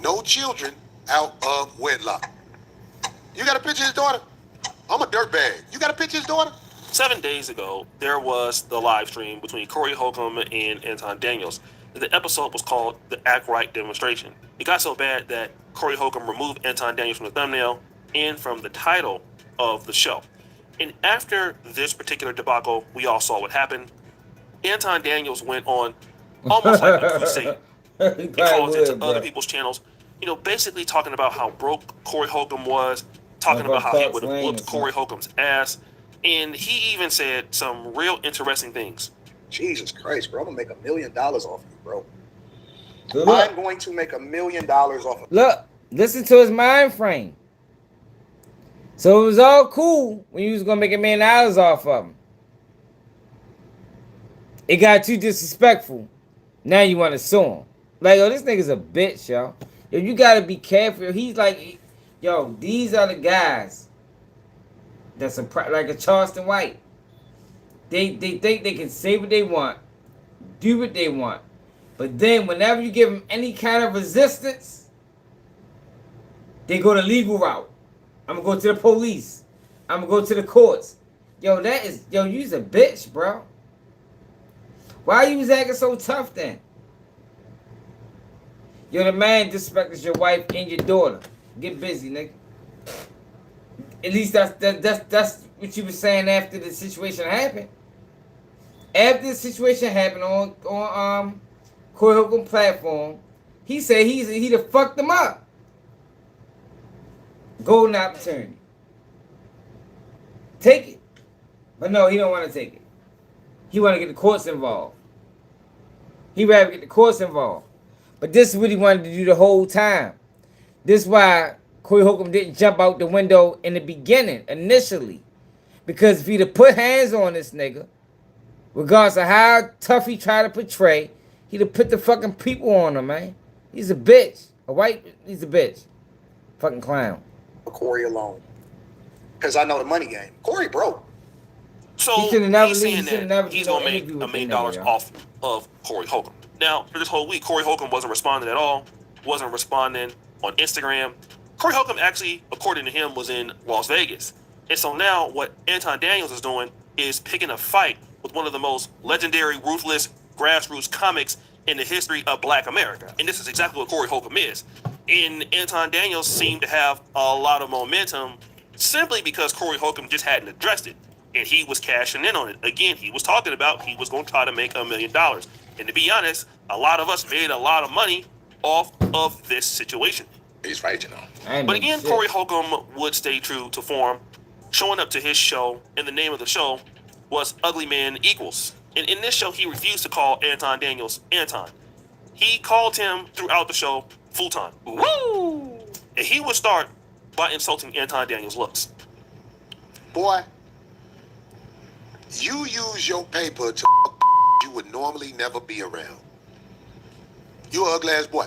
No children out of wedlock. You got a picture of his daughter? I'm a dirtbag. You got a picture of his daughter? 7 days ago, there was the live stream between Corey Holcomb and Anton Daniels. The episode was called The Act Right Demonstration. It got so bad that Corey Holcomb removed Anton Daniels from the thumbnail and from the title of the show. And after this particular debacle, we all saw what happened. Anton Daniels went on almost like a crusade. He called into other people's channels, basically talking about how broke Corey Holcomb was, talking about how he Clark would have Lane or whooped Corey something. Holcomb's ass, and he even said some real interesting things. Jesus Christ, bro! I'm gonna make $1 million off you, bro. So look, I'm going to make $1 million off of look, listen to his mind frame. So it was all cool when you was gonna make $1 million off of him. It got too disrespectful. Now you want to sue him. Like, yo, this nigga's a bitch, yo. Yo, you gotta be careful. He's like, yo, these are the guys that's like a Charleston White. They think they can say what they want, do what they want. But then whenever you give them any kind of resistance, they go the legal route. I'm gonna go to the police. I'm gonna go to the courts. Yo, you's a bitch, bro. Why you was acting so tough then? Yo, the man disrespected your wife and your daughter. Get busy, nigga. At least that's what you were saying after the situation happened. After the situation happened on Corey Holcomb platform, he said he'd have fucked them up. Golden opportunity. Take it. But no, he don't want to take it. He want to get the courts involved. He rather get the courts involved. But this is what he wanted to do the whole time. This is why Corey Holcomb didn't jump out the window in the beginning, initially. Because if he'd have put hands on this nigga, regardless of how tough he tried to portray, he'd have put the fucking people on him, man. He's a bitch. He's a bitch. Fucking clown. Corey alone. Because I know the money game. Corey broke. So he's saying that he's going to make $1 million off of Corey Holcomb. Now, for this whole week, Corey Holcomb wasn't responding at all. Wasn't responding on Instagram. Corey Holcomb actually, according to him, was in Las Vegas. And so now what Anton Daniels is doing is picking a fight with one of the most legendary, ruthless, grassroots comics in the history of Black America. And this is exactly what Corey Holcomb is. And Anton Daniels seemed to have a lot of momentum simply because Corey Holcomb just hadn't addressed it. And he was cashing in on it. Again, he was talking about he was going to try to make $1 million. And to be honest, a lot of us made a lot of money off of this situation. He's right, you know. But again, Corey Holcomb would stay true to form, showing up to his show, and the name of the show was Ugly Man Equals. And in this show, he refused to call Anton Daniels Anton. He called him throughout the show Futon. Woo! And he would start by insulting Anton Daniels' looks. Boy, you use your paper to you would normally never be around. You an ugly ass boy.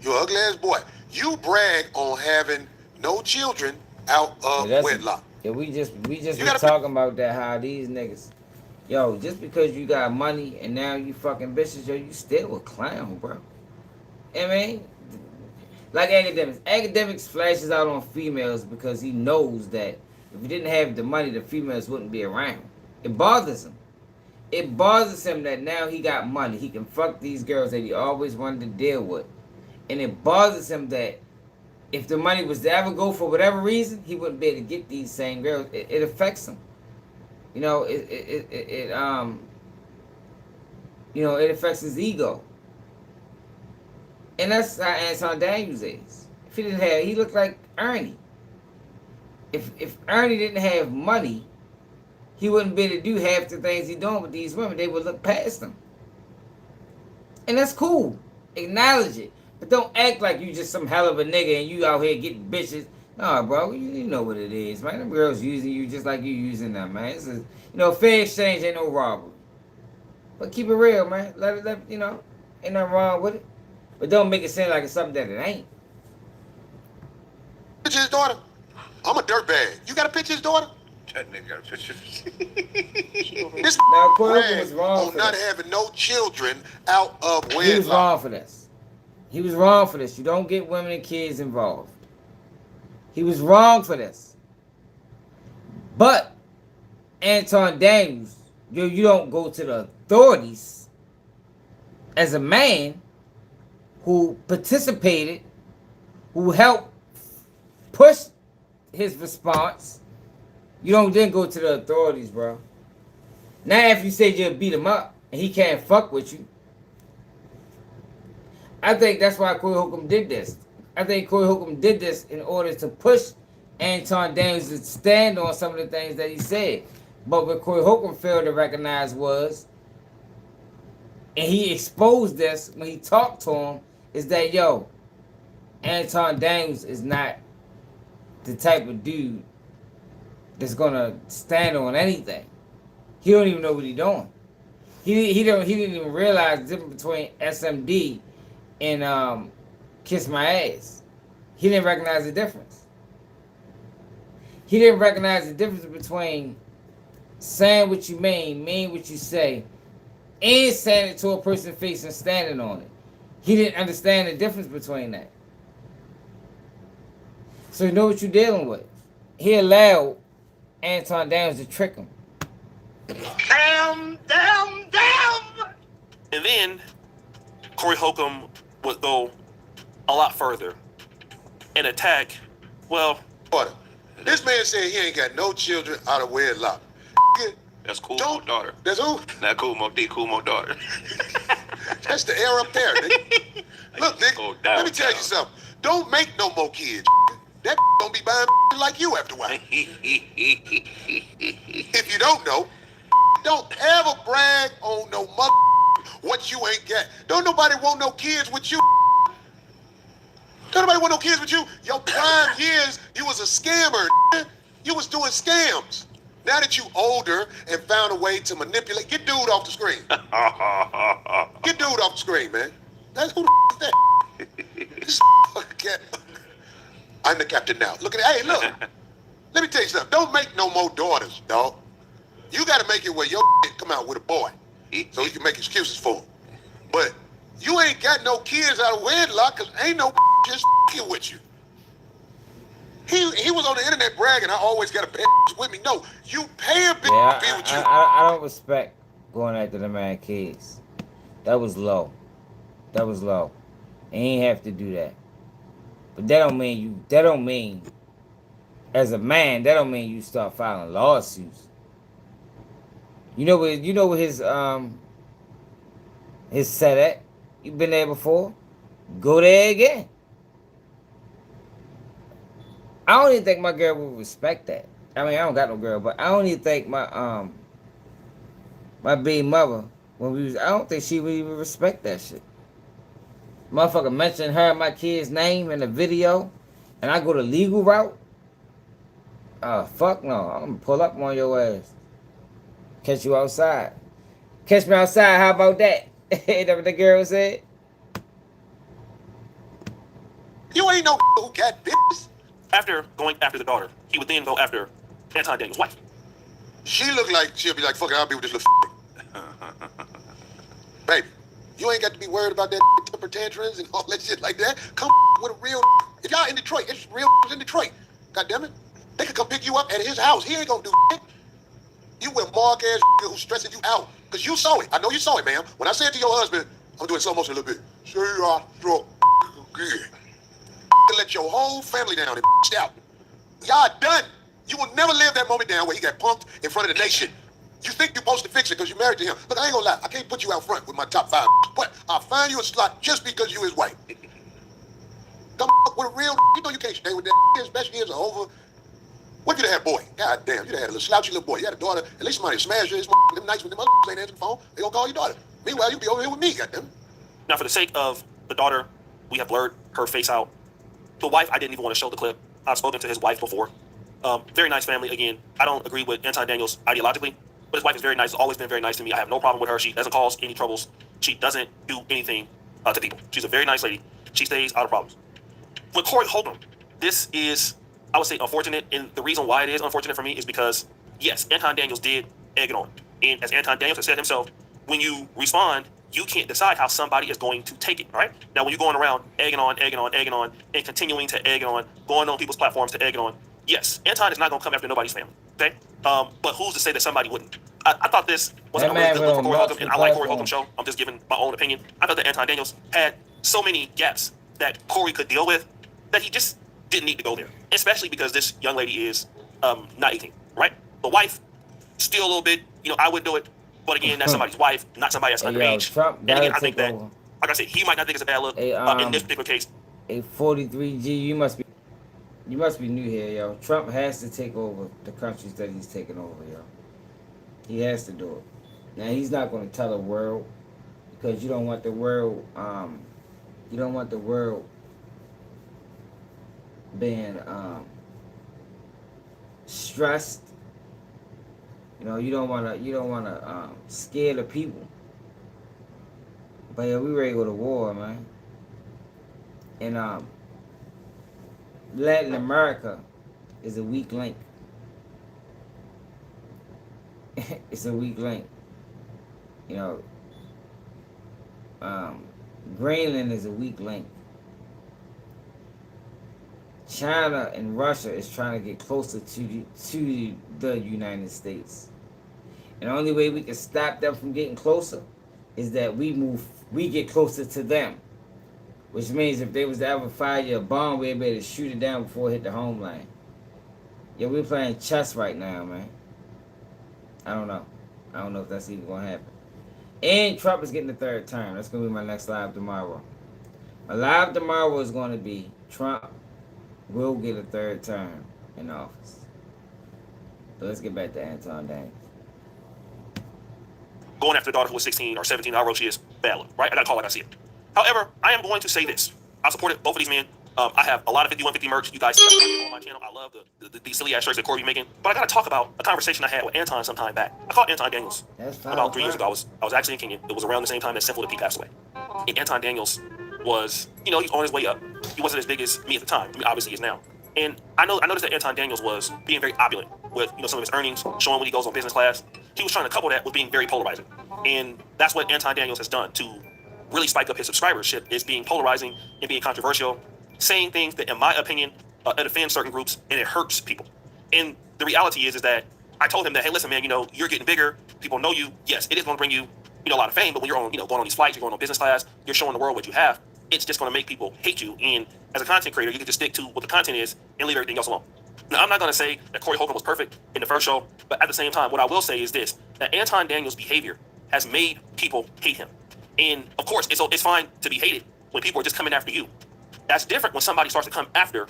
You an ugly ass boy. You brag on having no children out of wedlock. Yeah, we just been talking about that, how these niggas, yo, just because you got money and now you fucking bitches, yo, you still a clown, bro. I mean, like academics flashes out on females because he knows that if he didn't have the money, the females wouldn't be around. It bothers him. It bothers him that now he got money. He can fuck these girls that he always wanted to deal with. And it bothers him that if the money was to ever go for whatever reason, he wouldn't be able to get these same girls. It affects him. You know, it affects his ego. And that's how Anton Daniels is. If he didn't have, he looked like Ernie. If Ernie didn't have money, he wouldn't be able to do half the things he's doing with these women. They would look past him. And that's cool. Acknowledge it. But don't act like you just some hell of a nigga and you out here getting bitches. Nah, bro, you know what it is, man. Them girls using you just like you using them, man. This is, fair exchange ain't no robbery. But keep it real, man. Let ain't nothing wrong with it. But don't make it seem like it's something that it ain't. Picture his daughter. I'm a dirtbag. You got a picture of his daughter? That nigga got a picture. This now, Corey was wrong on for not this. having no children out of wedlock. He was wrong for this. He was wrong for this. You don't get women and kids involved. He was wrong for this. But Anton Daniels, you don't go to the authorities as a man who participated, who helped push his response. You don't then go to the authorities, bro. Now if you say you'll beat him up and he can't fuck with you, I think that's why Corey Holcomb did this. I think Corey Holcomb did this in order to push Anton Daniels to stand on some of the things that he said. But what Corey Holcomb failed to recognize was, and he exposed this when he talked to him, is that, yo, Anton Daniels is not the type of dude that's gonna stand on anything. He don't even know what he's doing. He didn't even realize the difference between SMD and Kiss My Ass. He didn't recognize the difference. He didn't recognize the difference between saying what you mean what you say, and saying it to a person's face and standing on it. He didn't understand the difference between that. So you know what you're dealing with. He allowed Anton Daniels to trick him. Damn! And then Corey Holcomb would go a lot further and attack, well... This man said he ain't got no children out of wedlock. That's cool, my daughter. That's who? Not cool, my daughter. That's the air up there, nigga. Look, nigga, let me tell you something. Don't make no more kids. That don't be buying like you after a while. If you don't know, don't ever brag on no mother what you ain't got. Don't nobody want no kids with you. Don't nobody want no kids with you. Your prime years, you was a scammer. You was doing scams. Now that you older and found a way to manipulate, get dude off the screen. Get dude off the screen, man. That's who the is that? This cat. I'm the captain now. Look at that. Hey, look. Let me tell you something. Don't make no more daughters, dog. You got to make it where your come out with a boy, so you can make excuses for him. But you ain't got no kids out of wedlock, because ain't no just with you. He was on the internet bragging, I always got a bad with me. No, you pay a bitch to be with you. I don't respect going after the man kids. That was low. That was low. And he ain't have to do that. But that don't mean as a man, that don't mean you start filing lawsuits. You know what his set at? You been there before? Go there again. I don't even think my girl would respect that. I mean, I don't got no girl, but I don't even think my baby mother, I don't think she would even respect that shit. Motherfucker mentioned her and my kid's name in the video, and I go the legal route. Fuck no. I'm gonna pull up on your ass. Catch you outside. Catch me outside, how about that? Ain't that what the girl said? You ain't no who got bitches. After going after the daughter, he would then go after Anton Daniels' wife. She look like she'll be like, fuck it, I'll be with this little baby. You ain't got to be worried about that temper tantrums and all that shit like that. Come with a real. If y'all in Detroit, it's real in Detroit. God damn it, they could come pick you up at his house. He ain't gonna do shit. You with mark ass who's stressing you out because you saw it. I know you saw it, ma'am. When I said to your husband, I'm doing slow motion a little bit. Say I struck again. Let your whole family down and out. Y'all done. You will never live that moment down where he got punked in front of the nation. You think you're supposed to fix it because you're married to him. Look, I ain't gonna lie. I can't put you out front with my top 5, but I'll find you a slot just because you his wife. Come with a real, you know you can't stay with that. His best years are over. What if you'd have had a boy? God damn, you'd have had a little slouchy little boy. You had a daughter. At least somebody smash you. Them nights when them other ain't answering the phone, they gonna call your daughter. Meanwhile, you be over here with me, goddamn. Now, for the sake of the daughter, we have blurred her face out. The wife, I didn't even want to show the clip. I've spoken to his wife before. Very nice family. Again, I don't agree with Anton Daniels ideologically, but his wife is very nice. Has always been very nice to me. I have no problem with her. She doesn't cause any troubles. She doesn't do anything to people. She's a very nice lady. She stays out of problems. With Corey Holcomb, this is, I would say, unfortunate. And the reason why it is unfortunate for me is because, yes, Anton Daniels did egg it on. And as Anton Daniels has said himself, when you respond, you can't decide how somebody is going to take it, all right? Now, when you're going around egging on, and continuing to egg it on, going on people's platforms to egg it on, yes, Anton is not going to come after nobody's family, okay? But who's to say that somebody wouldn't? I thought this wasn't a really good look for Corey Holcomb, and I like Corey Holcomb's show. I'm just giving my own opinion. I thought that Anton Daniels had so many gaps that Corey could deal with that he just didn't need to go there, especially because this young lady is not 18, right? The wife, still a little bit, I would do it. But again, that's somebody's wife, not somebody that's underage. And again, I think that, like I said, he might not think it's a bad look in this particular case. A 43G, you must be You must be new here, yo. Trump has to take over the countries that he's taking over, yo. He has to do it. Now he's not going to tell the world because you don't want the world. You don't want the world being stressed. You know, you don't want to. You don't want to scare the people. But yeah, we ready to go to war, man. And Latin America is a weak link. It's a weak link. You know, Greenland is a weak link. China and Russia is trying to get closer to the United States. And the only way we can stop them from getting closer is that we get closer to them. Which means if they was to ever fire a bomb, we'd be able to shoot it down before it hit the homeland. Yeah, we're playing chess right now, man. I don't know. I don't know if that's even going to happen. And Trump is getting the third term. That's going to be my next live tomorrow. My live tomorrow is going to be Trump will get a third term in office. So let's get back to Anton Daniels. Going after the daughter who was 16 or 17, however old she is, valid, right? I got to call it like I see it. However, I am going to say this. I supported both of these men. I have a lot of 5150 merch. You guys see that on my channel. I love the silly ass shirts that Corey be making. But I got to talk about a conversation I had with Anton some time back. I called Anton Daniels about 3 years ago. I was actually in Kenya. It was around the same time that Sinful the P passed away. And Anton Daniels was, you know, he's on his way up. He wasn't as big as me at the time. I mean, obviously he is now. And I noticed that Anton Daniels was being very opulent with, you know, some of his earnings, showing when he goes on business class. He was trying to couple that with being very polarizing. And that's what Anton Daniels has done to really spike up his subscribership, is being polarizing and being controversial, saying things that, in my opinion, offend certain groups, and it hurts people. And the reality is that I told him that, hey, listen, man, you know, you're getting bigger. People know you. Yes, it is going to bring you, you know, a lot of fame. But when you're on, you know, going on these flights, you're going on business class, you're showing the world what you have. It's just going to make people hate you. And as a content creator, you can just stick to what the content is and leave everything else alone. Now, I'm not going to say that Corey Holcomb was perfect in the first show, but at the same time, what I will say is this, that Anton Daniels' behavior has made people hate him. And of course, it's fine to be hated when people are just coming after you. That's different when somebody starts to come after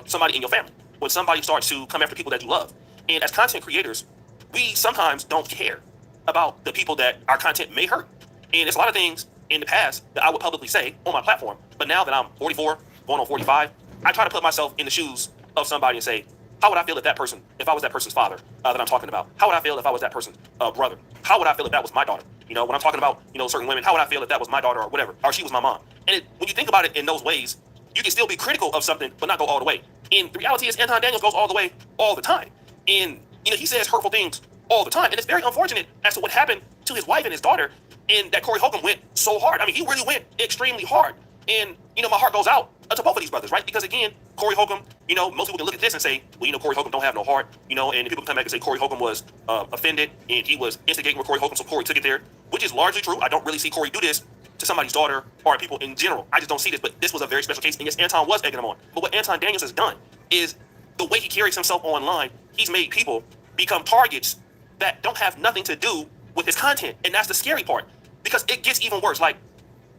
somebody in your family, when somebody starts to come after people that you love. And as content creators, we sometimes don't care about the people that our content may hurt. And there's a lot of things in the past that I would publicly say on my platform. But now that I'm 44, going on 45, I try to put myself in the shoes of somebody and say, how would I feel if I was that person's father that I'm talking about? How would I feel if I was that person's brother? How would I feel if that was my daughter? You know, when I'm talking about, you know, certain women, how would I feel if that was my daughter or whatever, or she was my mom? And when you think about it in those ways, you can still be critical of something, but not go all the way. And the reality is Anton Daniels goes all the way all the time. And, you know, he says hurtful things all the time. And it's very unfortunate as to what happened to his wife and his daughter, and that Corey Holcomb went so hard. I mean, he really went extremely hard. And, you know, my heart goes out to both of these brothers, right? Because again, Corey Holcomb, you know, most people can look at this and say, well, you know, Corey Holcomb don't have no heart, you know, and people can come back and say Corey Holcomb was offended and he was instigating with Corey Holcomb, so Corey took it there, which is largely true. I don't really see Corey do this to somebody's daughter or people in general. I just don't see this, but this was a very special case, and yes, Anton was egging him on. But what Anton Daniels has done is the way he carries himself online, he's made people become targets that don't have nothing to do with his content, and that's the scary part, because it gets even worse. Like,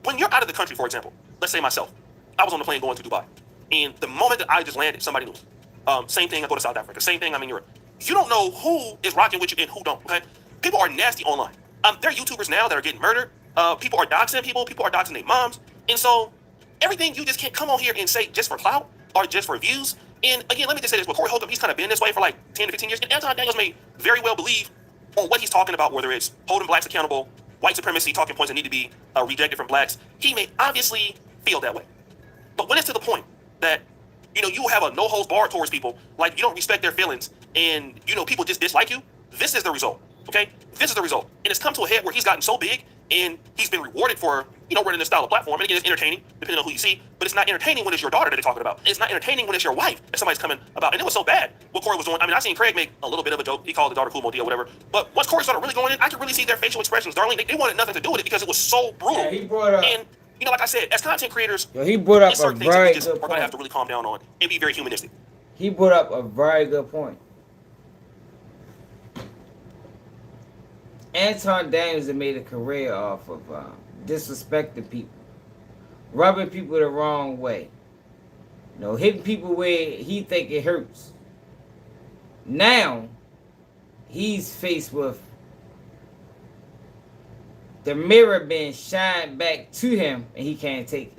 when you're out of the country, for example, let's say myself, I was on the plane going to Dubai, and the moment that I just landed, somebody knew. Same thing, I go to South Africa. Same thing, I'm in Europe. You don't know who is rocking with you and who don't, okay? People are nasty online. There are YouTubers now that are getting murdered. People are doxing people. People are doxing their moms. And so everything, you just can't come on here and say just for clout or just for views. And again, let me just say this. With Corey Holcomb, he's kind of been this way for like 10 to 15 years. And Anton Daniels may very well believe on what he's talking about, whether it's holding blacks accountable, white supremacy, talking points that need to be rejected from blacks. He may obviously feel that way. But when it's to the point that, you know, you have a no holds barred towards people, like you don't respect their feelings, and, you know, people just dislike you, this is the result, okay? This is the result. And it's come to a head where he's gotten so big, and he's been rewarded for, you know, running this style of platform. And again, it's entertaining, depending on who you see, but it's not entertaining when it's your daughter that they're talking about. It's not entertaining when it's your wife that somebody's coming about. And it was so bad what Corey was doing. I mean, I seen Craig make a little bit of a joke. He called the daughter Kumo D or whatever. But once Corey started really going in, I could really see their facial expressions, darling. They wanted nothing to do with it because it was so brutal. Yeah, he brought up, and, you know, like I said, as content creators, he brought up certain a things that very we just good are going to have to really calm down on and be very humanistic. He brought up a very good point. Anton Daniels had made a career off of disrespecting people, rubbing people the wrong way, You know, hitting people where he think it hurts. Now, he's faced with the mirror being shined back to him, and he can't take it.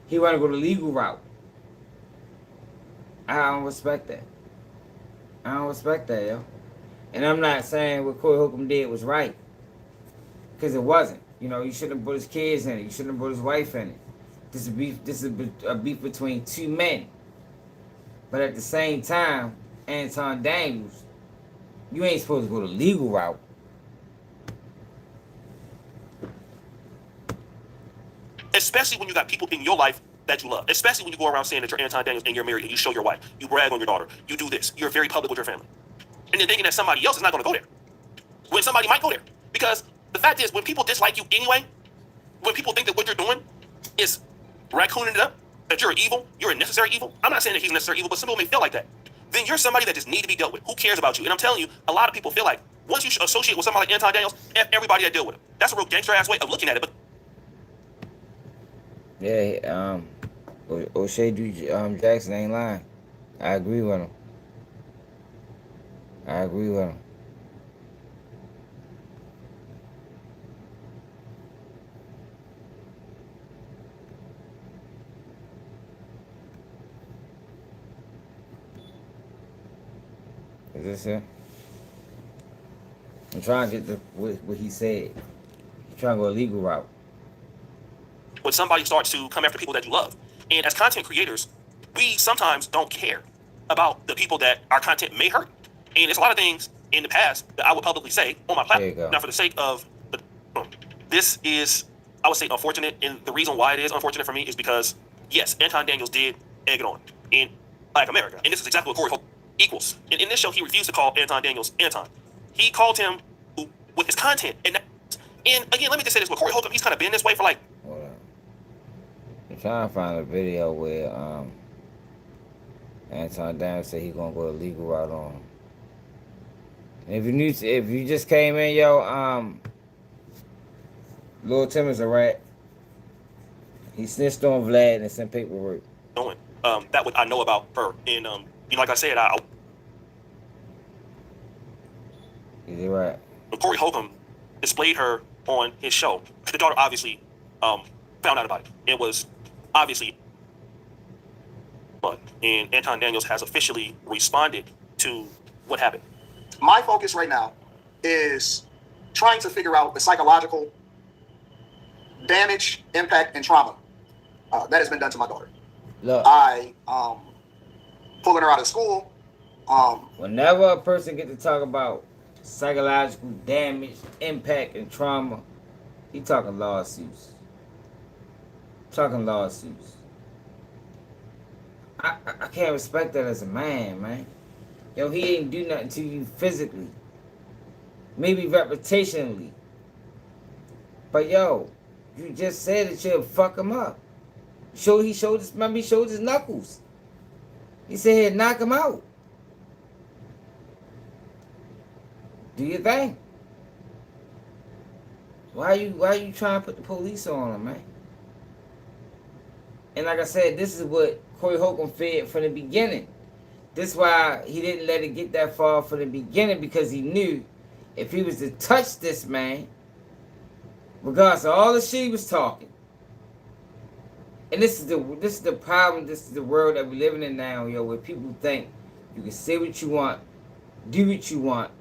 He want to go the legal route. I don't respect that. I don't respect that, yo. And I'm not saying what Corey Holcomb did was right, because it wasn't. You know, you shouldn't have put his kids in it. You shouldn't have put his wife in it. This is a beef between two men. But at the same time, Anton Daniels, you ain't supposed to go the legal route. Especially when you got people in your life that you love. Especially when you go around saying that you're Anton Daniels and you're married and you show your wife. You brag on your daughter. You do this. You're very public with your family. And then thinking that somebody else is not going to go there. When somebody might go there. Because the fact is, when people dislike you anyway, when people think that what you're doing is raccooning it up, that you're evil, you're a necessary evil. I'm not saying that he's necessary evil, but some people may feel like that. Then you're somebody that just need to be dealt with. Who cares about you? And I'm telling you, a lot of people feel like once you associate with somebody like Anton Daniels, everybody that deal with him. That's a real gangster ass way of looking at it. But yeah, O'Shea Jackson ain't lying. I agree with him. I agree with him. Is this it? I'm trying to get what he said. He's trying to go a legal route. when somebody starts to come after people that you love, and as content creators, we sometimes don't care about the people that our content may hurt. And there's a lot of things in the past that I would publicly say on my platform. Now, for the sake of this is, I would say, unfortunate, and the reason why it is unfortunate for me is because, yes, Anton Daniels did egg it on in Black America, and this is exactly what Corey Holcomb equals. In this show, he refused to call Anton Daniels Anton. He called him with his content, and again, let me just say this: with Corey Holcomb, he's kind of been this way for like. Hold on. I'm trying to find a video where Anton Daniels said he's gonna go the legal route on him. And if you just came in, yo, Lil Tim is a rat. He snitched on Vlad and sent paperwork. That what I know about her, and like I said, He's a rat. When Corey Holcomb displayed her on his show, the daughter obviously found out about it. It was obviously, and Anton Daniels has officially responded to what happened. My focus right now is trying to figure out the psychological damage, impact, and trauma that has been done to my daughter. Look, I pulling her out of school. Whenever a person gets to talk about psychological damage, impact, and trauma, he talking lawsuits. I can't respect that as a man. Yo, he ain't do nothing to you physically. Maybe reputationally. But yo, you just said that you'll fuck him up. He showed his knuckles. He said he'd knock him out. Do your thing. Why you trying to put the police on him, man? And like I said, this is what Corey Holcomb fed from the beginning. This is why he didn't let it get that far from the beginning, because he knew if he was to touch this man, regardless of all the shit he was talking. And this is the problem. This is the world that we're living in now, yo, where people think you can say what you want, do what you want,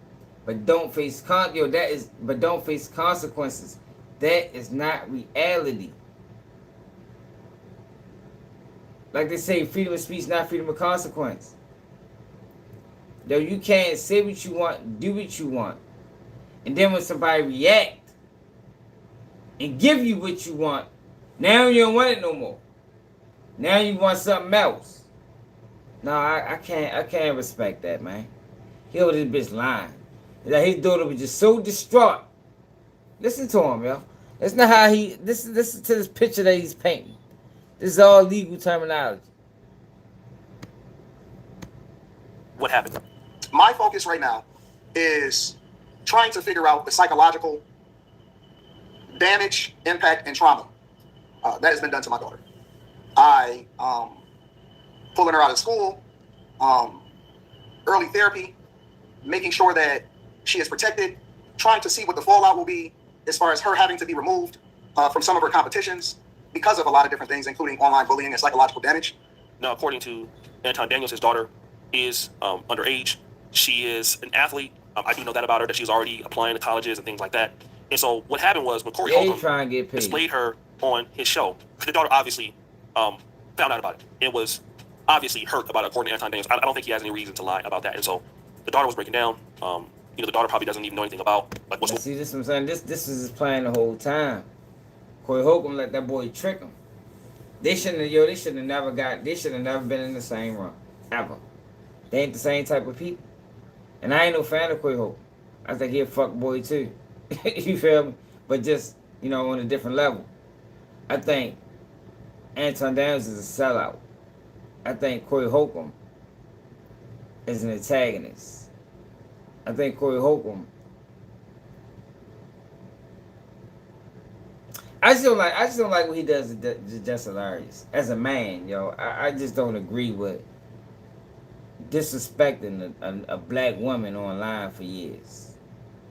but don't face don't face consequences. That is not reality. Like they say, freedom of speech, not freedom of consequence. Yo, you can't say what you want, do what you want, and then when somebody react and give you what you want, now you don't want it no more. Now you want something else. No, I can't respect that, man. He over this bitch lying. Like his daughter was just so distraught. Listen to him, yo. That's not how listen to this picture that he's painting. This is all legal terminology. What happened? My focus right now is trying to figure out the psychological damage, impact, and trauma that has been done to my daughter. I pulling her out of school, early therapy, making sure that she is protected, trying to see what the fallout will be as far as her having to be removed from some of her competitions because of a lot of different things, including online bullying and psychological damage. Now, according to Anton Daniels, his daughter is underage. She is an athlete. I do know that about her, that she's already applying to colleges and things like that. And so what happened was when Corey Holcomb displayed her on his show, the daughter obviously found out about it. It was obviously hurt about it, according to Anton Daniels. I don't think he has any reason to lie about that. And so the daughter was breaking down. The daughter probably doesn't even know anything about like what's going on. See, this is what I'm saying. This is his plan the whole time. Corey Holcomb let that boy trick him. They shouldn't have never been in the same room. Ever. They ain't the same type of people. And I ain't no fan of Corey Holcomb. I think he a fuck boy too. You feel me? But just, on a different level. I think Anton Daniels is a sellout. I think Corey Holcomb is an antagonist. I think Corey Holcomb. I just don't like what he does to Just Hilarious. As a man, I just don't agree with disrespecting a black woman online for years.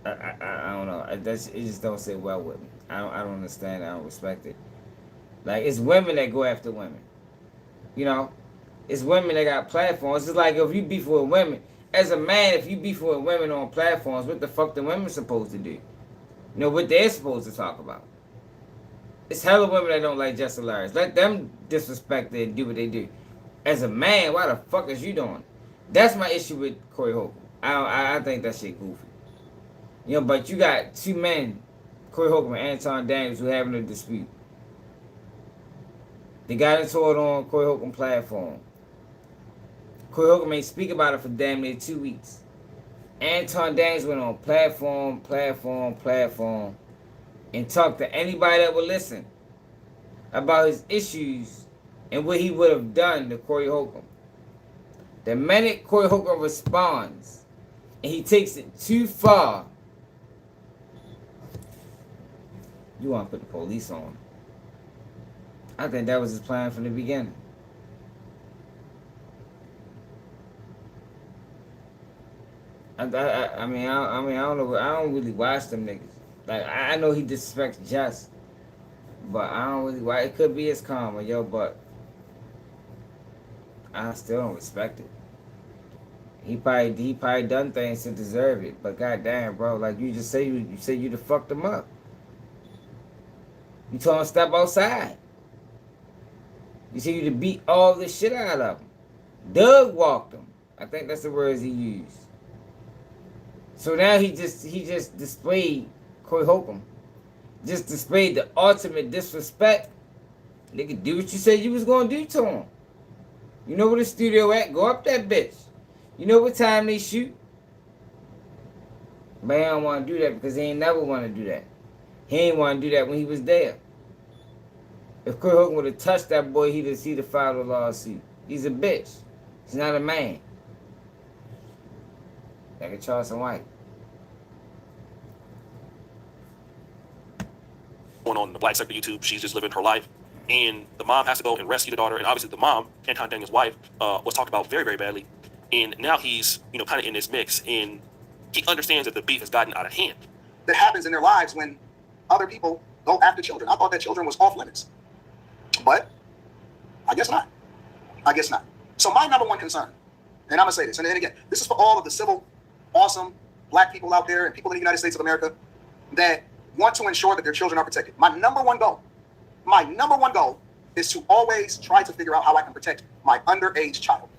I don't know. It just don't sit well with me. I don't understand it. I don't respect it. Like, it's women that go after women. It's women that got platforms. It's like if you beef with women. As a man, if you beef with women on platforms, what the fuck the women supposed to do? What they're supposed to talk about. It's hella women that don't like Just Hilarious. Let them disrespect it and do what they do. As a man, why the fuck is you doing? That's my issue with Corey Holcomb. I think that shit goofy. But you got two men, Corey Holcomb and Anton Daniels, who having a dispute. They got into it on Corey Holcomb platform. Corey Holcomb ain't speak about it for damn near 2 weeks. Anton Daniels went on platform, and talk to anybody that would listen about his issues and what he would have done to Corey Holcomb. The minute Corey Holcomb responds and he takes it too far, you want to put the police on him. I think that was his plan from the beginning. I don't know. I don't really watch them niggas. Like, I know he disrespects Just, but I don't really watch. It could be his karma, but I still don't respect it. He probably done things to deserve it, but goddamn, bro, like you just say you the fucked him up. You told him to step outside. You say you to beat all this shit out of him. Doug walked him. I think that's the words he used. So now he just displayed, Corey Holcomb just displayed the ultimate disrespect. Nigga, do what you said you was gonna do to him. You know where the studio at? Go up that bitch. You know what time they shoot? But he don't want to do that because he ain't never want to do that. He ain't want to do that when he was there. If Corey Holcomb would have touched that boy, he'd have filed a lawsuit. He's a bitch. He's not a man. Like a Charleston White. Going on the black sector YouTube, she's just living her life. And the mom has to go and rescue the daughter. And obviously the mom, Anton Daniels' wife, was talked about very, very badly. And now he's, kind of in this mix. And he understands that the beef has gotten out of hand. That happens in their lives when other people go after children. I thought that children was off limits. But I guess not. So my number one concern, and I'm going to say this, and then again, this is for all of the civil, awesome black people out there and people in the United States of America that want to ensure that their children are protected. My number one goal is to always try to figure out how I can protect my underage child.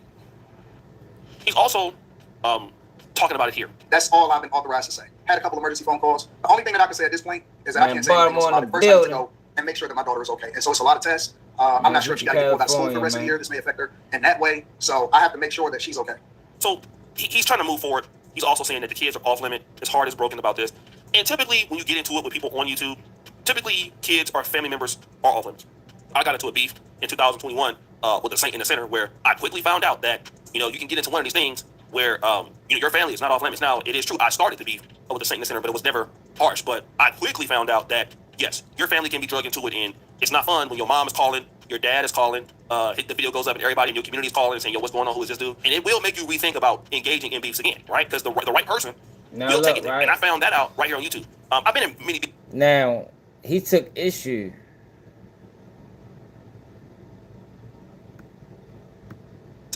He's also talking about it here. That's all I've been authorized to say. Had a couple emergency phone calls. The only thing that I can say at this point is that I can't say anything about it. First, I need to go and make sure that my daughter is okay. And so it's a lot of tests. I'm not sure if she got to get pulled out of school for the rest of the year. This may affect her in that way. So I have to make sure that she's okay. So he's trying to move forward. He's also saying that the kids are off limit. His heart is broken about this. And typically, when you get into it with people on YouTube, typically kids or family members are off limits. I got into a beef in 2021 with a Saint in the Center where I quickly found out that, you can get into one of these things where your family is not off limits. Now, it is true. I started the beef with the Saint in the Center, but it was never harsh. But I quickly found out that, yes, your family can be drugged into it, and it's not fun when your mom is calling, your dad is calling, The video goes up and everybody in your community is calling and saying, yo, what's going on? Who is this dude? And it will make you rethink about engaging in beefs again, right? Because the right person will take it there. Right. And I found that out right here on YouTube. I've been in many. Now, he took issue.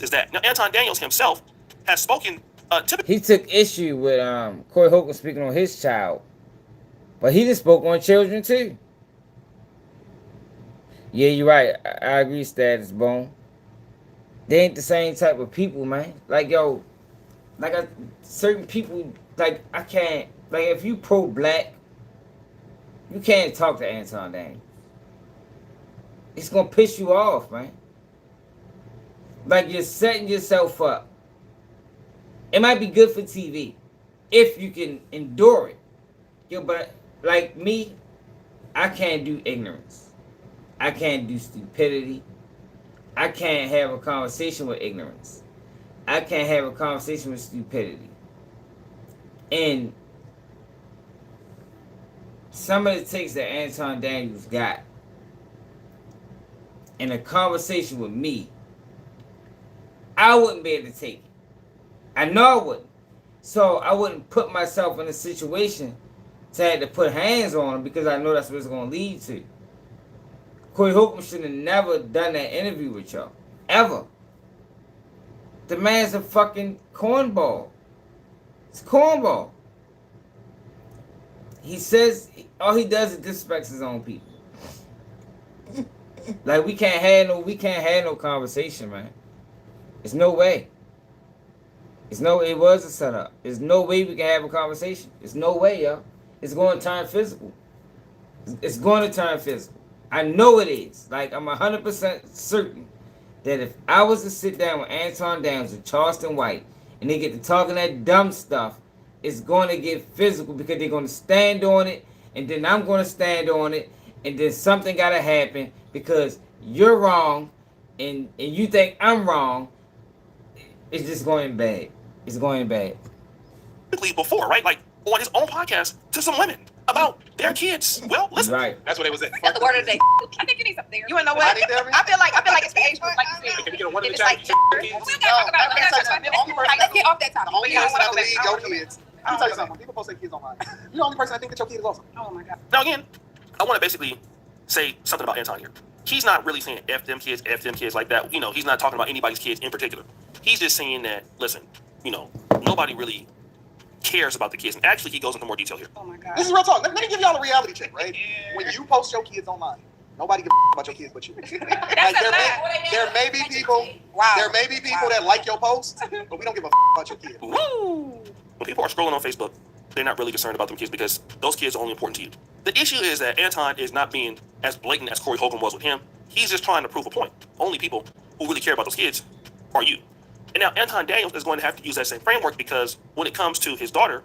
Is that now Anton Daniels himself has spoken he took issue with Corey Holcomb speaking on his child. But he just spoke on children too. Yeah, you're right. I agree, Status Bone. They ain't the same type of people, man. Like, yo, like certain people, like, I can't, like, if you pro-black, you can't talk to Anton Daniels. It's gonna piss you off, man. Like, you're setting yourself up. It might be good for TV if you can endure it. Yo, but like me, I can't do ignorance. I can't do stupidity. I can't have a conversation with ignorance. I can't have a conversation with stupidity. And some of the takes that Anton Daniels got in a conversation with me, I wouldn't be able to take it. I know I wouldn't. So I wouldn't put myself in a situation to have to put hands on him because I know that's what it's going to lead to. Corey Holcomb should have never done that interview with y'all. Ever. The man's a fucking cornball. It's a cornball. He says, all he does is disrespects his own people. Like, we can't have no conversation, man. There's no way. It was a setup. There's no way we can have a conversation. There's no way, yo. It's going to turn physical. It's going to turn physical. I know it is. Like, I'm 100% certain that if I was to sit down with Anton Daniels or Charleston White and they get to talking that dumb stuff, it's going to get physical because they're going to stand on it, and then I'm going to stand on it, and then something got to happen because you're wrong and you think I'm wrong. It's just going bad. It's going bad. Before, right? Like, on his own podcast to some women about their kids. Well, listen. Right. That's what it was at. That's the word of the day. I think you need something. You wanna know what? I feel like it's the age group, like you said. Can you get a one of the It's like kids? we gotta talk about let's get off that topic. The only person that believe your kids. Let me tell you something. When people post their kids online, you're the only person that think that your kid is awesome. Oh my god. Now again, I want to basically say something about Anton here. He's not really saying F them kids like that. You know, he's not talking about anybody's kids in particular. He's just saying that, listen, you know, nobody really cares about the kids. And actually, he goes into more detail here. Oh my god. This is real talk. Let me give y'all a reality check, right? When you post your kids online, nobody gives a about your kids but you. Like, there may be people. Wow. There may be people that like your posts, but we don't give a about your kids. Woo! When people are scrolling on Facebook, they're not really concerned about them kids because those kids are only important to you. The issue is that Anton is not being as blatant as Corey Holcomb was with him. He's just trying to prove a point. Only people who really care about those kids are you. And now Anton Daniels is going to have to use that same framework because when it comes to his daughter,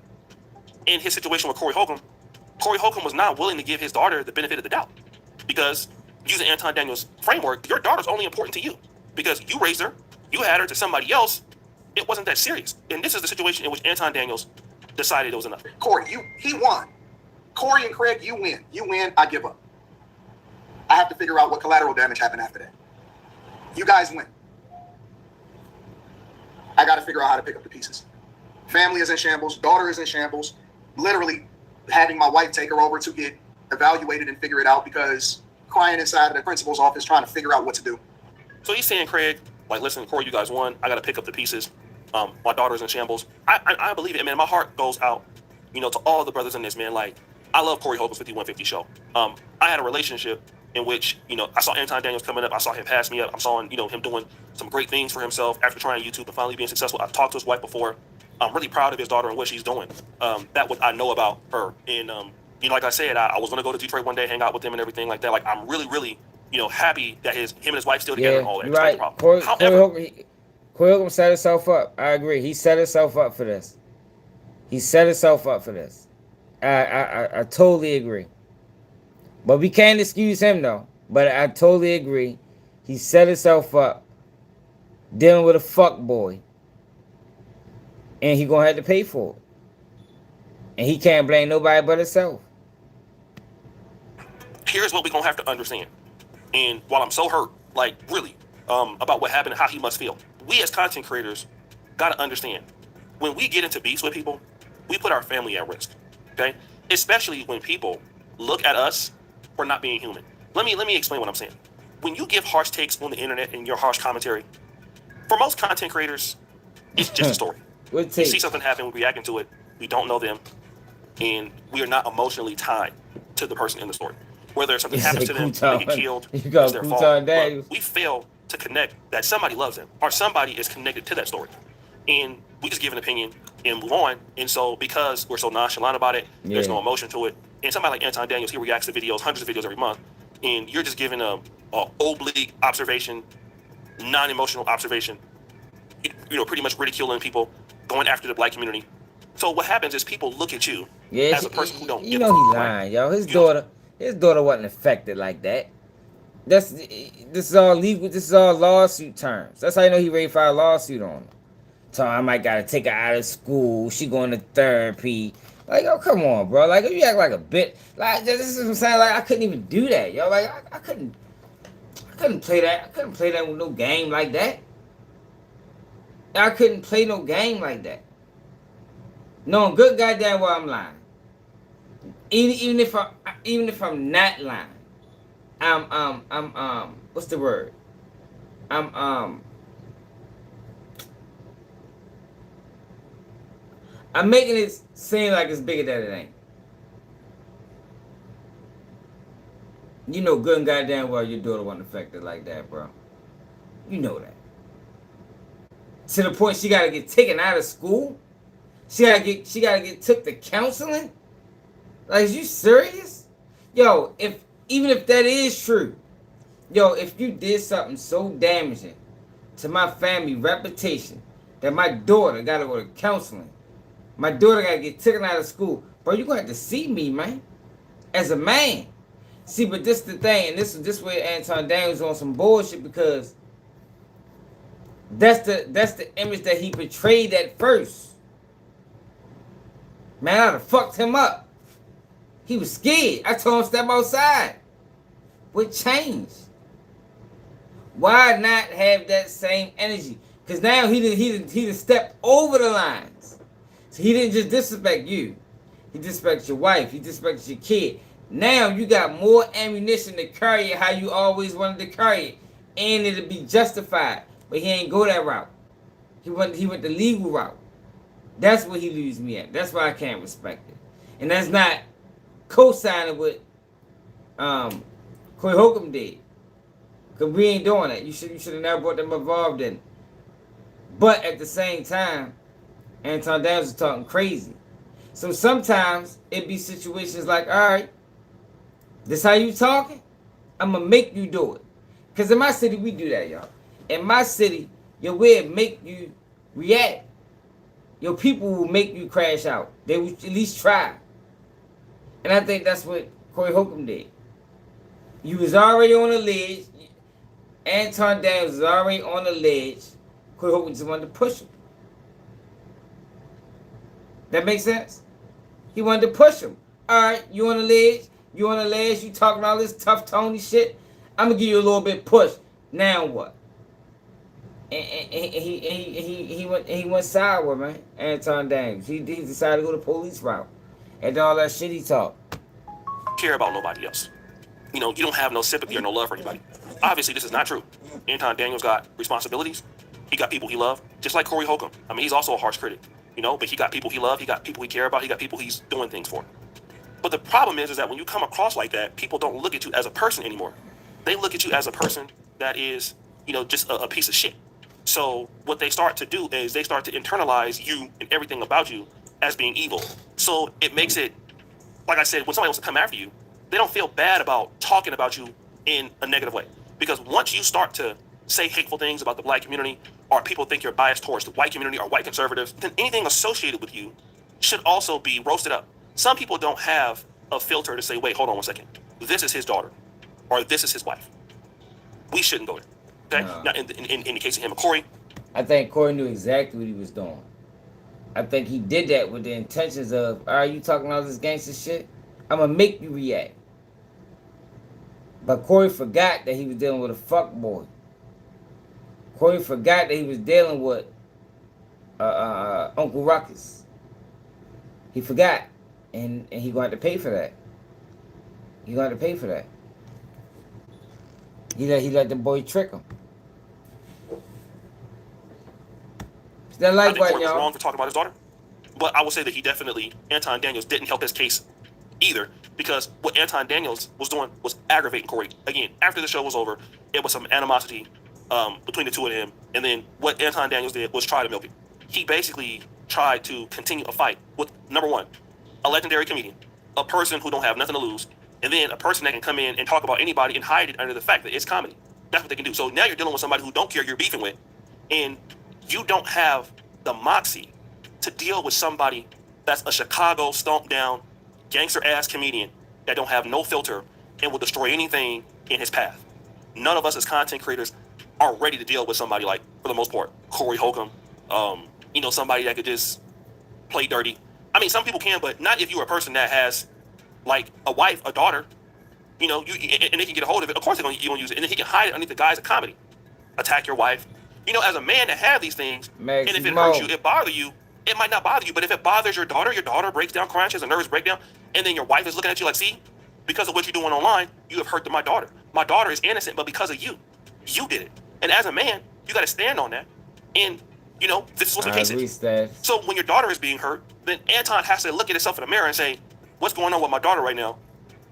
in his situation with Corey Holcomb was not willing to give his daughter the benefit of the doubt. Because using Anton Daniels' framework, your daughter's only important to you. Because you raised her, you had her to somebody else, it wasn't that serious. And this is the situation in which Anton Daniels decided it was enough. Corey, he won. Corey and Craig, you win. You win, I give up. I have to figure out what collateral damage happened after that. You guys win. I got to figure out how to pick up the pieces. Family is in shambles. Daughter is in shambles. Literally having my wife take her over to get evaluated and figure it out because crying inside of the principal's office trying to figure out what to do. So he's saying, Craig, like, listen, Corey, you guys won. I got to pick up the pieces. My daughter's in shambles. I believe it, man. My heart goes out, you know, to all the brothers in this, man. Like, I love Corey Holcomb's 5150 show. I had a relationship in which, you know, I saw Anton Daniels coming up. I saw him pass me up. I saw, you know, him doing some great things for himself after trying YouTube and finally being successful. I've talked to his wife before. I'm really proud of his daughter and what she's doing. That what I know about her. And, you know, like I said, I was going to go to Detroit one day, hang out with him and everything like that. Like, I'm really, really, you know, happy that him and his wife still together and all that. Right. Corey Holcomb set himself up. I agree. He set himself up for this. I totally agree. But we can't excuse him, though. But I totally agree. He set himself up dealing with a fuck boy. And he going to have to pay for it. And he can't blame nobody but himself. Here's what we're going to have to understand. And while I'm so hurt, like, really, about what happened and how he must feel. We as content creators gotta understand, when we get into beefs with people, we put our family at risk. Okay? Especially when people look at us for not being human. Let me explain what I'm saying. When you give harsh takes on the internet and your harsh commentary, for most content creators, it's just a story. We see something happen, we react to it, we don't know them, and we are not emotionally tied to the person in the story. Whether something happens to them, they get killed, it's their fault. But we fail to connect that somebody loves them, or somebody is connected to that story. And we just give an opinion and move on. And so because we're so nonchalant about it, there's no emotion to it. And somebody like Anton Daniels, he reacts to videos, hundreds of videos every month, and you're just giving a oblique observation, non-emotional observation, pretty much ridiculing people, going after the black community. So what happens is people look at you as a person who don't give a fuck. He's lying, yo. His daughter wasn't affected like that. This is all legal. This is all lawsuit terms. That's how you know he ready to file a lawsuit on her. So I might gotta take her out of school. She going to therapy. Like, yo, come on, bro. Like, you act like a bit. Like, this is what I'm saying. Like, I couldn't even do that, yo. Like, I couldn't play that. I couldn't play that with no game like that. I couldn't play no game like that. No, good goddamn well I'm lying. Even if I'm not lying, I'm what's the word? I'm making it seem like it's bigger than it ain't. You know good and goddamn well your daughter wasn't affected like that, bro. You know that. To the point she gotta get taken out of school? She gotta get took to counseling? Like, is you serious? Yo, even if that is true, yo, if you did something so damaging to my family reputation that my daughter gotta go to counseling, my daughter gotta get taken out of school, bro, you gonna have to see me, man, as a man. See, but this the thing, and this way Anton Daniels on some bullshit, because that's the image that he portrayed at first. Man, I'd have fucked him up. He was scared. I told him step outside. What changed? Why not have that same energy? Because now he didn't step over the lines. So he didn't just disrespect you. He disrespected your wife. He disrespected your kid. Now you got more ammunition to carry it how you always wanted to carry it. And it'll be justified. But he ain't go that route. He went the legal route. That's what he leaves me at. That's why I can't respect it. And that's not co-signing what Corey Holcomb did. Because we ain't doing that. You should have never brought them involved in it. But at the same time, Anton Daniels is talking crazy. So sometimes it be situations like, all right, this how you talking? I'm going to make you do it. Because in my city, we do that, y'all. In my city, your way make you react. Your people will make you crash out. They will at least try. And I think that's what Corey Holcomb did. You was already on the ledge. Anton Daniels was already on the ledge. Corey Holcomb just wanted to push him. That makes sense? He wanted to push him. All right, you on the ledge. You on the ledge. You talking all this tough Tony shit. I'm going to give you a little bit push. Now what? And he went sour, man. Anton Daniels. He decided to go the police route. And all that shit he talked. Care about nobody else. You don't have no sympathy or no love for anybody. Obviously, this is not true. Anton Daniels got responsibilities. He got people he loved, just like Corey Holcomb. I mean, he's also a harsh critic, but he got people he loved. He got people he care about. He got people he's doing things for. But the problem is that when you come across like that, people don't look at you as a person anymore. They look at you as a person that is, just a piece of shit. So what they start to do is they start to internalize you and everything about you as being evil. So it makes it, like I said, when somebody wants to come after you, they don't feel bad about talking about you in a negative way. Because once you start to say hateful things about the black community, or people think you're biased towards the white community or white conservatives, then anything associated with you should also be roasted up. Some people don't have a filter to say, wait, hold on 1 second. This is his daughter, or this is his wife. We shouldn't go there. Okay? Now, in the case of him and Corey, I think Corey knew exactly what he was doing. I think he did that with the intentions of, are you talking all this gangster shit? I'm going to make you react. But Corey forgot that he was dealing with a fuck boy. Corey forgot that he was dealing with Uncle Ruckus. He forgot, and he going to have to pay for that. He going to have to pay for that. He let the boy trick him. It's that I light think button, Corey was y'all. wrong for talking about his daughter, but I will say that he definitely, Anton Daniels didn't help his case either, because what Anton Daniels was doing was aggravating Corey. Again, after the show was over, it was some animosity between the two of them, and then what Anton Daniels did was try to milk it. He basically tried to continue a fight with, number one, a legendary comedian, a person who don't have nothing to lose, and then a person that can come in and talk about anybody and hide it under the fact that it's comedy. That's what they can do. So now you're dealing with somebody who don't care you're beefing with, and you don't have the moxie to deal with somebody that's a Chicago stomped down gangster ass comedian that don't have no filter and will destroy anything in his path. None of us as content creators are ready to deal with somebody like, for the most part, Corey Holcomb. Somebody that could just play dirty. I mean, some people can, but not if you're a person that has like a wife, a daughter, and they can get a hold of it. Of course, you're gonna use it, and then he can hide it underneath the guise of comedy. Attack your wife. As a man that have these things, and if it hurts you, it bother you, it might not bother you, but if it bothers your daughter breaks down crying, she has a nervous breakdown, and then your wife is looking at you like, see, because of what you're doing online, you have hurt my daughter. My daughter is innocent, but because of you did it. And as a man, you got to stand on that. And, this is what the case is. So when your daughter is being hurt, then Anton has to look at himself in the mirror and say, what's going on with my daughter right now?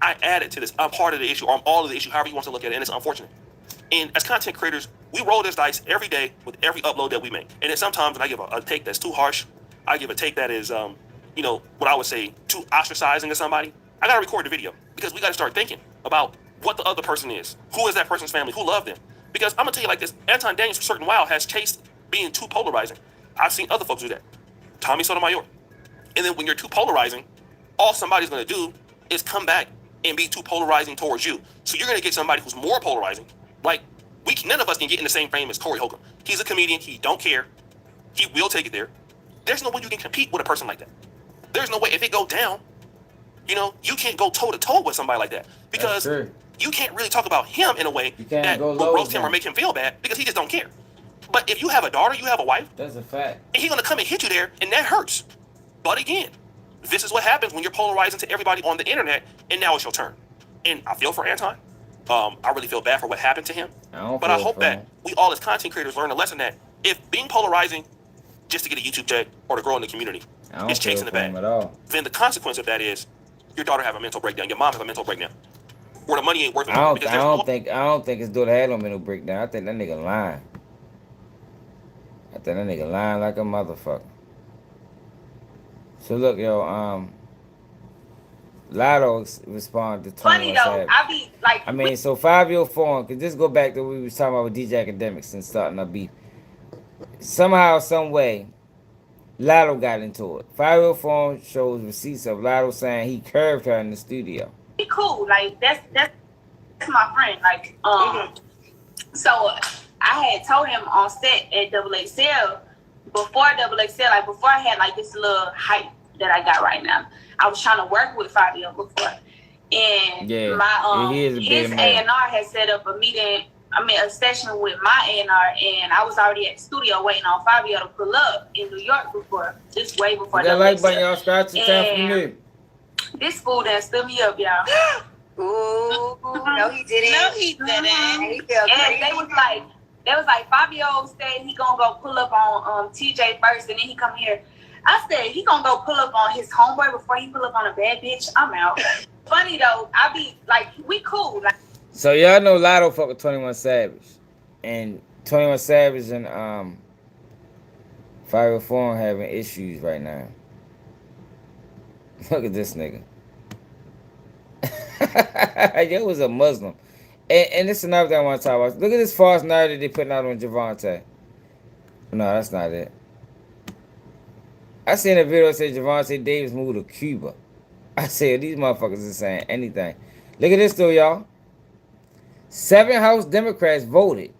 I added to this. I'm part of the issue, or I'm all of the issue, however you want to look at it, and it's unfortunate. And as content creators, we roll this dice every day with every upload that we make. And then sometimes when I give a take that's too harsh, I give a take that is, what I would say, too ostracizing to somebody, I got to record the video because we got to start thinking about what the other person is. Who is that person's family? Who loved them? Because I'm going to tell you like this, Anton Daniels for a certain while has chased being too polarizing. I've seen other folks do that. Tommy Sotomayor. And then when you're too polarizing, all somebody's going to do is come back and be too polarizing towards you. So you're going to get somebody who's more polarizing. Like, none of us can get in the same frame as Corey Holcomb. He's a comedian. He don't care. He will take it there. There's no way you can compete with a person like that. There's no way. If it go down, you can't go toe-to-toe with somebody like that. Because you can't really talk about him in a way that will roast him or make him feel bad because he just don't care. But if you have a daughter, you have a wife. That's a fact. And he's going to come and hit you there, and that hurts. But again, this is what happens when you're polarizing to everybody on the internet, and now it's your turn. And I feel for Anton. I really feel bad for what happened to him. But I hope that we all as content creators learn a lesson that if being polarizing just to get a YouTube check or to grow in the community is chasing the bag, then the consequence of that is your daughter have a mental breakdown, your mom has a mental breakdown, or the money ain't worth it. I don't think his daughter had no mental breakdown. I think that nigga lying. Like a motherfucker. So look, yo, Lotto responded to 21 Funny though, Savage. I be like, so Fivio form, cause just go back to what we was talking about with DJ Academics and starting our beef. Somehow, some way, Lotto got into it. Fivio form shows receipts of Lotto saying he curved her in the studio. be cool. Like that's my friend. Like so I had told him on set at XXL before XXL, like before I had like this little hype that I got right now. I was trying to work with Fivio before, and my his A&R had set up a meeting. A session with my A&R, and I was already at the studio waiting on Fivio to pull up in New York just way before that. Like button, y'all scratch the time for me. This fool done stood me up, y'all. Ooh, no, he didn't. No, he didn't. And they was like, Fivio said he gonna go pull up on TJ first, and then he come here. I said he gonna go pull up on his homeboy before he pull up on a bad bitch. I'm out. Funny though, I be like, we cool. Like, so y'all know Lotto fuck with 21 Savage, and 21 Savage and Fivio Foreign having issues right now. Look at this nigga. Yo was a Muslim. And this is another thing I want to talk about. Look at this false narrative they putting out on Javante. No, that's not it. I seen a video that said Javante Davis moved to Cuba. I said, these motherfuckers are saying anything. Look at this though, y'all. 7 House Democrats voted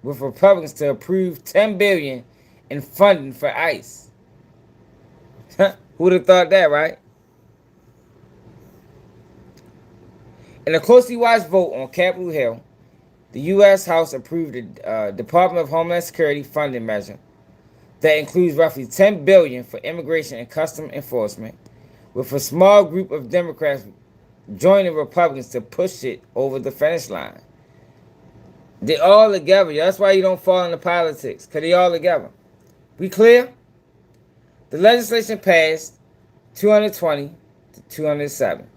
with Republicans to approve $10 billion in funding for ICE. Who would have thought that, right? In a closely watched vote on Capitol Hill, the U.S. House approved the Department of Homeland Security funding measure that includes roughly $10 billion for immigration and custom enforcement, with a small group of Democrats joining Republicans to push it over the finish line. They all together. That's why you don't fall into politics, because they all together. We clear? The legislation passed 220 to 207,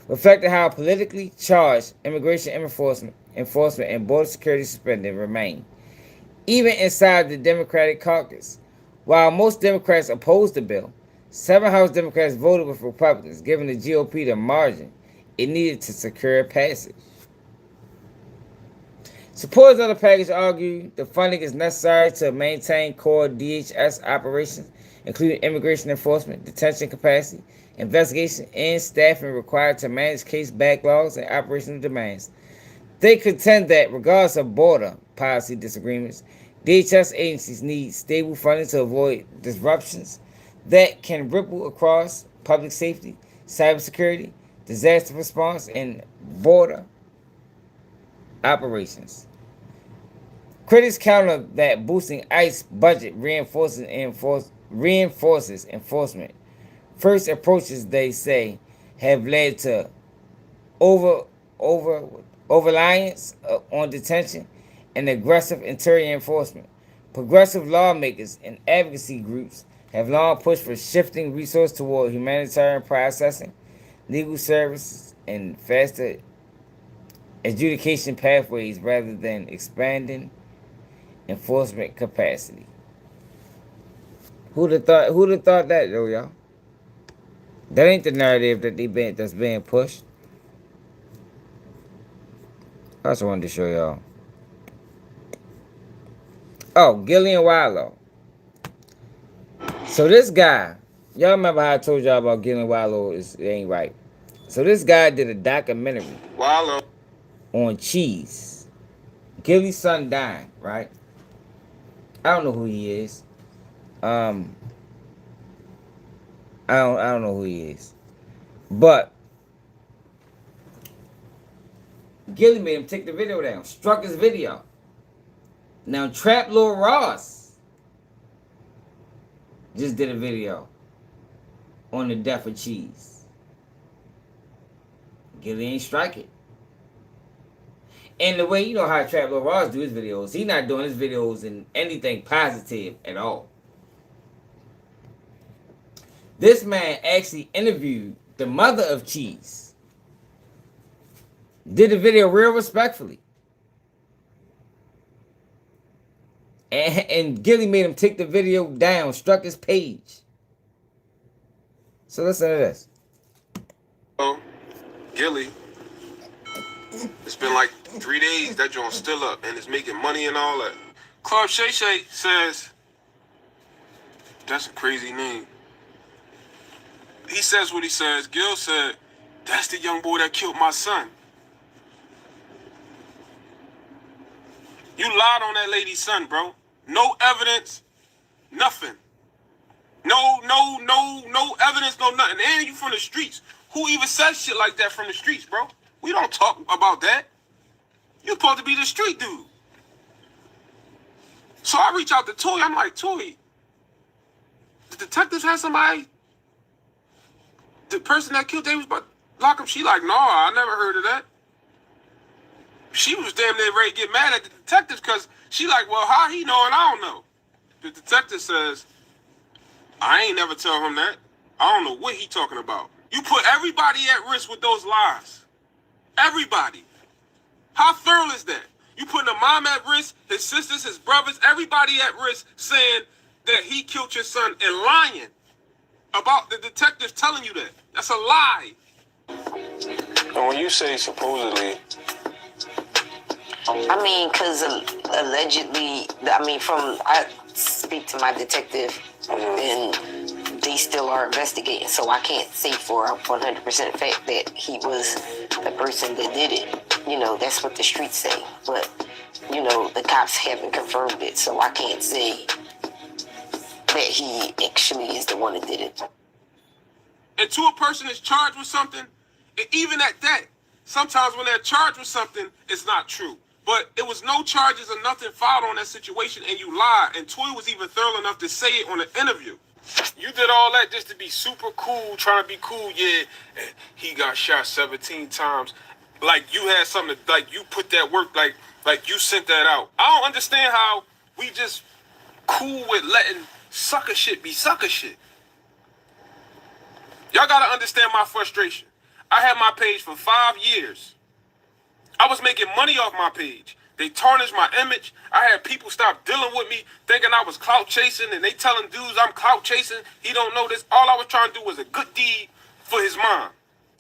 reflecting how politically charged immigration enforcement and border security spending remain, even inside the Democratic caucus. While most Democrats opposed the bill, 7 House Democrats voted with Republicans, giving the GOP the margin it needed to secure passage. Supporters of the package argue the funding is necessary to maintain core DHS operations, including immigration enforcement, detention capacity, investigation, and staffing required to manage case backlogs and operational demands. They contend that, regardless of border policy disagreements, DHS agencies need stable funding to avoid disruptions that can ripple across public safety, cybersecurity, disaster response, and border operations. Critics counter that boosting ICE budget reinforces enforcement. First approaches, they say, have led to over-reliance on detention and aggressive interior enforcement. Progressive lawmakers and advocacy groups have long pushed for shifting resources toward humanitarian processing, legal services, and faster adjudication pathways rather than expanding enforcement capacity. Who'd have thought that, though, y'all? That ain't the narrative that's being pushed. I also wanted to show y'all. Oh, Gillian Wallow. So this guy, y'all remember how I told y'all about Gillian Wallow? It ain't right. So this guy did a documentary on cheese. Gilly's son died, right? I don't know who he is. I don't know who he is. But Gilly made him take the video down. Struck his video. Now Trap Lil Ross just did a video on the death of cheese. Gilly ain't strike it. And the way, you know how Trap Lil Ross do his videos, he not doing his videos in anything positive at all. This man actually interviewed the mother of cheese. Did the video real respectfully. And Gilly made him take the video down, struck his page. So listen to this. Oh, Gilly. It's been like 3 days, that joint's still up, and it's making money and all that. Club Shay Shay says, that's a crazy name. He says what he says. Gil said, that's the young boy that killed my son. You lied on that lady's son, bro. No evidence, nothing. No evidence, no nothing. And you from the streets. Who even says shit like that from the streets, bro? We don't talk about that. You're supposed to be the street dude. So I reach out to Toy. I'm like, Toy, the detectives had somebody, the person that killed Davis, but lock him. She like, no, I never heard of that. She was damn near ready to get mad at the detectives because she like, well, how he know and I don't know. The detective says, I ain't never tell him that. I don't know what he talking about. You put everybody at risk with those lies. Everybody. How thorough is that? You putting a mom at risk, his sisters, his brothers, everybody at risk, saying that he killed your son and lying about the detectives telling you that. That's a lie. And when you say supposedly, I mean, because allegedly, I speak to my detective, and they still are investigating, so I can't say for a 100% fact that he was the person that did it. You know, that's what the streets say. But, you know, the cops haven't confirmed it, so I can't say that he actually is the one that did it. Until a person is charged with something, and even at that, sometimes when they're charged with something, it's not true. But it was no charges or nothing filed on that situation, and you lied. And Toy was even thorough enough to say it on an interview. You did all that just to be super cool, trying to be cool. Yeah, he got shot 17 times. Like you had something, like you put that work, like you sent that out. I don't understand how we just cool with letting sucker shit be sucker shit. Y'all gotta understand my frustration. I had my page for 5 years. I was making money off my page. They tarnished my image. I had people stop dealing with me thinking I was clout chasing, and they telling dudes I'm clout chasing. He don't know this. All I was trying to do was a good deed for his mom.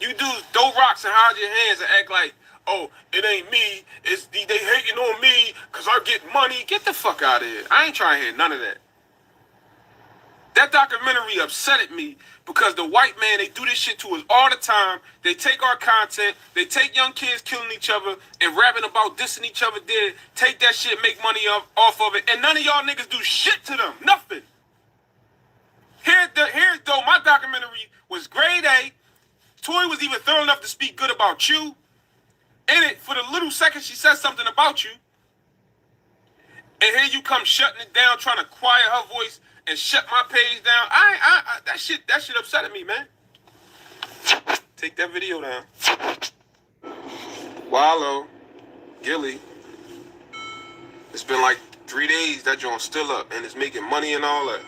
You dudes throw rocks and hide your hands and act like, oh, it ain't me. It's they hating on me because I get money. Get the fuck out of here. I ain't trying to hear none of that. That documentary upset me because the white man, they do this shit to us all the time. They take our content, they take young kids killing each other and rapping about dissing each other dead, take that shit, make money off of it, and none of y'all niggas do shit to them. Nothing. Here though, my documentary was grade A. Toy was even thorough enough to speak good about you. In it, for the little second she said something about you. And here you come shutting it down, trying to quiet her voice and shut my page down. That shit upsetting me, man. Take that video down. Wallow, Gilly. It's been like 3 days that joint's still up and it's making money and all that.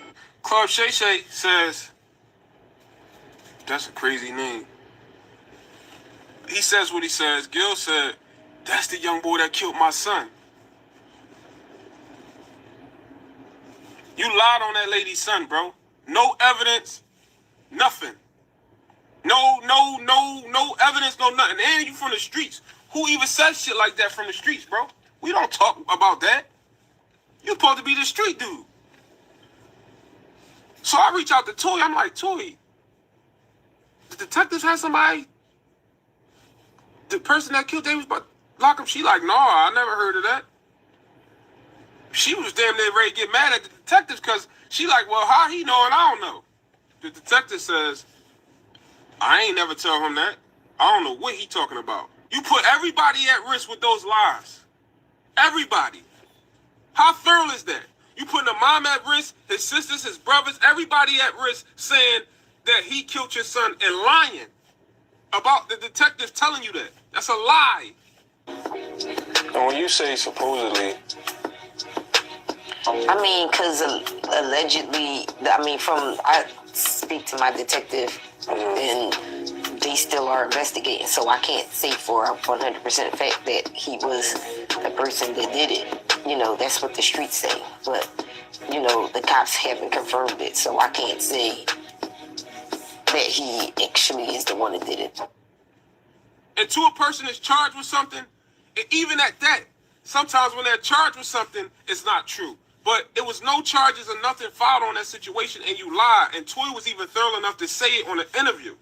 Club Shay Shay says, that's a crazy name. He says what he says. Gil said, that's the young boy that killed my son. You lied on that lady's son, bro. No evidence, nothing. No evidence, no nothing. And you from the streets. Who even says shit like that from the streets, bro? We don't talk about that. You supposed to be the street dude. So I reach out to Toy. I'm like, Toy, the detectives had somebody, the person that killed Davis, but lock him. She like, no, I never heard of that. She was damn near ready to get mad at the detectives because she like, well, how he know and I don't know. The detective says, I ain't never tell him that. I don't know what he talking about. You put everybody at risk with those lies. Everybody. How thorough is that? You putting a mom at risk, his sisters, his brothers, everybody at risk saying that he killed your son and lying about the detective telling you that. That's a lie. And when you say supposedly, I mean, because allegedly, I speak to my detective, and they still are investigating, so I can't say for a 100% fact that he was the person that did it. You know, that's what the streets say. But, you know, the cops haven't confirmed it, so I can't say that he actually is the one that did it. Until a person is charged with something, and even at that, sometimes when they're charged with something, it's not true. But it was no charges or nothing filed on that situation, and you lied. And Toy was even thorough enough to say it on an interview.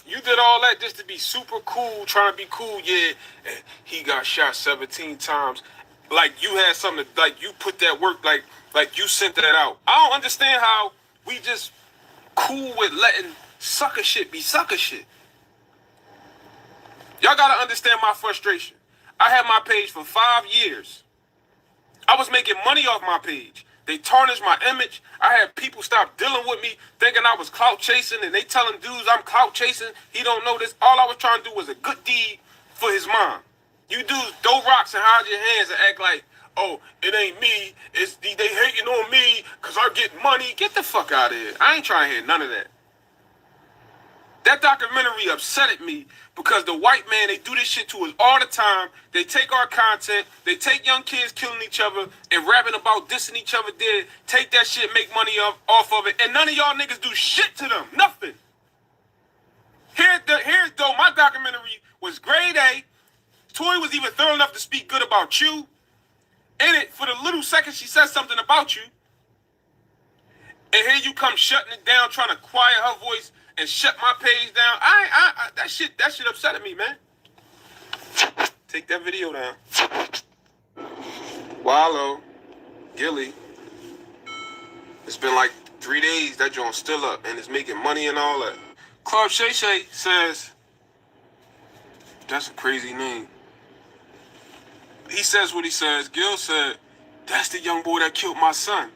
You did all that just to be super cool, trying to be cool. Yeah, he got shot 17 times. Like you had something, like you put that work, like you sent that out. I don't understand how we just cool with letting sucker shit be sucker shit. Y'all gotta understand my frustration. I had my page for 5 years. I was making money off my page. They tarnished my image. I had people stop dealing with me thinking I was clout chasing, and they telling dudes I'm clout chasing. He don't know this. All I was trying to do was a good deed for his mom. You dudes throw rocks and hide your hands and act like, oh, it ain't me. It's they hating on me because I get money. Get the fuck out of here. I ain't trying to hear none of that. That documentary upset me because the white man, they do this shit to us all the time. They take our content, they take young kids killing each other and rapping about dissing each other dead, take that shit, make money off of it, and none of y'all niggas do shit to them. Nothing. Here though, my documentary was grade A. Toy was even thorough enough to speak good about you. In it, for the little second she said something about you. And here you come shutting it down, trying to quiet her voice and shut my page down. That shit upsetting me, man. Take that video down. Wallow, Gilly. It's been like 3 days that joint's still up and it's making money and all that. Club Shay Shay says, that's a crazy name. He says what he says. Gil said, that's the young boy that killed my son.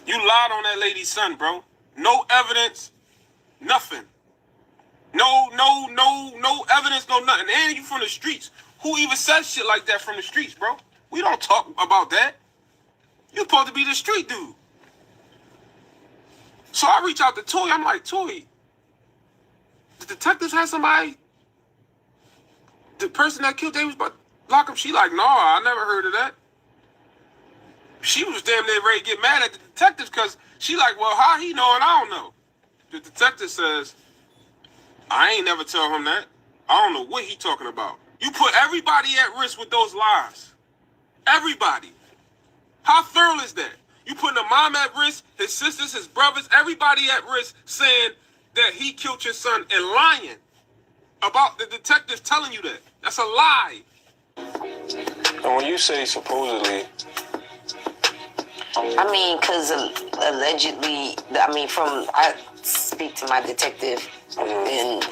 You lied on that lady's son, bro. No evidence, nothing. No evidence, no nothing. And you from the streets. Who even says shit like that from the streets, bro? We don't talk about that. You're supposed to be the street dude. So I reach out to Toy. I'm like, Toy, the detectives had somebody, the person that killed Davis, but lock him. She like, no, I never heard of that. She was damn near ready to get mad at the detectives because she like, well, how he know and I don't know. The detective says, I ain't never tell him that. I don't know what he talking about. You put everybody at risk with those lies. Everybody. How thorough is that? You putting a mom at risk, his sisters, his brothers, everybody at risk saying that he killed your son and lying about the detectives telling you that. That's a lie. And when you say supposedly, I mean, because allegedly, I speak to my detective, and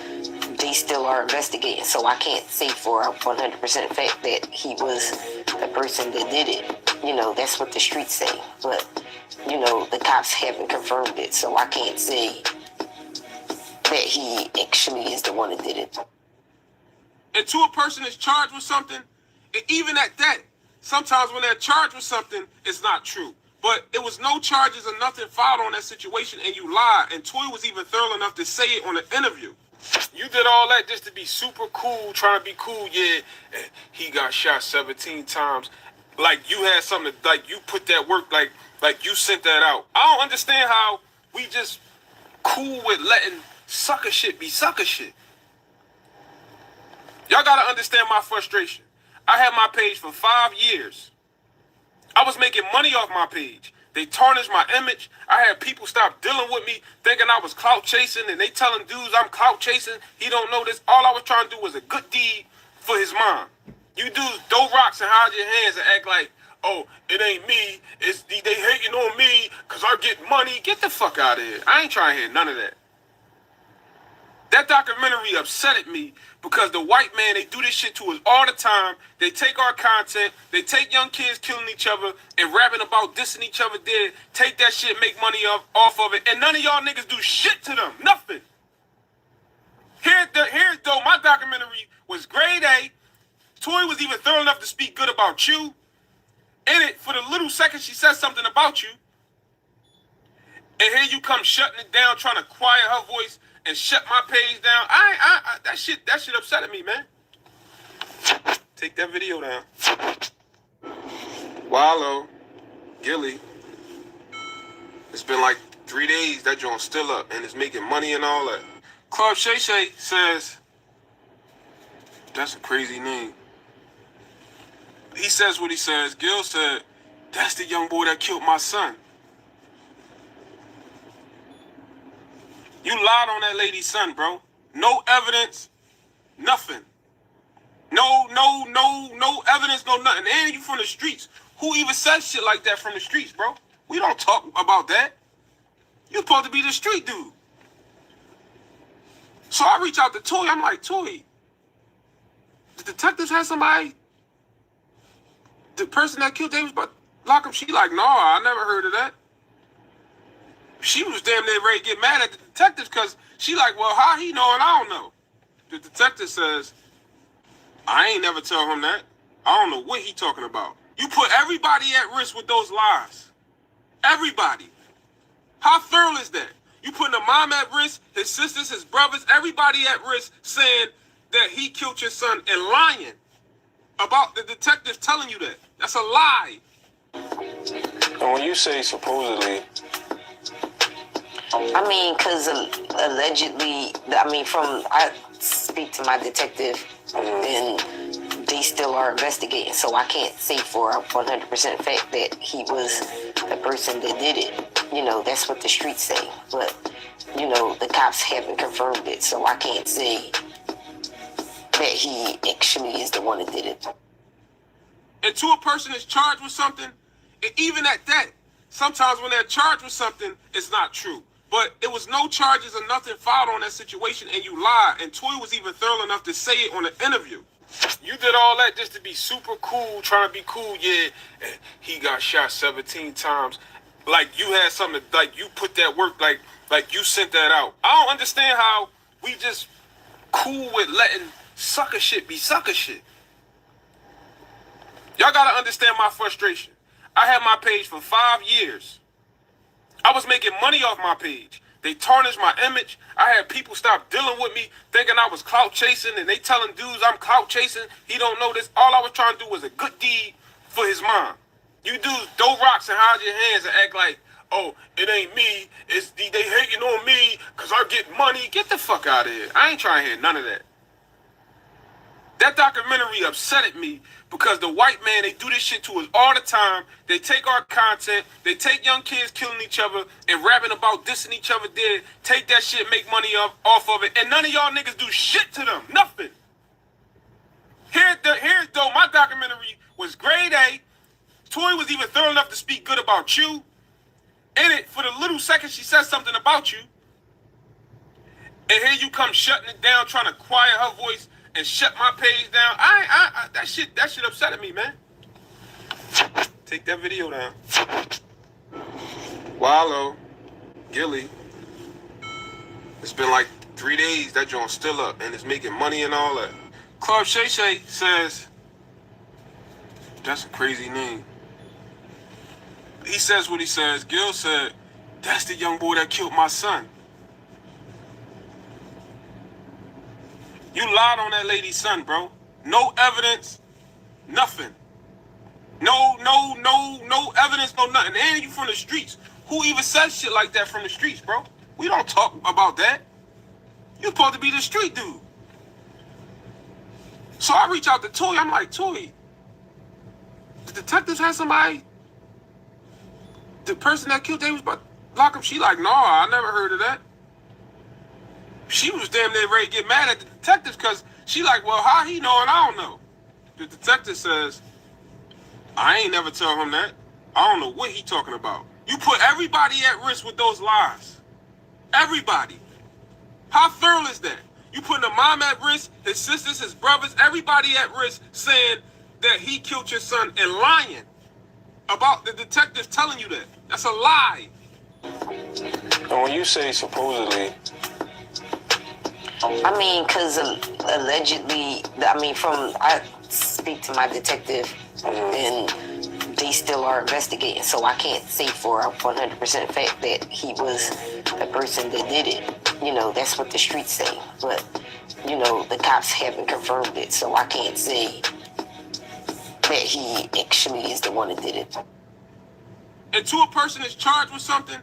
they still are investigating, so I can't say for a 100% fact that he was the person that did it. You know, that's what the streets say. But, you know, the cops haven't confirmed it, so I can't say that he actually is the one that did it. Until a person is charged with something, and even at that, sometimes when they're charged with something, it's not true. But it was no charges or nothing filed on that situation, and you lied. And Toy was even thorough enough to say it on the interview. You did all that just to be super cool, trying to be cool. Yeah, he got shot 17 times. Like you had something, like you put that work, like you sent that out. I don't understand how we just cool with letting sucker shit be sucker shit. Y'all gotta understand my frustration. I had my page for 5 years. I was making money off my page. They tarnished my image. I had people stop dealing with me thinking I was clout chasing, and they telling dudes I'm clout chasing. He don't know this. All I was trying to do was a good deed for his mom. You dudes throw rocks and hide your hands and act like, oh, it ain't me. It's they hating on me because I get money. Get the fuck out of here. I ain't trying to hear none of that. That documentary upset me because the white man, they do this shit to us all the time. They take our content, they take young kids killing each other and rapping about dissing each other dead, take that shit, make money off of it, and none of y'all niggas do shit to them. Nothing. Here's though, my documentary was grade A. Toy was even thorough enough to speak good about you. In it, for the little second she said something about you. And here you come shutting it down, trying to quiet her voice and shut my page down. That shit upset me, man. Take that video down. Wallow, Gilly. It's been like 3 days, that joint's still up, and it's making money and all that. Club Shay Shay says, that's a crazy name. He says what he says. Gil said, that's the young boy that killed my son. You lied on that lady's son, bro. No evidence, nothing. No evidence, no nothing. And you from the streets. Who even says shit like that from the streets, bro? We don't talk about that. You're supposed to be the street dude. So I reach out to Toy. I'm like, Toy, the detectives had somebody, the person that killed Davis, but lock him. She like, no, I never heard of that. She was damn near ready to get mad at the detectives because she like, well, how he know and I don't know. The detective says, I ain't never tell him that. I don't know what he talking about. You put everybody at risk with those lies. Everybody. How thorough is that? You putting a mom at risk, his sisters, his brothers, everybody at risk saying that he killed your son and lying about the detective telling you that. That's a lie. and when you say supposedly, I mean, because allegedly, I speak to my detective, and they still are investigating, so I can't say for a 100% fact that he was the person that did it. You know, that's what the streets say. But, you know, the cops haven't confirmed it, so I can't say that he actually is the one that did it. Until a person is charged with something, and even at that, sometimes when they're charged with something, it's not true. But it was no charges or nothing filed on that situation, and you lied. And Toy was even thorough enough to say it on an interview. You did all that just to be super cool, trying to be cool. Yeah, he got shot 17 times. Like you had something, like you put that work, like you sent that out. I don't understand how we just cool with letting sucker shit be sucker shit. Y'all gotta understand my frustration. I had my page for 5 years. I was making money off my page. They tarnished my image. I had people stop dealing with me thinking I was clout chasing, and they telling dudes I'm clout chasing. He don't know this. All I was trying to do was a good deed for his mom. You dudes throw rocks and hide your hands and act like, oh, it ain't me. It's they hating on me because I get money. Get the fuck out of here. I ain't trying to hear none of that. That documentary upsetted me because the white man, they do this shit to us all the time. They take our content, they take young kids killing each other and rapping about dissing each other dead, take that shit, make money off of it, and none of y'all niggas do shit to them. Nothing. Here's though, my documentary was grade A. Toy was even thorough enough to speak good about you. In it, for the little second she said something about you. And here you come shutting it down, trying to quiet her voice and shut my page down. That shit upsetted me, man. Take that video down. Wallow, Gilly. It's been like 3 days, that joint's still up, and it's making money and all that. Club Shay Shay says, that's a crazy name. He says what he says. Gil said, that's the young boy that killed my son. You lied on that lady's son, bro. No evidence, nothing. No evidence, no nothing. And you from the streets. Who even says shit like that from the streets, bro? We don't talk about that. You supposed to be the street dude. So I reach out to Toy. I'm like, Toy, the detectives had somebody, the person that killed Davis, but lock him. She like, no, I never heard of that. She was damn near ready to get mad at the detectives because she like, well, how he know and I don't know. The detective says, I ain't never tell him that. I don't know what he talking about. You put everybody at risk with those lies. Everybody. How thorough is that? You putting the mom at risk, his sisters, his brothers, everybody at risk saying that he killed your son and lying about the detectives telling you that. That's a lie. And when you say supposedly, I mean, because allegedly, I speak to my detective, and they still are investigating, so I can't say for a 100% fact that he was the person that did it. You know, that's what the streets say, but, you know, the cops haven't confirmed it, so I can't say that he actually is the one that did it. Until a person is charged with something,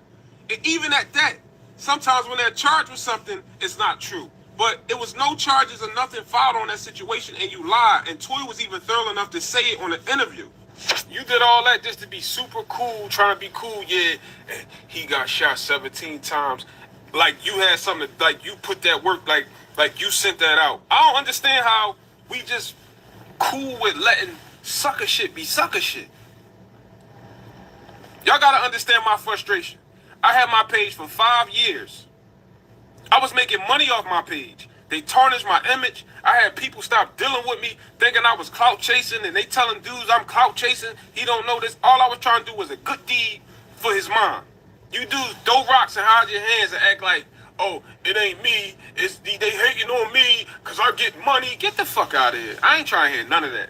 and even at that, sometimes when they're charged with something, it's not true. But it was no charges or nothing filed on that situation, and you lied. And Toy was even thorough enough to say it on an interview. You did all that just to be super cool, trying to be cool. Yeah, he got shot 17 times. Like you had something, like you put that work, like you sent that out. I don't understand how we just cool with letting sucker shit be sucker shit. Y'all gotta understand my frustration. I had my page for 5 years. I was making money off my page. They tarnished my image. I had people stop dealing with me thinking I was clout chasing, and they telling dudes I'm clout chasing. He don't know this. All I was trying to do was a good deed for his mom. You dudes throw rocks and hide your hands and act like, oh, it ain't me. It's they hating on me because I get money. Get the fuck out of here. I ain't trying to hear none of that.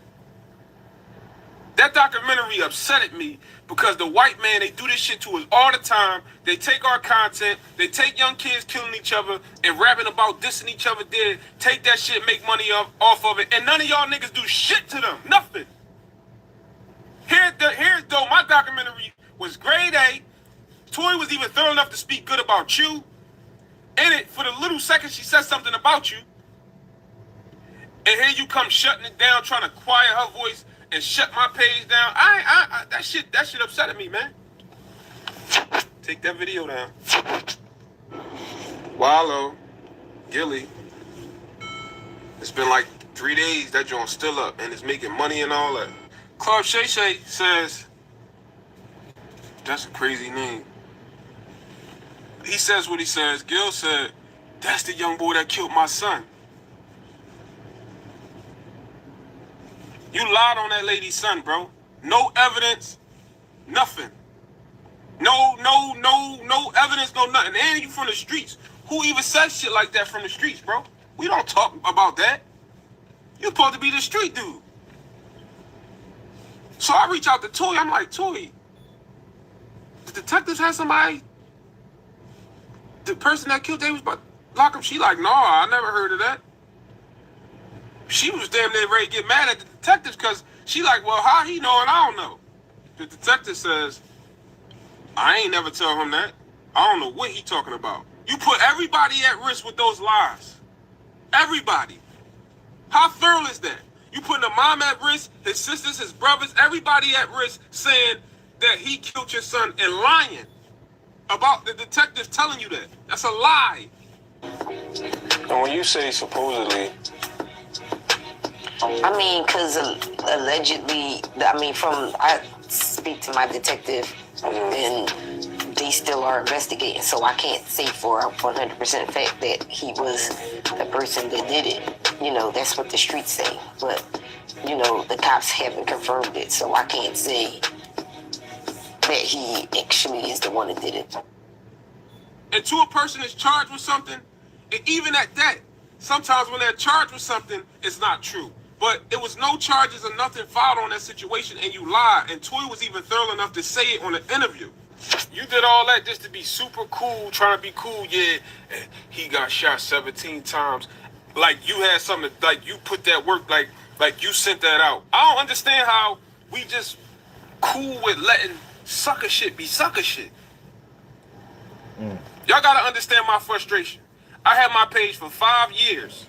That documentary upsetted me because the white man, they do this shit to us all the time. They take our content, they take young kids killing each other and rapping about dissing each other dead, take that shit, make money off of it, and none of y'all niggas do shit to them. Nothing. Here's though, my documentary was grade A. Toy was even thorough enough to speak good about you. In it, for the little second she said something about you. And here you come shutting it down, trying to quiet her voice and shut my page down. That shit upsetted me, man. Take that video down. Wallow, Gilly. It's been like 3 days, that joint's still up, and it's making money and all that. Club Shay Shay says, that's a crazy name. he says what he says. Gil said, that's the young boy that killed my son. You lied on that lady's son, bro. No evidence, nothing. No evidence, no nothing. And you from the streets. Who even says shit like that from the streets, bro? We don't talk about that. You're supposed to be the street dude. So I reach out to Toy. I'm like, Toy, the detectives had somebody, the person that killed Davis, but lock him. She like, no, I never heard of that. She was damn near ready to get mad at the detectives because she like, well, how he know and I don't know. The detective says, I ain't never tell him that. I don't know what he talking about. You put everybody at risk with those lies. Everybody. How thorough is that? You putting the mom at risk, his sisters, his brothers, everybody at risk saying that he killed your son and lying about the detective telling you that. That's a lie. And when you say supposedly, I mean, because allegedly, I mean, I speak to my detective, and they still are investigating, so I can't say for a 100% fact that he was the person that did it. You know, that's what the streets say, but, you know, the cops haven't confirmed it, so I can't say that he actually is the one that did it. Until a person is charged with something, and even at that, sometimes when they're charged with something, it's not true. But it was no charges or nothing filed on that situation, and you lied. And Toy was even thorough enough to say it on the interview. You did all that just to be super cool, trying to be cool. Yeah, he got shot 17 times. Like you had something, like you put that work, like you sent that out. I don't understand how we just cool with letting sucker shit be sucker shit. Y'all gotta understand my frustration. I had my page for 5 years.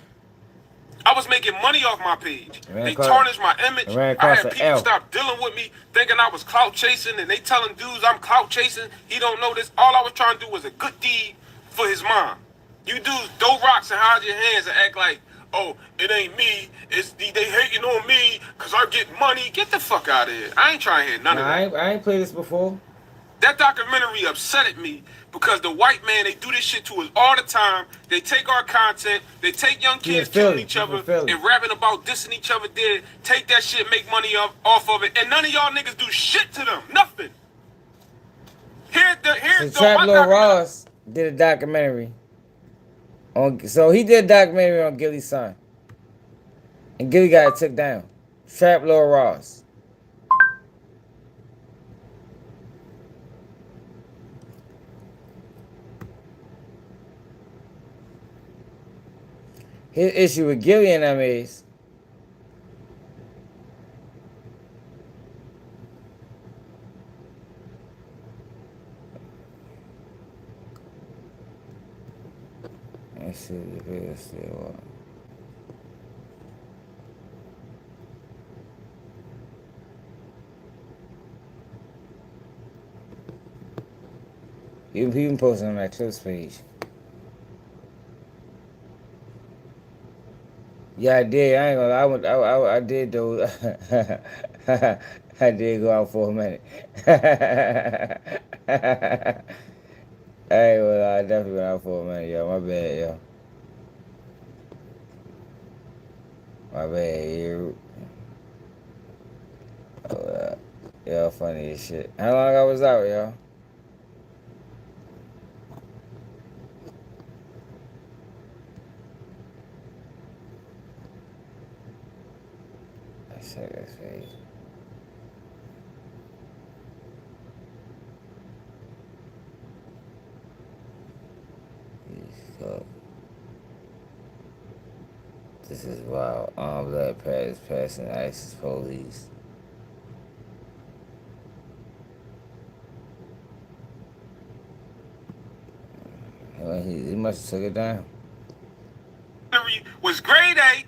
I was making money off my page. They tarnished my image. I had people stop dealing with me thinking I was clout chasing, and they telling dudes I'm clout chasing. He don't know this. All I was trying to do was a good deed for his mom. You dudes throw rocks and hide your hands and act like, oh, it ain't me. It's they hating on me because I get money. Get the fuck out of here. I ain't trying to hear none of that. I ain't played this before. That documentary upset me because the white man, they do this shit to us all the time. They take our content, they take young kids killing each other and rapping about dissing each other dead. Take that shit, make money off of it, and none of y'all niggas do shit to them. Nothing. Here's Trap Lil Ross did a documentary. So he did a documentary on Gilly's son. And Gilly got it took down. Trap Lil Ross. His issue with Gilly and them is let's see if the video still on. He been posting on that Clips page. Yeah, I did. I ain't gonna lie. I did though. I did go out for a minute. I ain't gonna lie. I definitely went out for a minute, yo. My bad, yo. My bad, you. Oh, yo, funny as shit. How long I was out, yo? Check this page. This is wild. Armed blood pads passing ISIS police. Well, he must have took it down. Was grade A.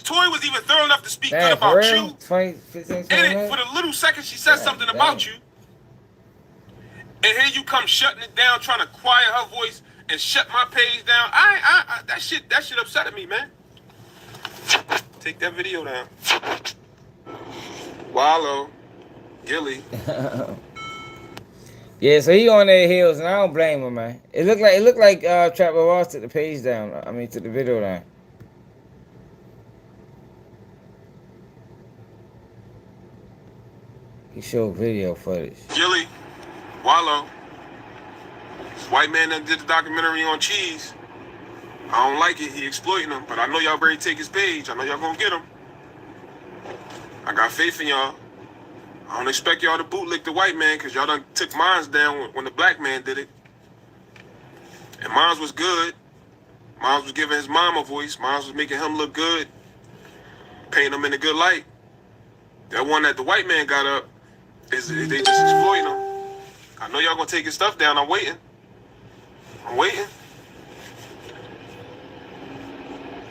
Toy was even thorough enough to speak good about you. 20, 15, 20 and for the little second she said something about you. And here you come shutting it down, trying to quiet her voice and shut my page down. That shit upset me, man. Take that video down. Wallow. Gilly. Yeah, so he on their heels, and I don't blame him, man. It looked like Trapper Ross took the page down. I mean, took the video down. He showed video footage. Gilly, Wallow, white man that did the documentary on cheese. I don't like it. He exploiting them, but I know y'all ready to take his page. I know y'all gonna get him. I got faith in y'all. I don't expect y'all to bootlick the white man because y'all done took mines down when the black man did it. And mines was good. Mines was giving his mom a voice. Mines was making him look good, painting him in a good light. That one that the white man got up, is they just exploiting him. I know y'all gonna take his stuff down. I'm waiting.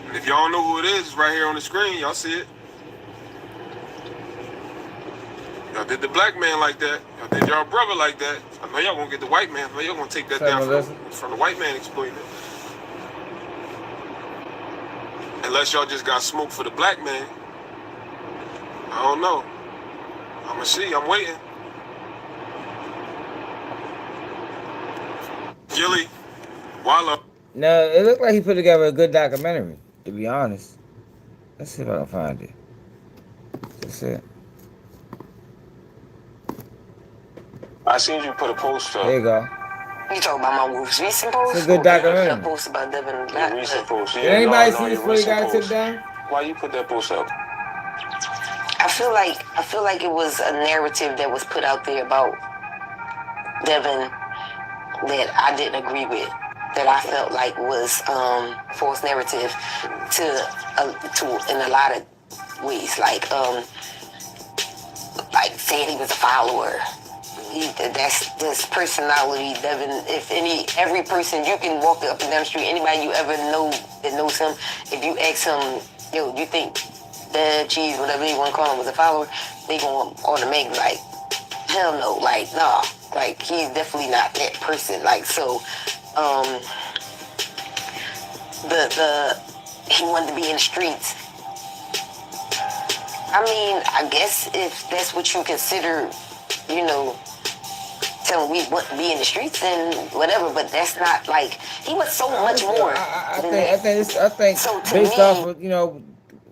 And if y'all don't know who it is, it's right here on the screen. Y'all see it. Y'all did the black man like that. Y'all did y'all brother like that. I know y'all gonna get the white man. I know y'all gonna take that down from the white man exploiting it. Unless y'all just got smoke for the black man. I don't know. I'ma see. I'm waiting. Gilly, Wallow. No, it looked like he put together a good documentary, to be honest. Let's see if I can find it. That's it. I seen you put a post up. There you go. You talking about my most recent post? It's a good documentary. That post about Devin and Your recent post. Yeah, Did anybody no, see this your before you recent got took post. down? Why you put that post up? I feel like it was a narrative that was put out there about Devin that I didn't agree with, that I felt like was false narrative to in a lot of ways, like saying he was a follower. That's this personality, Devin. Every person you can walk up and down the street, anybody you ever know that knows him, if you ask him, yo, you think Dead Cheese, whatever you want to call him, was a follower, they gonna automatically like, hell no, like nah, like he's definitely not that person. Like so, he wanted to be in the streets. I mean, I guess if that's what you consider, you know, telling we want to be in the streets and whatever, but that's not like he was so much more. I think so based off of, you know,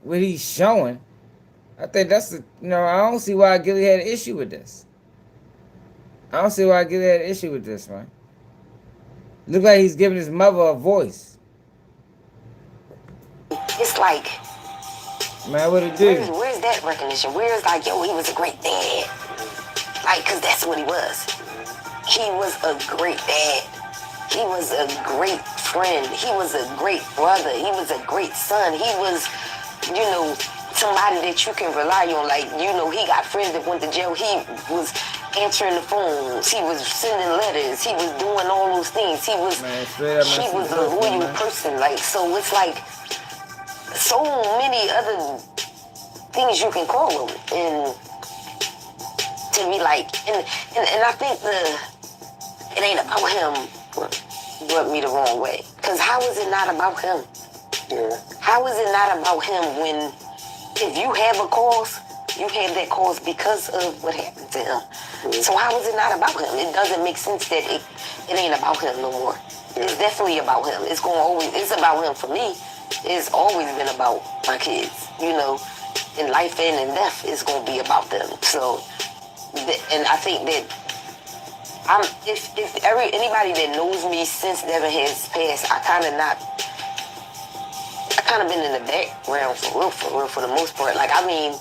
what he's showing, I think that's the, you know, I don't see why Gilly had an issue with this. I don't see why Gilly had an issue with this, man. Look like he's giving his mother a voice. It's like, man, what it do? Where's that recognition? Where's like, yo, he was a great dad? Like, cause that's what he was. He was a great dad. He was a great friend. He was a great brother. He was a great son. He was, you know, somebody that you can rely on. Like, you know, he got friends that went to jail. He was answering the phones. He was sending letters. He was doing all those things. He was a loyal person. Like, so it's like so many other things you can call him. And to be like, and I think it ain't about him rubbed me the wrong way. Because how is it not about him? Yeah. How is it not about him when, if you have a cause, you have that cause because of what happened to him. Mm-hmm. So how is it not about him? It doesn't make sense that it ain't about him no more. Yeah. It's definitely about him. It's about him for me. It's always been about my kids. You know, in life and in death, it's going to be about them. So, and I think that anybody that knows me since Devin has passed, I kind of been in the background for the most part. Like, I mean,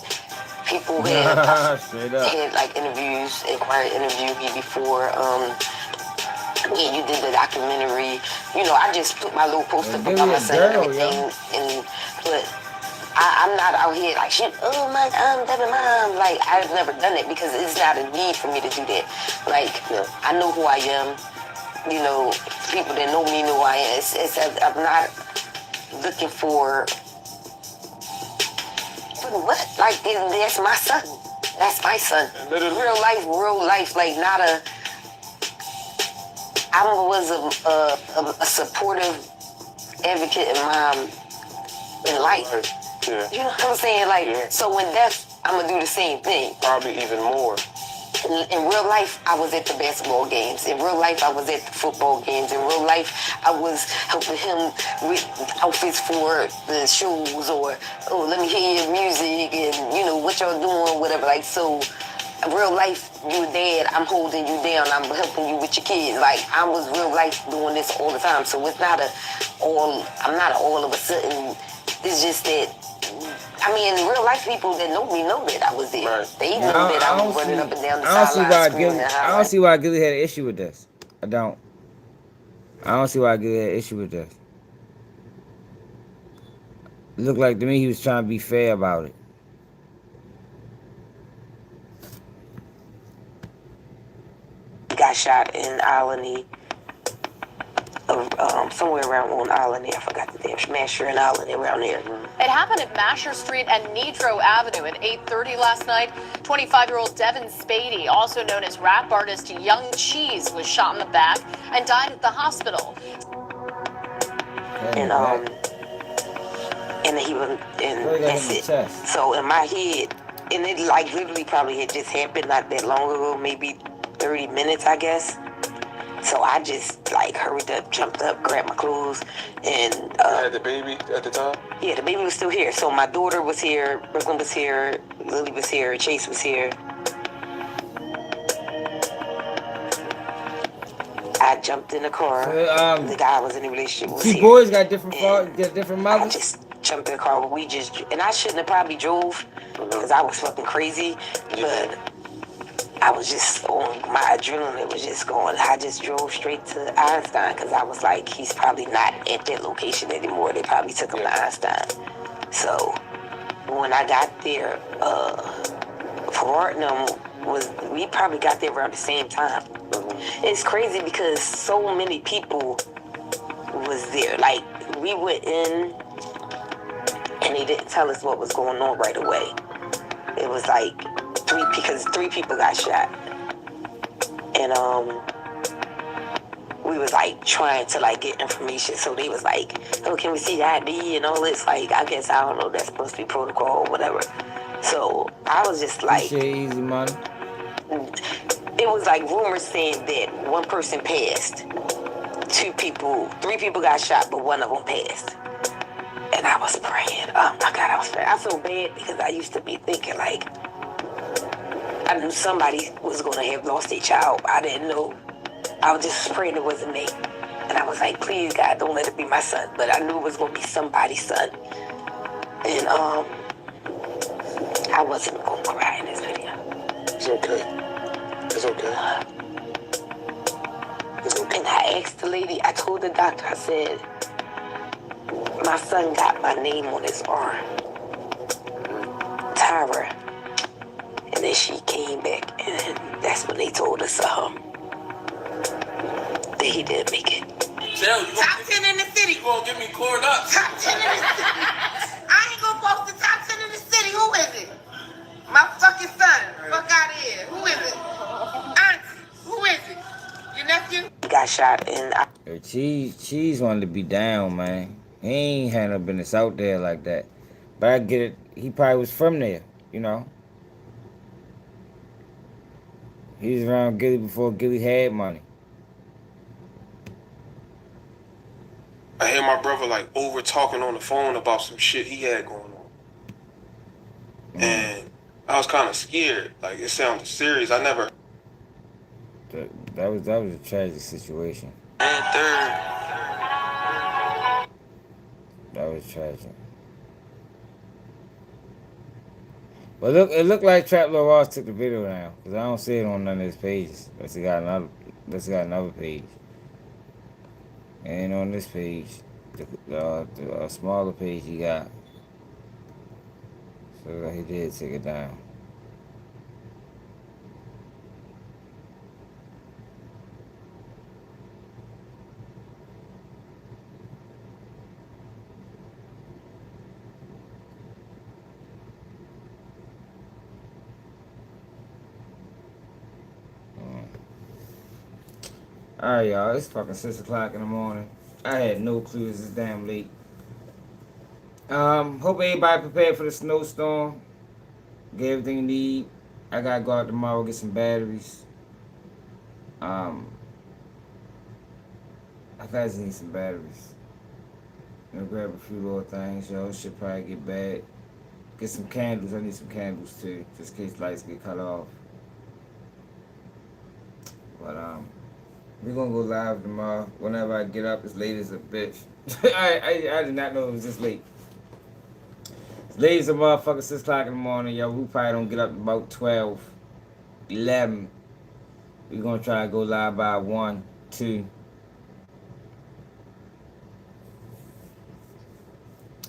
people had like interviews, interviewed me before. Yeah, you did the documentary. You know, I just put my little post up about myself and everything, but I'm not out here like shit. Oh my, Devin mom. Like, I've never done it because it's not a need for me to do that. Like, I know who I am. You know, people that know me know who I am. I'm not looking for what? Like, that's my son. That's my son. Real life. Like, not a. I was a supportive advocate and mom in life. Yeah. You know what I'm saying? Like, so when death, I'm gonna do the same thing. Probably even more. In real life, I was at the basketball games. In real life, I was at the football games. In real life, I was helping him with outfits for the shows, or, oh, let me hear your music, and, you know, what y'all doing, whatever. Like, so, in real life, you dad, I'm holding you down, I'm helping you with your kids. Like, I was real life doing this all the time. So it's not I'm not all of a sudden, it's just that, I mean, in real life, people that know me know that I was there. Right. They know that I was running up and down the sideline screaming and I don't see why Gilly had an issue with this. I don't see why Gilly had an issue with this. It looked like to me he was trying to be fair about it. Got shot in Alany, somewhere around on Alany. I forgot the damn Masher and Alany around there. It happened at Masher Street and Nitro Avenue at 8:30 last night. 25-year-old Devin Spady, also known as rap artist Young Cheese, was shot in the back and died at the hospital. And he was, and that's it. So in my head, and it like literally probably had just happened not that long ago, maybe 30 minutes, I guess. So I just like hurried up, jumped up, grabbed my clothes, and you had the baby at the time? Yeah, the baby was still here. So my daughter was here, Brooklyn was here, Lily was here, Chase was here. I jumped in the car. The guy I was in a relationship was here. Boys got different fathers, got different mothers. I just jumped in the car. And I shouldn't have probably drove because I was fucking crazy, but I was just on my adrenaline. It was just going. I just drove straight to Einstein because I was like, he's probably not at that location anymore. They probably took him to Einstein. So when I got there, Fortnum we probably got there around the same time. It's crazy because so many people was there. Like, we went in and they didn't tell us what was going on right away. It was like three people got shot. And we was like trying to like get information. So they was like, oh, can we see the ID and all this? Like, I guess, I don't know, that's supposed to be protocol or whatever. So I was just like, easy money. It was like rumors saying that one person passed, three people got shot, but one of them passed. And I was praying. Oh my God, I was praying. I feel bad because I used to be thinking like, I knew somebody was going to have lost their child. I didn't know. I was just praying it wasn't me. And I was like, please God, don't let it be my son. But I knew it was going to be somebody's son. And I wasn't going to cry in this video. It's okay. It's okay. It's okay. And I asked the lady, I told the doctor, I said, my son got my name on his arm. Tyra. And then she came back, and that's when they told us that he didn't make it. Top 10 in the city. You gonna get me caught up. Top 10 in the city. I ain't gonna post the top 10 in the city. Who is it? My fucking son. Fuck out of here. Who is it? Auntie. Who is it? Your nephew? Got shot in. Cheese wanted to be down, man. He ain't had no business out there like that. But I get it. He probably was from there, you know. He was around Gilly before Gilly had money. I hear my brother like over talking on the phone about some shit he had going on. And I was kind of scared. Like, it sounded serious. I never. That was a tragic situation. That was tragic. But look, it looked like Trap Lil Ross took the video down, because I don't see it on none of his pages. Unless he got another page. And on this page, the smaller page he got. So he did take it down. Alright, y'all, it's fucking 6 o'clock in the morning. I had no clue this is damn late. Hope everybody prepared for the snowstorm. Get everything you need. I gotta go out tomorrow, get some batteries. I just need some batteries. Grab a few little things, yo. Should probably get back. Get some candles. I need some candles too, just in case lights get cut off. But we're gonna go live tomorrow. Whenever I get up, as late as a bitch. I did not know it was this late. As late as a motherfucker, 6 o'clock in the morning, yo. We probably don't get up about 12, 11. We're gonna try to go live by 1, 2.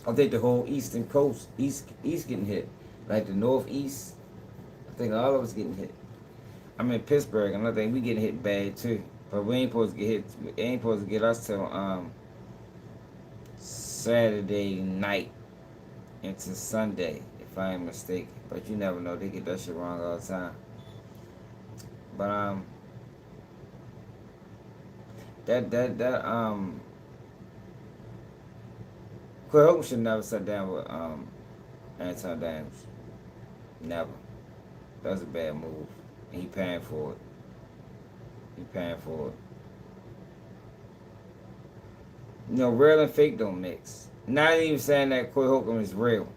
I think the whole eastern coast, east getting hit. Like the northeast, I think all of us getting hit. I'm in Pittsburgh, and I think we getting hit bad too. But we ain't supposed to get hit. It ain't supposed to get us till Saturday night into Sunday, if I ain't mistaken. But you never know. They get that shit wrong all the time. But Quinn Holcomb should never sat down with Anton Daniels. Never. That was a bad move. And he paying for it. You know, real and fake don't mix. Not even saying that Quinn Holcomb is real.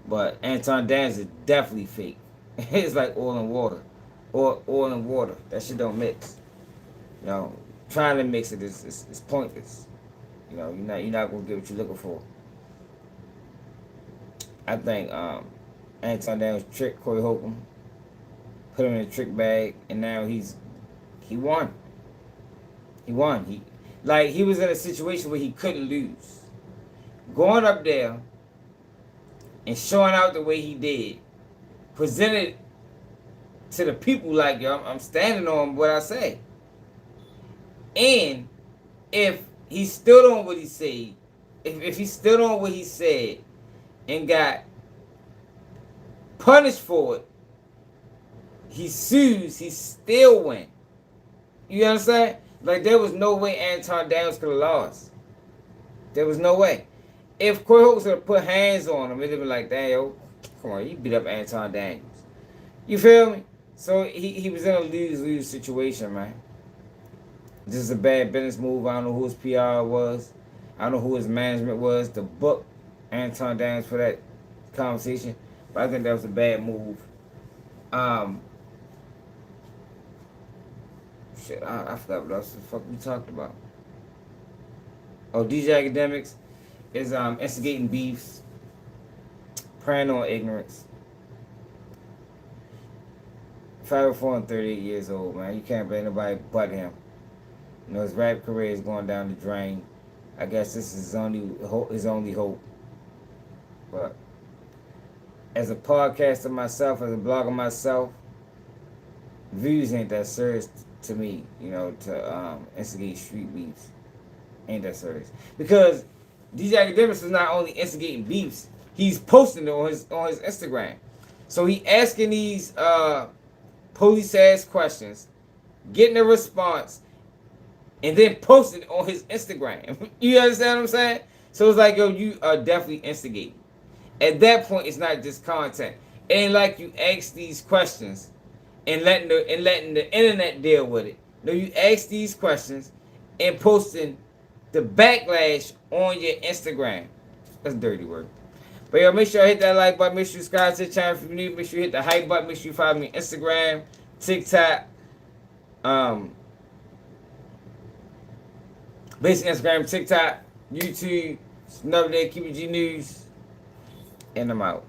But Anton Daniels is definitely fake. It's like oil and water. Oil and water. That shit don't mix. You know, trying to mix it is pointless. You know, you're not gonna get what you're looking for. I think Anton Daniels tricked Corey Holcomb, put him in a trick bag, and now he won. He won. He was in a situation where he couldn't lose. Going up there and showing out the way he did, presented to the people like, yo, I'm standing on what I say. And if he stood on what he said, if he stood on what he said and got punished for it, he sues, he still win. You understand? Like, there was no way Anton Daniels could have lost. There was no way. If Corey Holcomb would have put hands on him, it'd have been like, damn, yo, come on, you beat up Anton Daniels. You feel me? So he was in a lose-lose situation, man. This is a bad business move. I don't know who his PR was. I don't know who his management was to book Anton Daniels for that conversation. But I think that was a bad move. Shit, I forgot what else the fuck we talked about. Oh, DJ Academics is instigating beefs, preying on ignorance. 504 and 38 years old, man. You can't blame nobody but him. You know, his rap career is going down the drain. I guess this is his only hope. But as a podcaster myself, as a blogger myself, views ain't that serious to me, you know, to instigate street beefs. Ain't that serious. Because DJ Academics is not only instigating beefs, he's posting it on his Instagram. So he asking these police ass questions, getting a response, and then posting it on his Instagram. You understand what I'm saying? So it's like, yo, you are definitely instigating. At that point, it's not just content. It ain't like you ask these questions and letting the internet deal with it. No, you ask these questions and posting the backlash on your Instagram. That's dirty work. But yo, make sure you hit that like button. Make sure you subscribe to the channel if you're new. Make sure you hit the hype button. Make sure you follow me on Instagram, TikTok, basically Instagram, TikTok, YouTube. It's another day, KBG News, and I'm out.